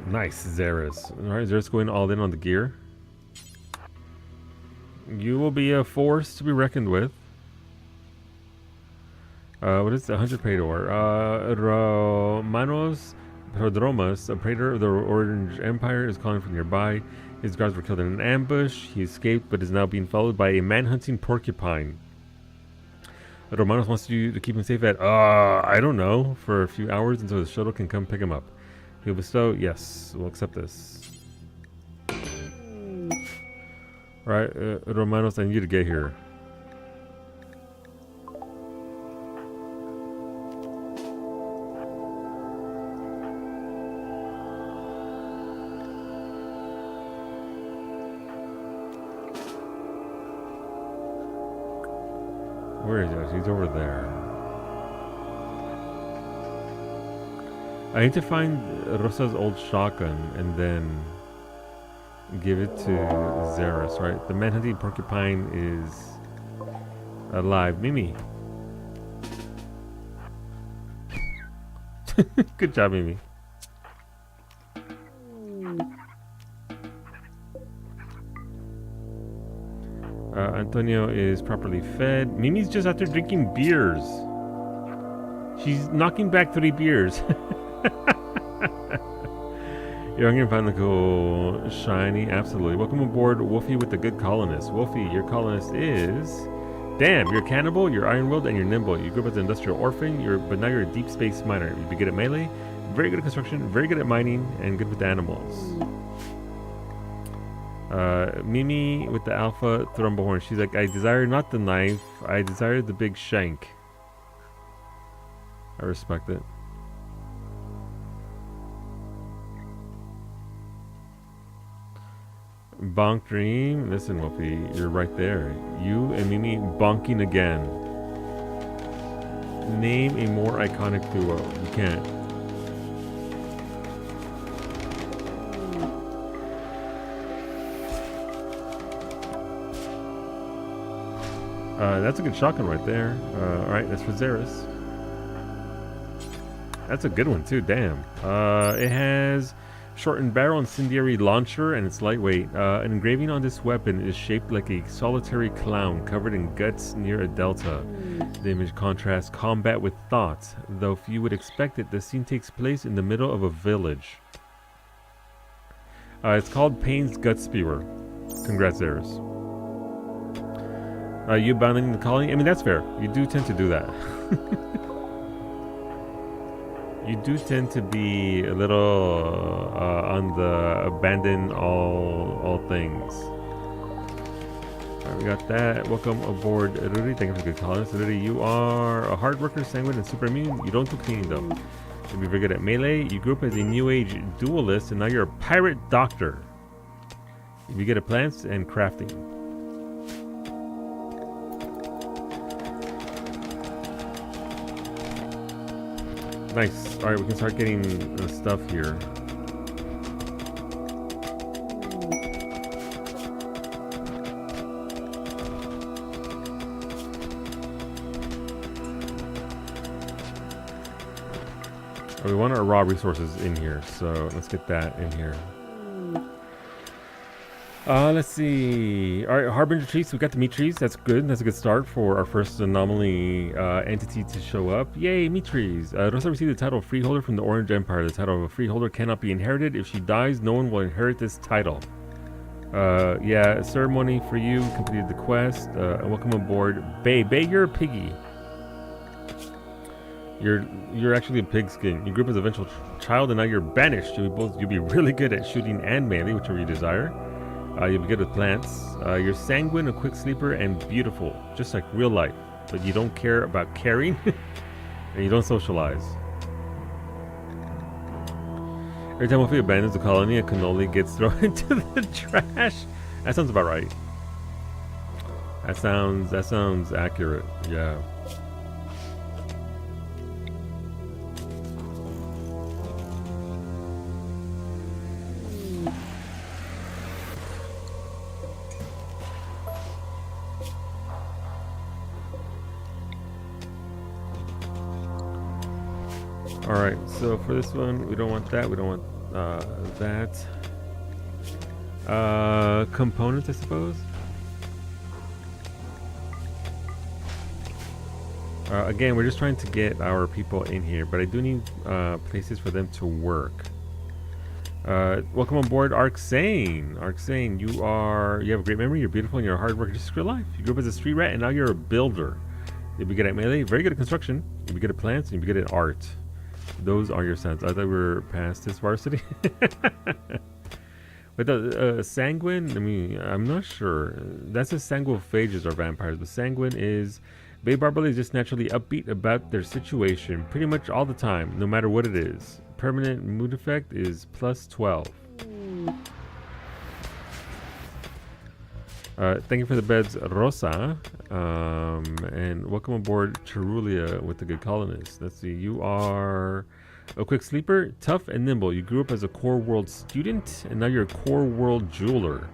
A: Nice, Zeros. Alright, Zeros going all in on the gear. You will be a force to be reckoned with. What is the 100 paid ore? Romanos Prodromus, a praetor of the Orange Empire, is calling from nearby. His guards were killed in an ambush. He escaped, but is now being followed by a man-hunting porcupine. Romanos wants you to keep him safe at, I don't know, for a few hours until the shuttle can come pick him up. He'll bestow, yes, we'll accept this. Alright, Romanos, I need you to get here. Where is he? He's over there. I need to find Rosa's old shotgun and then give it to Zeros, right? The man-hunting porcupine is alive. Mimi. Good job, Mimi. Antonio is properly fed. Mimi's just out there drinking beers. She's knocking back 3 beers. You're hungry and find the cool, shiny. Absolutely. Welcome aboard, Wolfie with the good colonist. Wolfie, your colonist is... Damn, you're a cannibal, you're iron-willed, and you're nimble. You grew up as an industrial orphan, but now you're a deep space miner. You'd be good at melee, very good at construction, very good at mining, and good with animals. Mimi with the alpha thrumbahorn. She's like, I desire not the knife, I desire the big shank. I respect it. Bonk Dream. Listen, Wolfie, you're right there. You and Mimi bonking again. Name a more iconic duo. You can't. That's a good shotgun right there. Alright, that's for Xeris. That's a good one too, damn. It has shortened barrel, incendiary launcher, and it's lightweight. An engraving on this weapon is shaped like a solitary clown covered in guts near a delta. The image contrasts combat with thought, though few would expect it. The scene takes place in the middle of a village. It's called Payne's Gut Spewer. Congrats, Eris. You abandoning the colony? I mean, that's fair. You do tend to do that. You do tend to be a little on the abandon all things. Alright, we got that. Welcome aboard, Ruri. Thank you for the good colors. Ruri, you are a hard worker, sanguine, and super immune. You don't do cleaning though. You'll be very good at melee. You grew up as a new age duelist, and now you're a pirate doctor. You'll be good at plants and crafting. Nice. Alright, we can start getting stuff here. We want our raw resources in here, so let's get that in here. Let's see. Alright, Harbinger trees. We got the meat trees. That's good. That's a good start for our first anomaly entity to show up. Yay, meat trees. Rosa received the title of Freeholder from the Orange Empire. The title of a Freeholder cannot be inherited. If she dies, no one will inherit this title. Yeah, ceremony for you. Completed the quest. Welcome aboard. Bay, you're a piggy. You're actually a pigskin. You grew up as a eventual child, and now you're banished. You'll be really good at shooting and melee, whichever you desire. You'll be good with plants. You're sanguine, a quick sleeper, and beautiful, just like real life. But you don't care about caring, and you don't socialize. Every time Wolfie abandons the colony, a cannoli gets thrown into the trash. That sounds about right. That sounds accurate. Yeah. Alright, so for this one, we don't want that, we don't want that. Components, I suppose? Again, we're just trying to get our people in here, but I do need places for them to work. Welcome on board, Arcsane. Arcsane, you have a great memory, you're beautiful, and you're a hard worker, just real life. You grew up as a street rat, and now you're a builder. You'll be good at melee, very good at construction, you'll be good at plants, and you'll be good at art. Those are your sons. I thought we were past this varsity. But the sanguine, I mean, I'm not sure. That's a sanguophages are vampires, but sanguine is... Bay Barbarly is just naturally upbeat about their situation pretty much all the time, no matter what it is. Permanent mood effect is plus 12. Thank you for the beds, Rosa. And welcome aboard, Cherulia with the good colonist. Let's see, you are a quick sleeper, tough and nimble. You grew up as a core world student, and now you're a core world jeweler.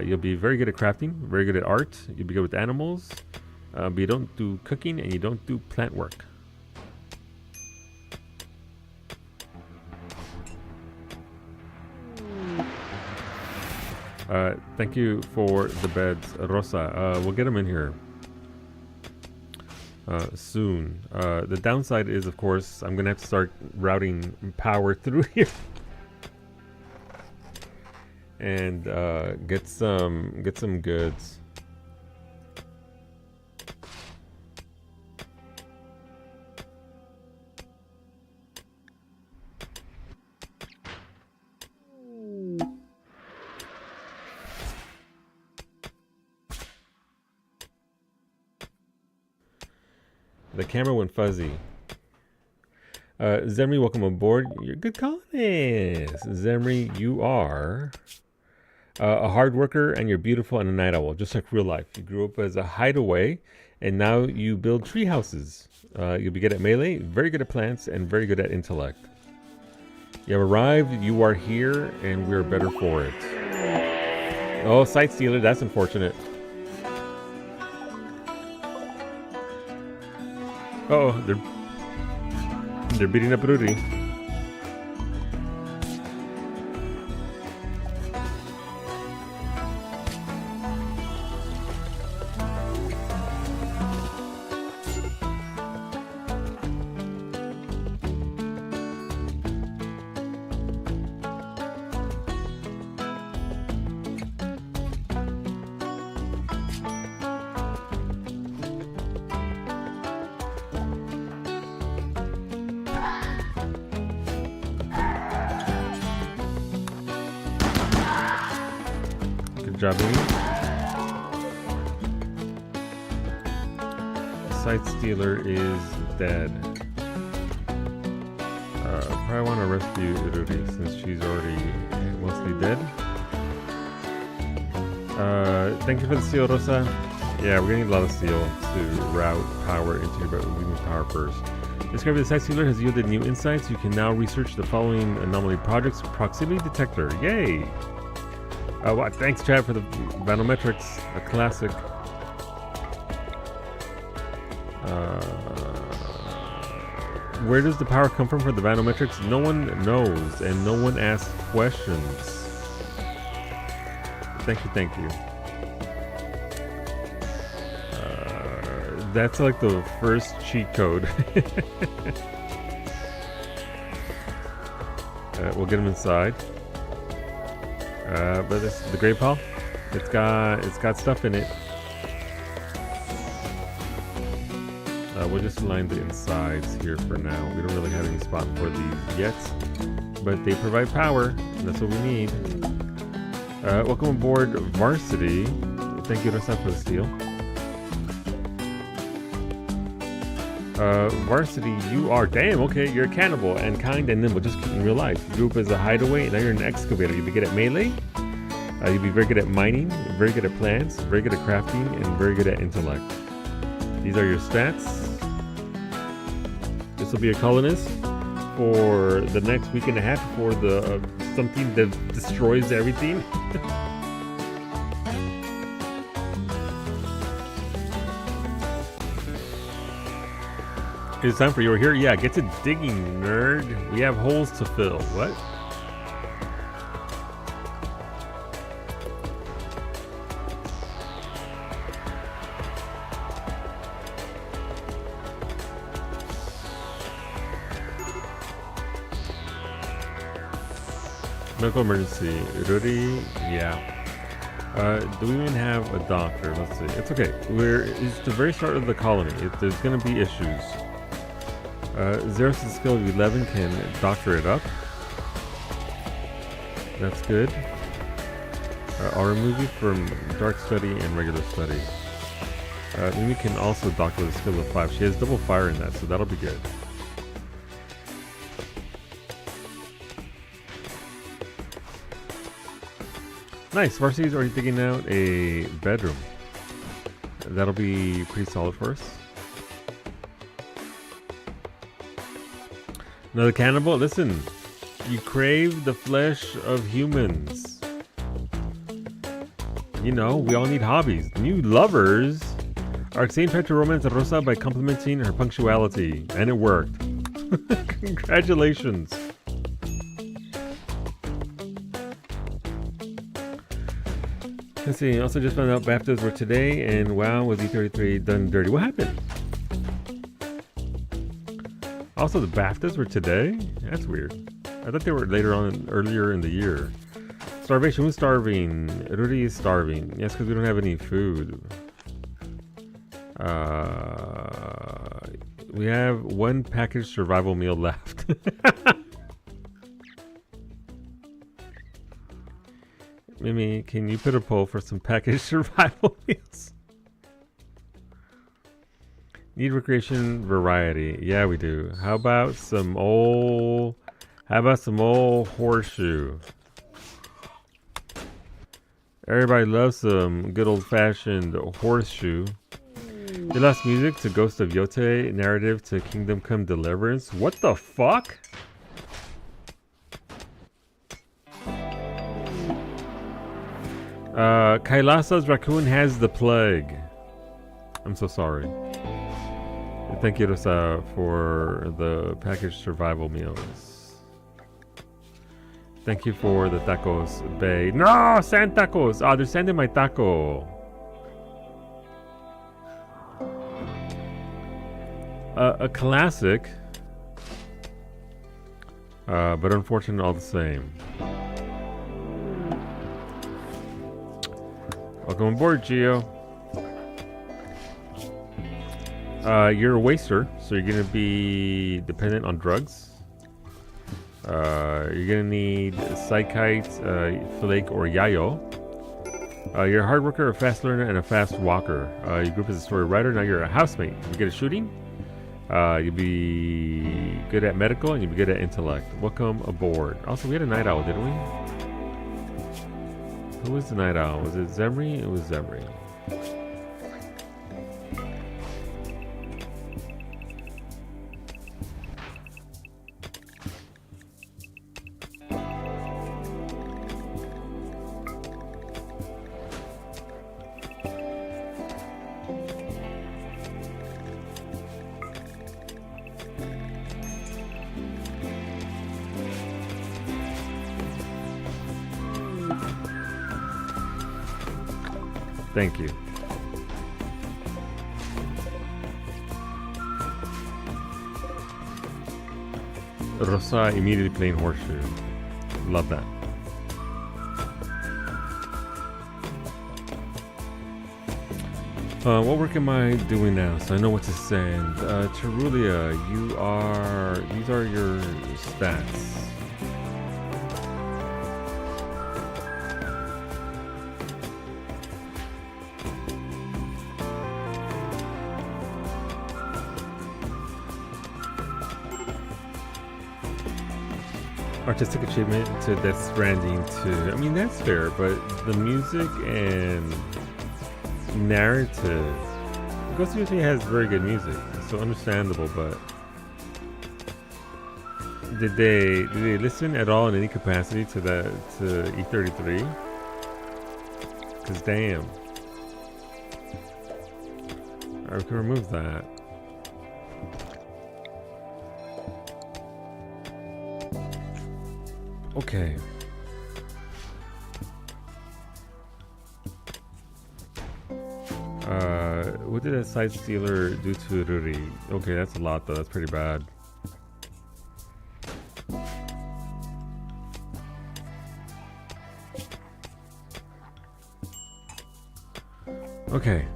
A: You'll be very good at crafting, very good at art. You'll be good with animals, but you don't do cooking and you don't do plant work. Thank you for the beds, Rosa. We'll get them in here soon. The downside is, of course, I'm gonna have to start routing power through here. and get some goods. The camera went fuzzy. Zemri, welcome aboard. You're a good colonist. Zemri, you are a hard worker and you're beautiful and a night owl, just like real life. You grew up as a hideaway and now you build tree houses. You'll be good at melee, very good at plants, and very good at intellect. You have arrived, you are here, and we're better for it. Oh, sight stealer, that's unfortunate. Uh-oh, they're beating up Rudy. Good job, Amy. Sight stealer is dead. Probably want to rescue Rudy since she's already mostly dead. Thank you for the steel, Rosa. Yeah, we're gonna need a lot of steel to route power into your, but we need power first. Discovery of the Sight Stealer has yielded new insights. You can now research the following anomaly projects. Proximity detector, yay! Wow, thanks, Chad, for the Vanometrics, a classic. Where does the power come from for the Vanometrics? No one knows, and no one asks questions. Thank you, thank you. That's like the first cheat code. We'll get him inside. But this is the Great Paul. It's got stuff in it. We'll just line the insides here for now. We don't really have any spot for these yet, but they provide power, and that's what we need. Welcome aboard, Varsity. Thank you, Rosa, for the steel. Varsity, you are, damn, okay, you're a cannibal and kind and nimble, just in real life. You grew up as a hideaway, and now you're an excavator. You'll be good at melee. You'll be very good at mining, very good at plants, very good at crafting, and very good at intellect. These are your stats. This will be a colonist for the next week and a half before the something that destroys everything. It's time for you here. Yeah, get to digging, nerd. We have holes to fill. What? Medical emergency. Rudy, yeah. Do we even have a doctor? Let's see. It's okay. It's the very start of the colony. There's going to be issues. Xeros' skill of 11 can doctor it up. That's good. I'll remove you from dark study and regular study. Mimi can also doctor with a skill of 5. She has double fire in that, so that'll be good. Nice. Varsity's already digging out a bedroom. That'll be pretty solid for us. Another cannibal? Listen, you crave the flesh of humans. You know, we all need hobbies. New lovers. Arxane tried to romance Rosa by complimenting her punctuality, and it worked. Congratulations. Let's see, also just found out BAFTAs were today, and wow, was E33 done dirty. What happened? Also, the BAFTAs were today? That's weird. I thought they were later on, earlier in the year. Starvation. Who's starving? Rudy is starving. Yes, because we don't have any food. We have one packaged survival meal left. Mimi, can you put a poll for some packaged survival meals? Need recreation variety. Yeah, we do. How about some old horseshoe? Everybody loves some good old-fashioned horseshoe. They lost music to Ghost of Yote, narrative to Kingdom Come Deliverance. What the fuck? Kailasa's raccoon has the plague. I'm so sorry. Thank you, Rosa, for the packaged survival meals. Thank you for the tacos, Bay. No, sand tacos. Oh, they're sending my taco. A classic, but unfortunate all the same. Welcome aboard, Gio. You're a waster, so you're gonna be dependent on drugs. You're gonna need Psychite, Flake, or Yayo. You're a hard worker, a fast learner, and a fast walker. Your group is a story writer. Now you're a housemate. You get a shooting. You'll be good at medical, and you'll be good at intellect. Welcome aboard. Also, we had a night owl, didn't we? Who was the night owl? Was it Zemri? It was Zemri. Thank you. Rosa immediately playing horseshoe. Love that. What work am I doing now? So I know what to send. Terulia, these are your stats. Artistic achievement to Death Stranding 2. I mean, that's fair, but the music and narrative. Ghost of Tsushima has very good music, so understandable, but did they listen at all in any capacity to E33? Cause damn. Alright, we can remove that. Okay. What did that side stealer do to Ruri? Okay, that's a lot though. That's pretty bad. Okay.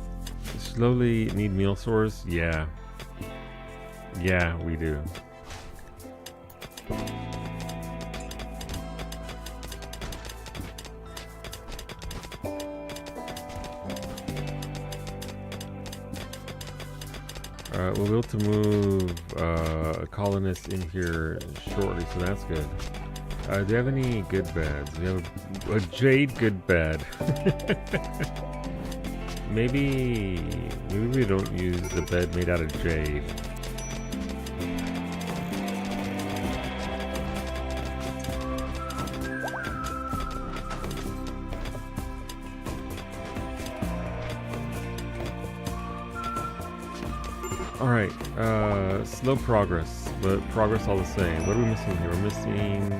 A: Slowly need meal source? Yeah. Yeah, we do. We'll be able to move a colonist in here shortly, so that's good. Do you have any good beds? We have a jade good bed. maybe we don't use the bed made out of jade. Alright, slow progress, but progress all the same. What are we missing here? We're missing...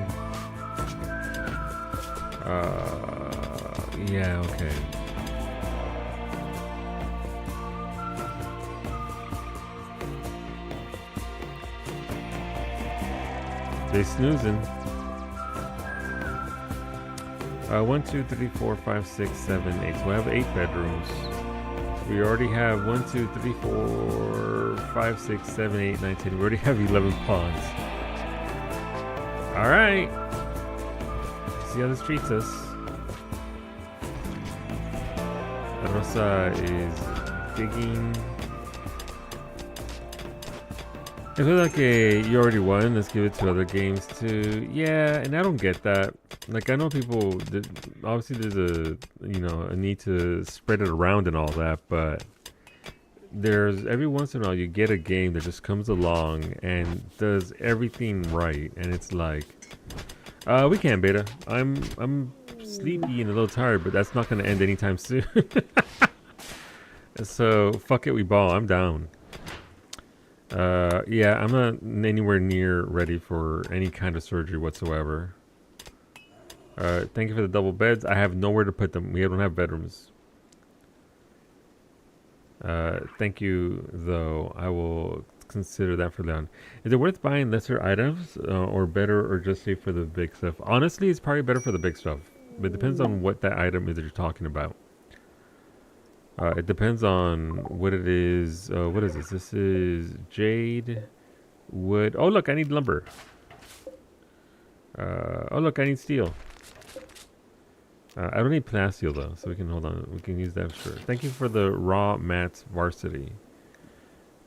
A: yeah, okay. They snoozing. 1, 2, 3, 4, 5, 6, 7, 8. So we have 8 bedrooms. We already have 1, 2, 3, 4, 5, 6, 7, 8, 9, 10. We already have 11 ponds. Alright. See how this treats us. Rosa is digging. I feel like you already won. Let's give it to other games too. Yeah, and I don't get that. Like, I know people, obviously there's a need to spread it around and all that, but there's every once in a while you get a game that just comes along and does everything right, and it's like, we can beta. I'm sleepy and a little tired, but that's not going to end anytime soon. So fuck it, we ball. I'm down. Yeah, I'm not anywhere near ready for any kind of surgery whatsoever. Thank you for the double beds. I have nowhere to put them. We don't have bedrooms. Thank you, though. I will consider that for then. Is it worth buying lesser items, or better, or just save for the big stuff? Honestly, it's probably better for the big stuff. But it depends on what that item is that you're talking about. It depends on what it is. What is this? This is jade, wood. Oh, look, I need lumber. Oh, look, I need steel. I don't need plasteel though, so we can hold on. We can use that for sure. Thank you for the raw mats varsity.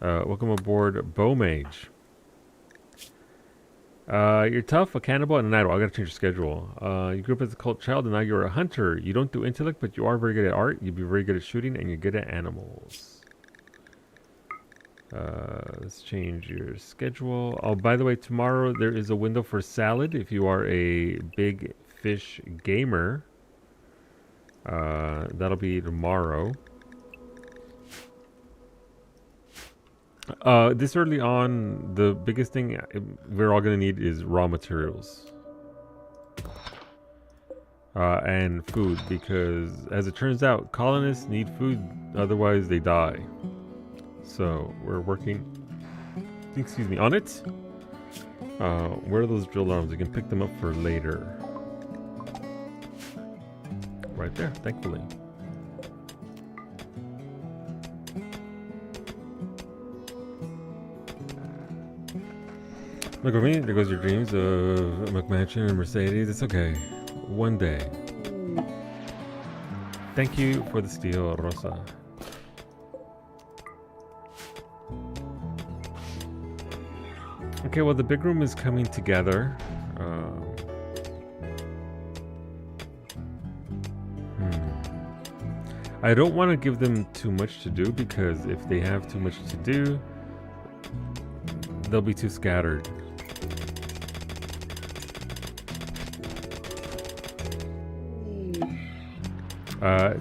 A: Welcome aboard, Bow Mage. You're tough, a cannibal, and an idol. I gotta change your schedule. You grew up as a cult child, and now you're a hunter. You don't do intellect, but you are very good at art. You'd be very good at shooting, and you're good at animals. Let's change your schedule. Oh, by the way, tomorrow there is a window for salad if you are a big fish gamer. That'll be tomorrow. This early on, the biggest thing we're all gonna need is raw materials. And food, because as it turns out, colonists need food, otherwise they die. So we're working, excuse me, on it. Where are those drill arms? We can pick them up for later. Right there, thankfully. Look at me, there goes your dreams of a McMansion and Mercedes. It's okay. One day. Thank you for the steel, Rosa. Okay, well, the big room is coming together. I don't want to give them too much to do, because if they have too much to do, they'll be too scattered.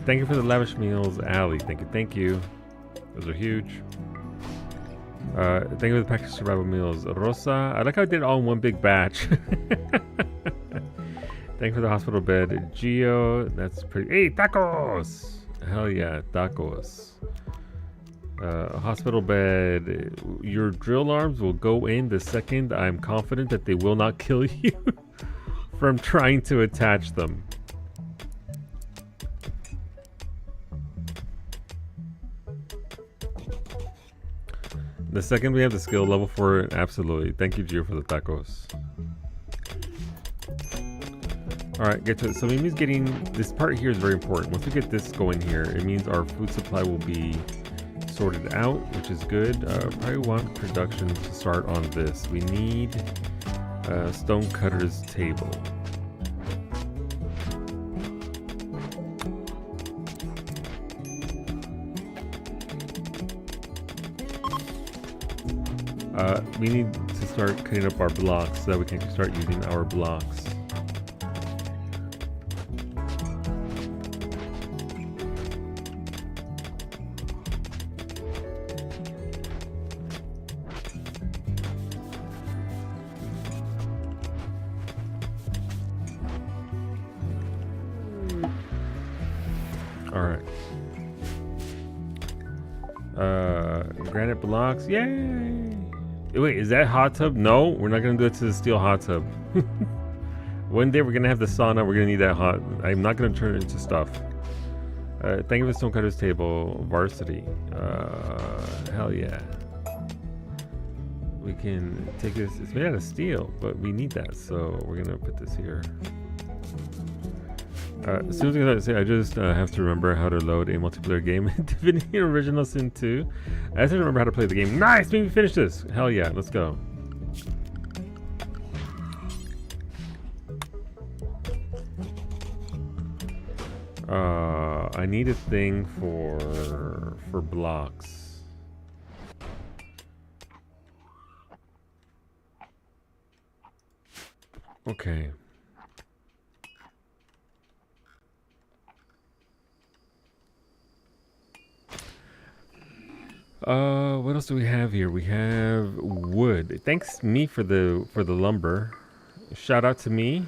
A: Thank you for the lavish meals, Allie. Thank you. Those are huge. Thank you for the packaged survival meals, Rosa. I like how I did it all in one big batch. Thank you for the hospital bed, Gio. That's pretty. Hey, tacos! Hell yeah, tacos. Hospital bed. Your drill arms will go in the second I'm confident that they will not kill you from trying to attach them. The second we have the skill level for it, absolutely. Thank you, Gio, for the tacos. Alright, get to it. So Mimi's getting... This part here is very important. Once we get this going here, it means our food supply will be sorted out, which is good. Probably want production to start on this. We need stone cutter's table. We need to start cutting up our blocks so that we can start using our blocks. Alright. Granite blocks. Yay! Wait, is that hot tub? No, we're not gonna do it to the steel hot tub. One day we're gonna have the sauna. We're gonna need that hot. I'm not gonna turn it into stuff. Thank you for Stonecutter's Table. Varsity. Hell yeah. We can take this. It's made out of steel, but we need that, so we're gonna put this here. As soon as I say, I just have to remember how to load a multiplayer game in Divinity Original Sin 2. I have to remember how to play the game. Nice! Maybe finish this. Hell yeah, let's go. I need a thing for blocks. Okay. What else do we have here? We have wood. Thanks me for the lumber. Shout out to me.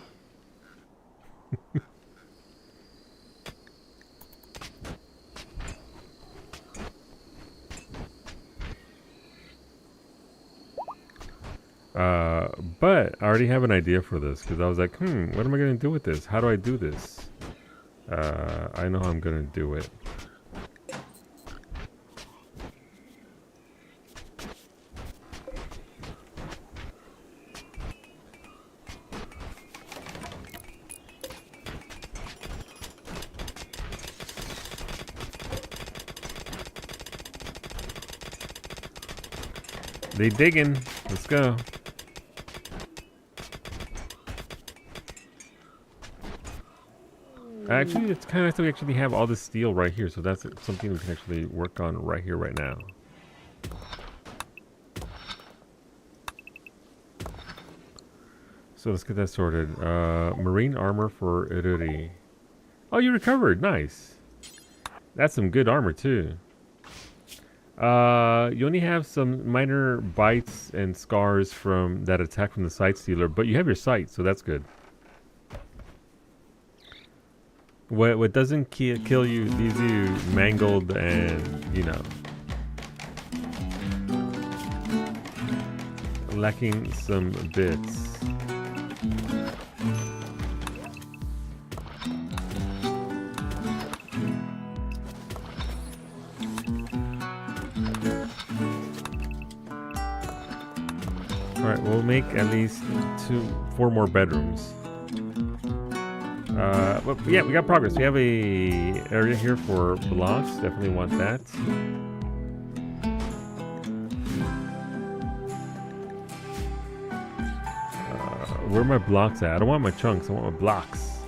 A: But I already have an idea for this because I was like, what am I gonna do with this? How do I do this? I know how I'm gonna do it. They digging. Let's go. Actually, it's kind of nice that we actually have all this steel right here, so that's something we can actually work on right here, right now. So let's get that sorted. Marine armor for Iruri. Oh, you recovered. Nice. That's some good armor, too. You only have some minor bites and scars from that attack from the sight stealer, but you have your sight, so that's good. What doesn't kill you leaves you mangled and, you know, lacking some bits. Alright, we'll make at least 4 more bedrooms. Well, yeah, we got progress. We have a area here for blocks. Definitely want that. Where are my blocks at? I don't want my chunks. I want my blocks.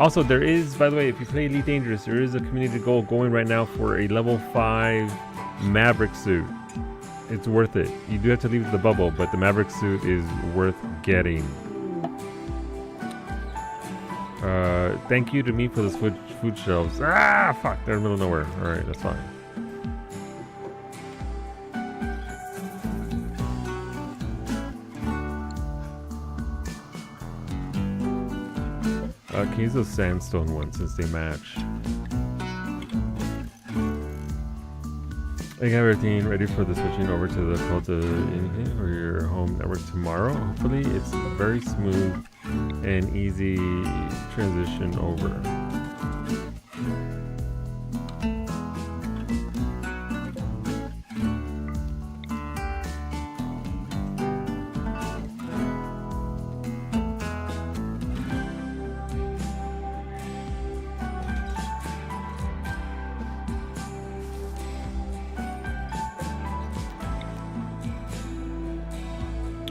A: Also, there is, by the way, if you play Elite Dangerous, there is a community goal going right now for a level 5 Maverick suit. It's worth it. You do have to leave the bubble, but the Maverick suit is worth getting. Thank you to me for those food shelves. Ah, fuck, they're in the middle of nowhere. Alright, that's fine. Can use those sandstone ones since they match. I have everything ready for the switching over to the Delta or your home network tomorrow. Hopefully it's very smooth and easy transition over.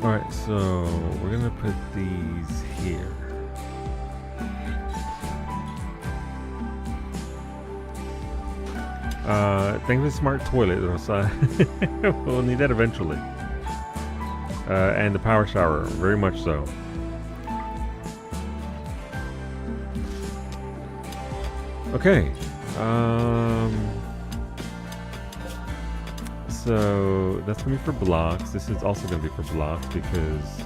A: Alright, so we're gonna put these here. Thanks for the smart toilet. So we'll need that eventually. And the power shower, very much so. Okay. So that's gonna be for blocks. This is also gonna be for blocks because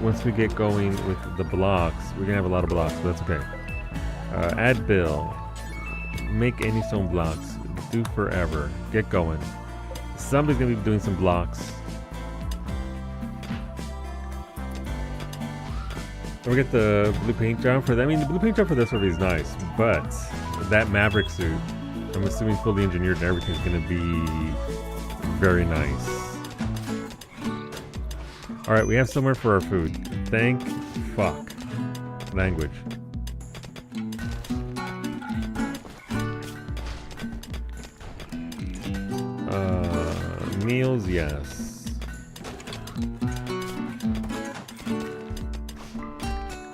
A: once we get going with the blocks, we're gonna have a lot of blocks, but that's okay. Add bill. Make any stone blocks. Do forever. Get going. Somebody's gonna be doing some blocks. We get the blue paint job for that. I mean, the blue paint job for this movie is nice, but that Maverick suit, I'm assuming fully engineered and everything's gonna be very nice. All right, we have somewhere for our food. Thank fuck. Language. Meals, yes.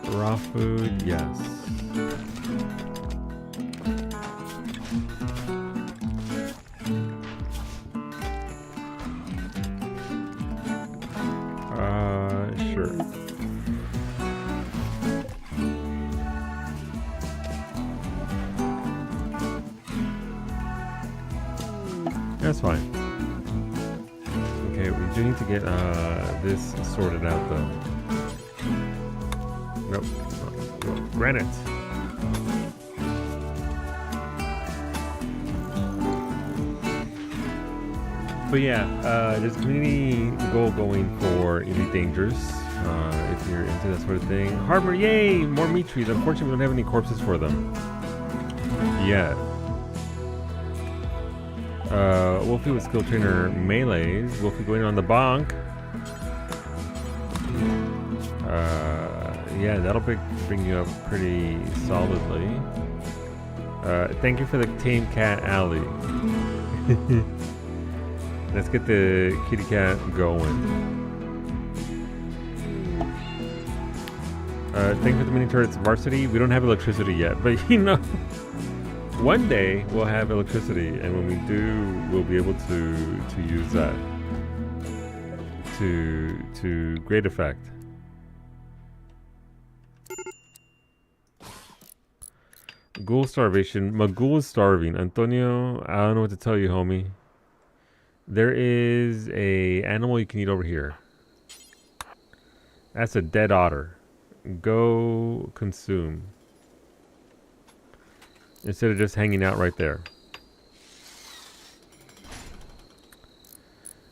A: Raw food, yes. Sure. That's fine. Okay, we do need to get this sorted out though. Nope. Granite. But yeah, there's a community goal going for Elite Dangerous. If you're into that sort of thing. Harbor, yay! More meat trees. Unfortunately, we don't have any corpses for them yet. Wolfie with skill trainer melees. Wolfie going on the bonk. Yeah, that'll bring you up pretty solidly. Thank you for the tame cat alley. Let's get the kitty cat going. Thank you for the mini turrets varsity. We don't have electricity yet, but you know, one day we'll have electricity, and when we do, we'll be able to use that to great effect. Ghoul starvation. Maghoul is starving. Antonio, I don't know what to tell you, homie. There is a animal you can eat over here. That's a dead otter. Go consume. Instead of just hanging out right there.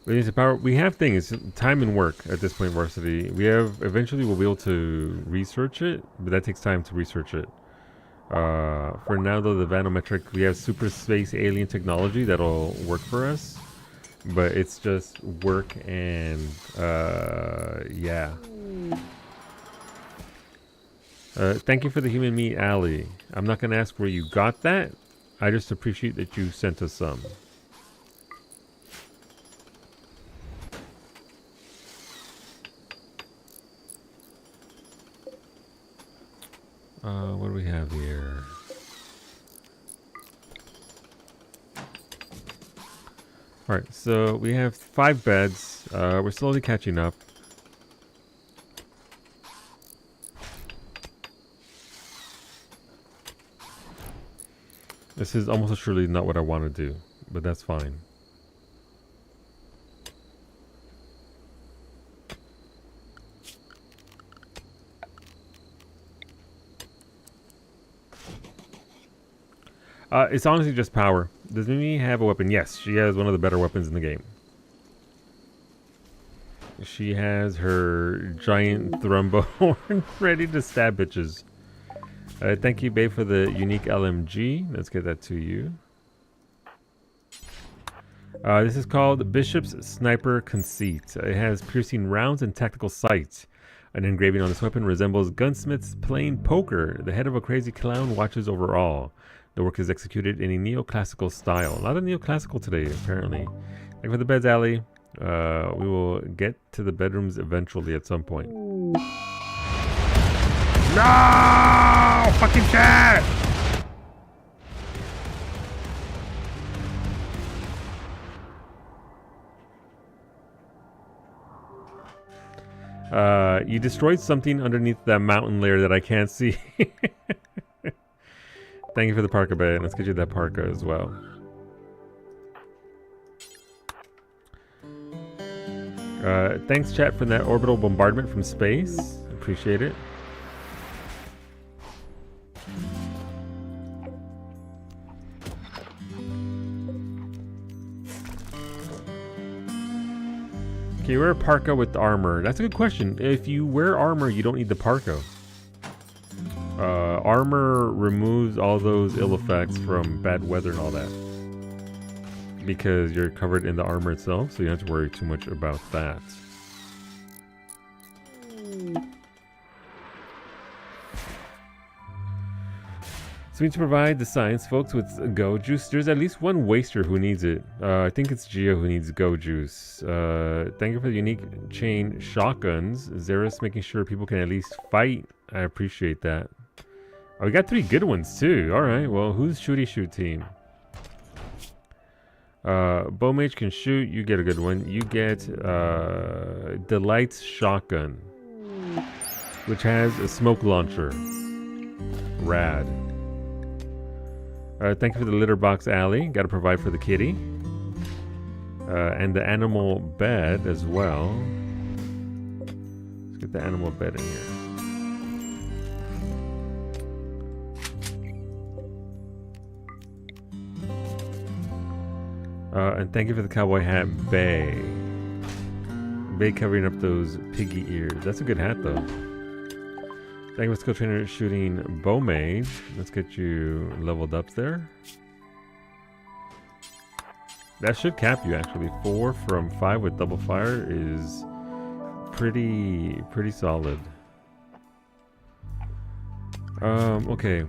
A: We need to power. We have things. Time and work at this point, Varsity. We have. Eventually, we'll be able to research it, but that takes time to research it. For now, though, the Vanometric, we have super space alien technology that'll work for us, but it's just work and yeah. Thank you for the human meat alley. I'm not gonna ask where you got that. I just appreciate that you sent us some. What do we have here? Alright, so we have 5 beds. We're slowly catching up. This is almost surely not what I want to do, but that's fine. It's honestly just power. Does Mimi have a weapon? Yes, she has one of the better weapons in the game. She has her giant thrumbo horn ready to stab bitches. Thank you, babe, for the unique LMG. Let's get that to you. This is called Bishop's Sniper Conceit. It has piercing rounds and tactical sight. An engraving on this weapon resembles gunsmiths playing poker. The head of a crazy clown watches over all. The work is executed in a neoclassical style. A lot of neoclassical today, apparently. Like for the beds alley, we will get to the bedrooms eventually at some point. No! Fucking cat! You destroyed something underneath that mountain layer that I can't see. Thank you for the parka bed. Let's get you that parka as well. Thanks, chat, for that orbital bombardment from space. Appreciate it. Can you wear a parka with armor? That's a good question. If you wear armor, you don't need the parka. Armor removes all those ill effects from bad weather and all that. Because you're covered in the armor itself, so you don't have to worry too much about that. So we need to provide the science folks with Go Juice. There's at least one waster who needs it. I think it's Geo who needs Go Juice. Thank you for the unique chain shotguns. Xeris making sure people can at least fight. I appreciate that. Oh, we got 3 good ones too. Alright, well, who's Shooty Shoot team? Bowmage can shoot. You get a good one. You get Delight's shotgun, which has a smoke launcher. Rad. Thank you for the litter box alley. Got to provide for the kitty. And the animal bed as well. Let's get the animal bed in here. And thank you for the cowboy hat, Bay. Bay covering up those piggy ears. That's a good hat though. Thank you for skill trainer shooting bow mage. Let's get you leveled up there. That should cap you actually. 4 from 5 with double fire is pretty solid. Okay.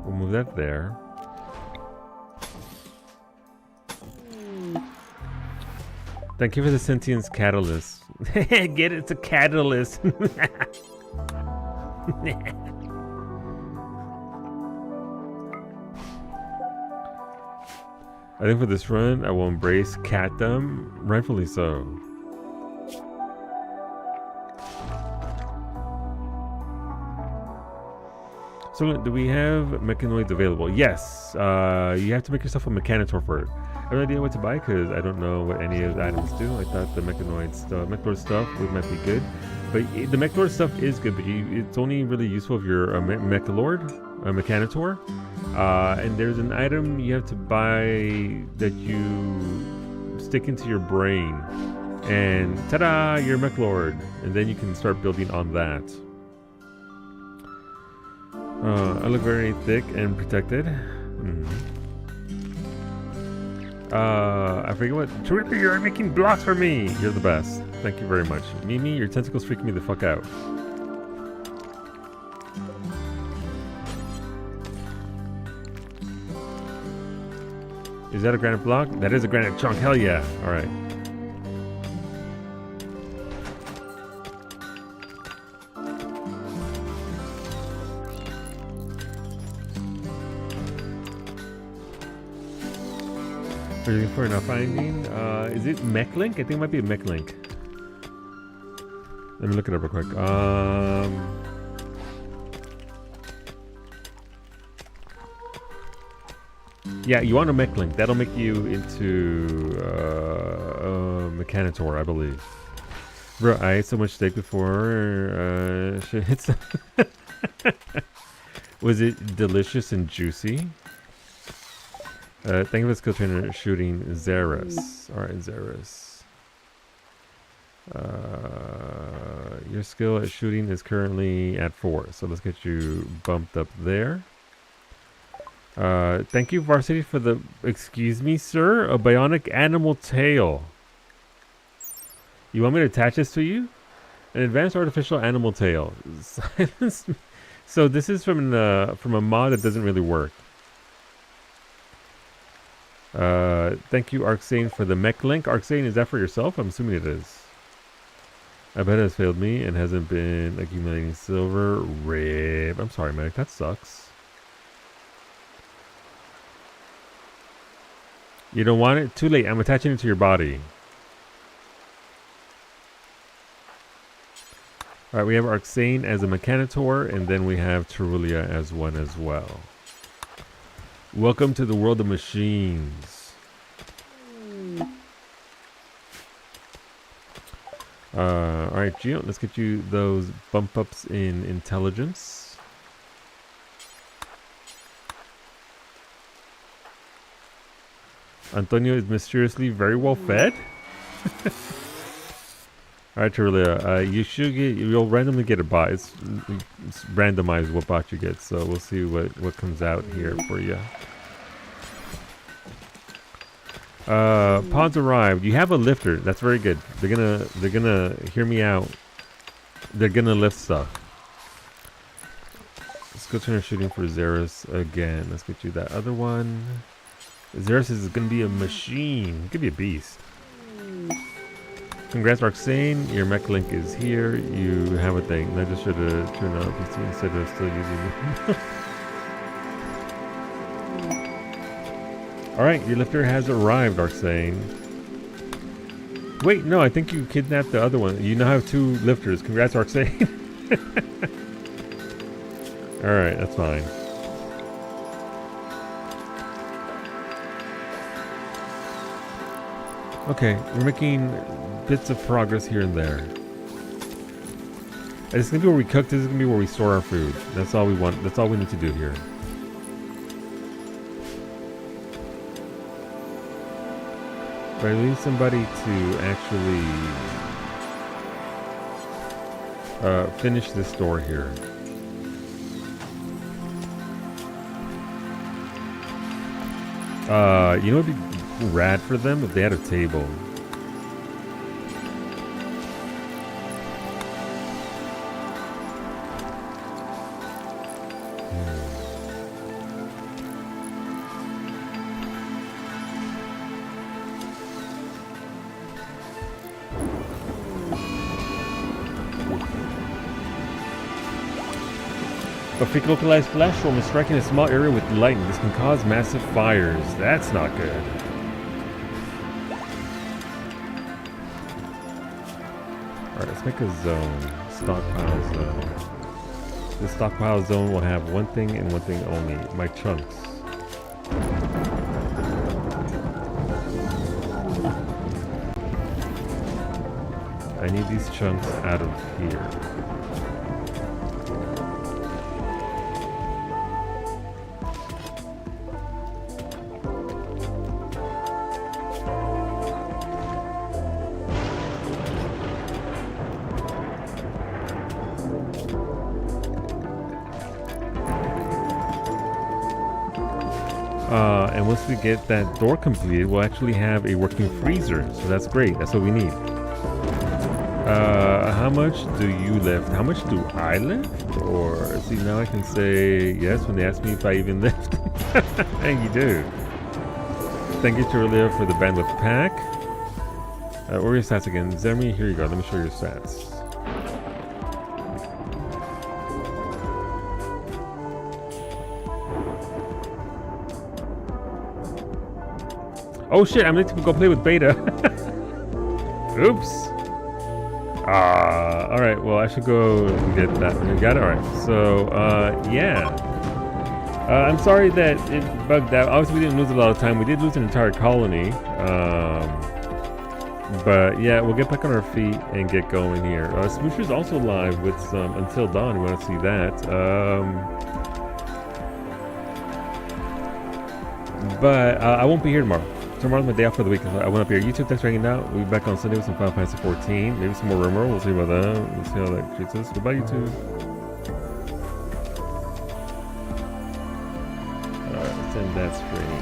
A: We'll move that there. Thank you for the sentience catalyst. Get it, it's a catalyst. I think for this run, I will embrace catdom, rightfully so. So, do we have mechanoids available? Yes. You have to make yourself a mechanitor for it. I have no idea what to buy because I don't know what any of the items do. I thought the mechanord stuff might be good, but the mechanord stuff is good. But it's only really useful if you're a mechalord, a mechanitor. And there's an item you have to buy that you stick into your brain, and ta-da! You're a mechalord, and then you can start building on that. I look very thick and protected. I forget what. Teresa, you're making blocks for me. You're the best. Thank you very much. Mimi, your tentacles freak me the fuck out. Is that a granite block? That is a granite chunk. Hell yeah. All right. We're looking for enough finding. Is it MechLink? I think it might be a MechLink. Let me look it up real quick. Yeah, you want a MechLink. That'll make you into a Mechanitor, I believe. Bro, I ate so much steak before. Shit. Was it delicious and juicy? Thank you for the skill trainer shooting Xeris. Alright, Xeris. Your skill at shooting is currently at 4, so let's get you bumped up there. Thank you, Varsity, for the, excuse me, sir, a bionic animal tail. You want me to attach this to you? An advanced artificial animal tail. So this is from a mod that doesn't really work. Thank you, Arcsane, for the mech link. Arcsane, is that for yourself? I'm assuming it is. I bet it has failed me and hasn't been accumulating silver. Rip. I'm sorry, Medic. That sucks. You don't want it? Too late. I'm attaching it to your body. Alright, we have Arcsane as a Mechanitor, and then we have Terulia as one as well. Welcome to the world of machines. Alright, Gio, let's get you those bump ups in intelligence. Antonio is mysteriously very well fed. All right, Trulia, you'll randomly get a bot. It's randomized what bot you get, so we'll see what comes out here for you. Pods arrived. You have a lifter. That's very good. They're gonna hear me out. They're gonna lift stuff. Let's go turn our shooting for Xeris again. Let's get you that other one. Xeris is gonna be a machine. Could be a beast. Congrats, Roxane. Your mech link is here. You have a thing. I just should have turned on PC instead of still using it. Alright, your lifter has arrived, Roxane. Wait, no, I think you kidnapped the other one. You now have 2 lifters. Congrats, Roxane. Alright, that's fine. Okay, we're making bits of progress here and there. This is gonna be where we cook. This is gonna be where we store our food. That's all we want. That's all we need to do here. But I need somebody to actually finish this door here. You know what would be rad for them if they had a table. A fake localized flash storm is striking a small area with lightning. This can cause massive fires. That's not good. Alright, let's make a zone. Stockpile zone. This stockpile zone will have one thing and one thing only. My chunks. I need these chunks out of here. And once we get that door completed, we'll actually have a working freezer. So that's great. That's what we need. How much do you lift? How much do I lift? Or, see, now I can say yes when they ask me if I even lift. And you do. Thank you to Aurelia for the bandwidth pack. What are your stats again? Zemi, here you go. Let me show you your stats. Oh shit, I'm going to go play with Beta. Oops. Alright, well I should go and get that. You got it? Alright, so, yeah. I'm sorry that it bugged out. Obviously we didn't lose a lot of time. We did lose an entire colony. But yeah, we'll get back on our feet and get going here. Smoocher's also live with some Until Dawn. You want to see that. But I won't be here tomorrow. Tomorrow's my day off for the week. I went up here. YouTube, thanks for hanging out. We'll be back on Sunday with some Final Fantasy 14. Maybe some more RimWorld. We'll see about that. We'll see how that treats us. Goodbye, YouTube. Alright, let's end that screen.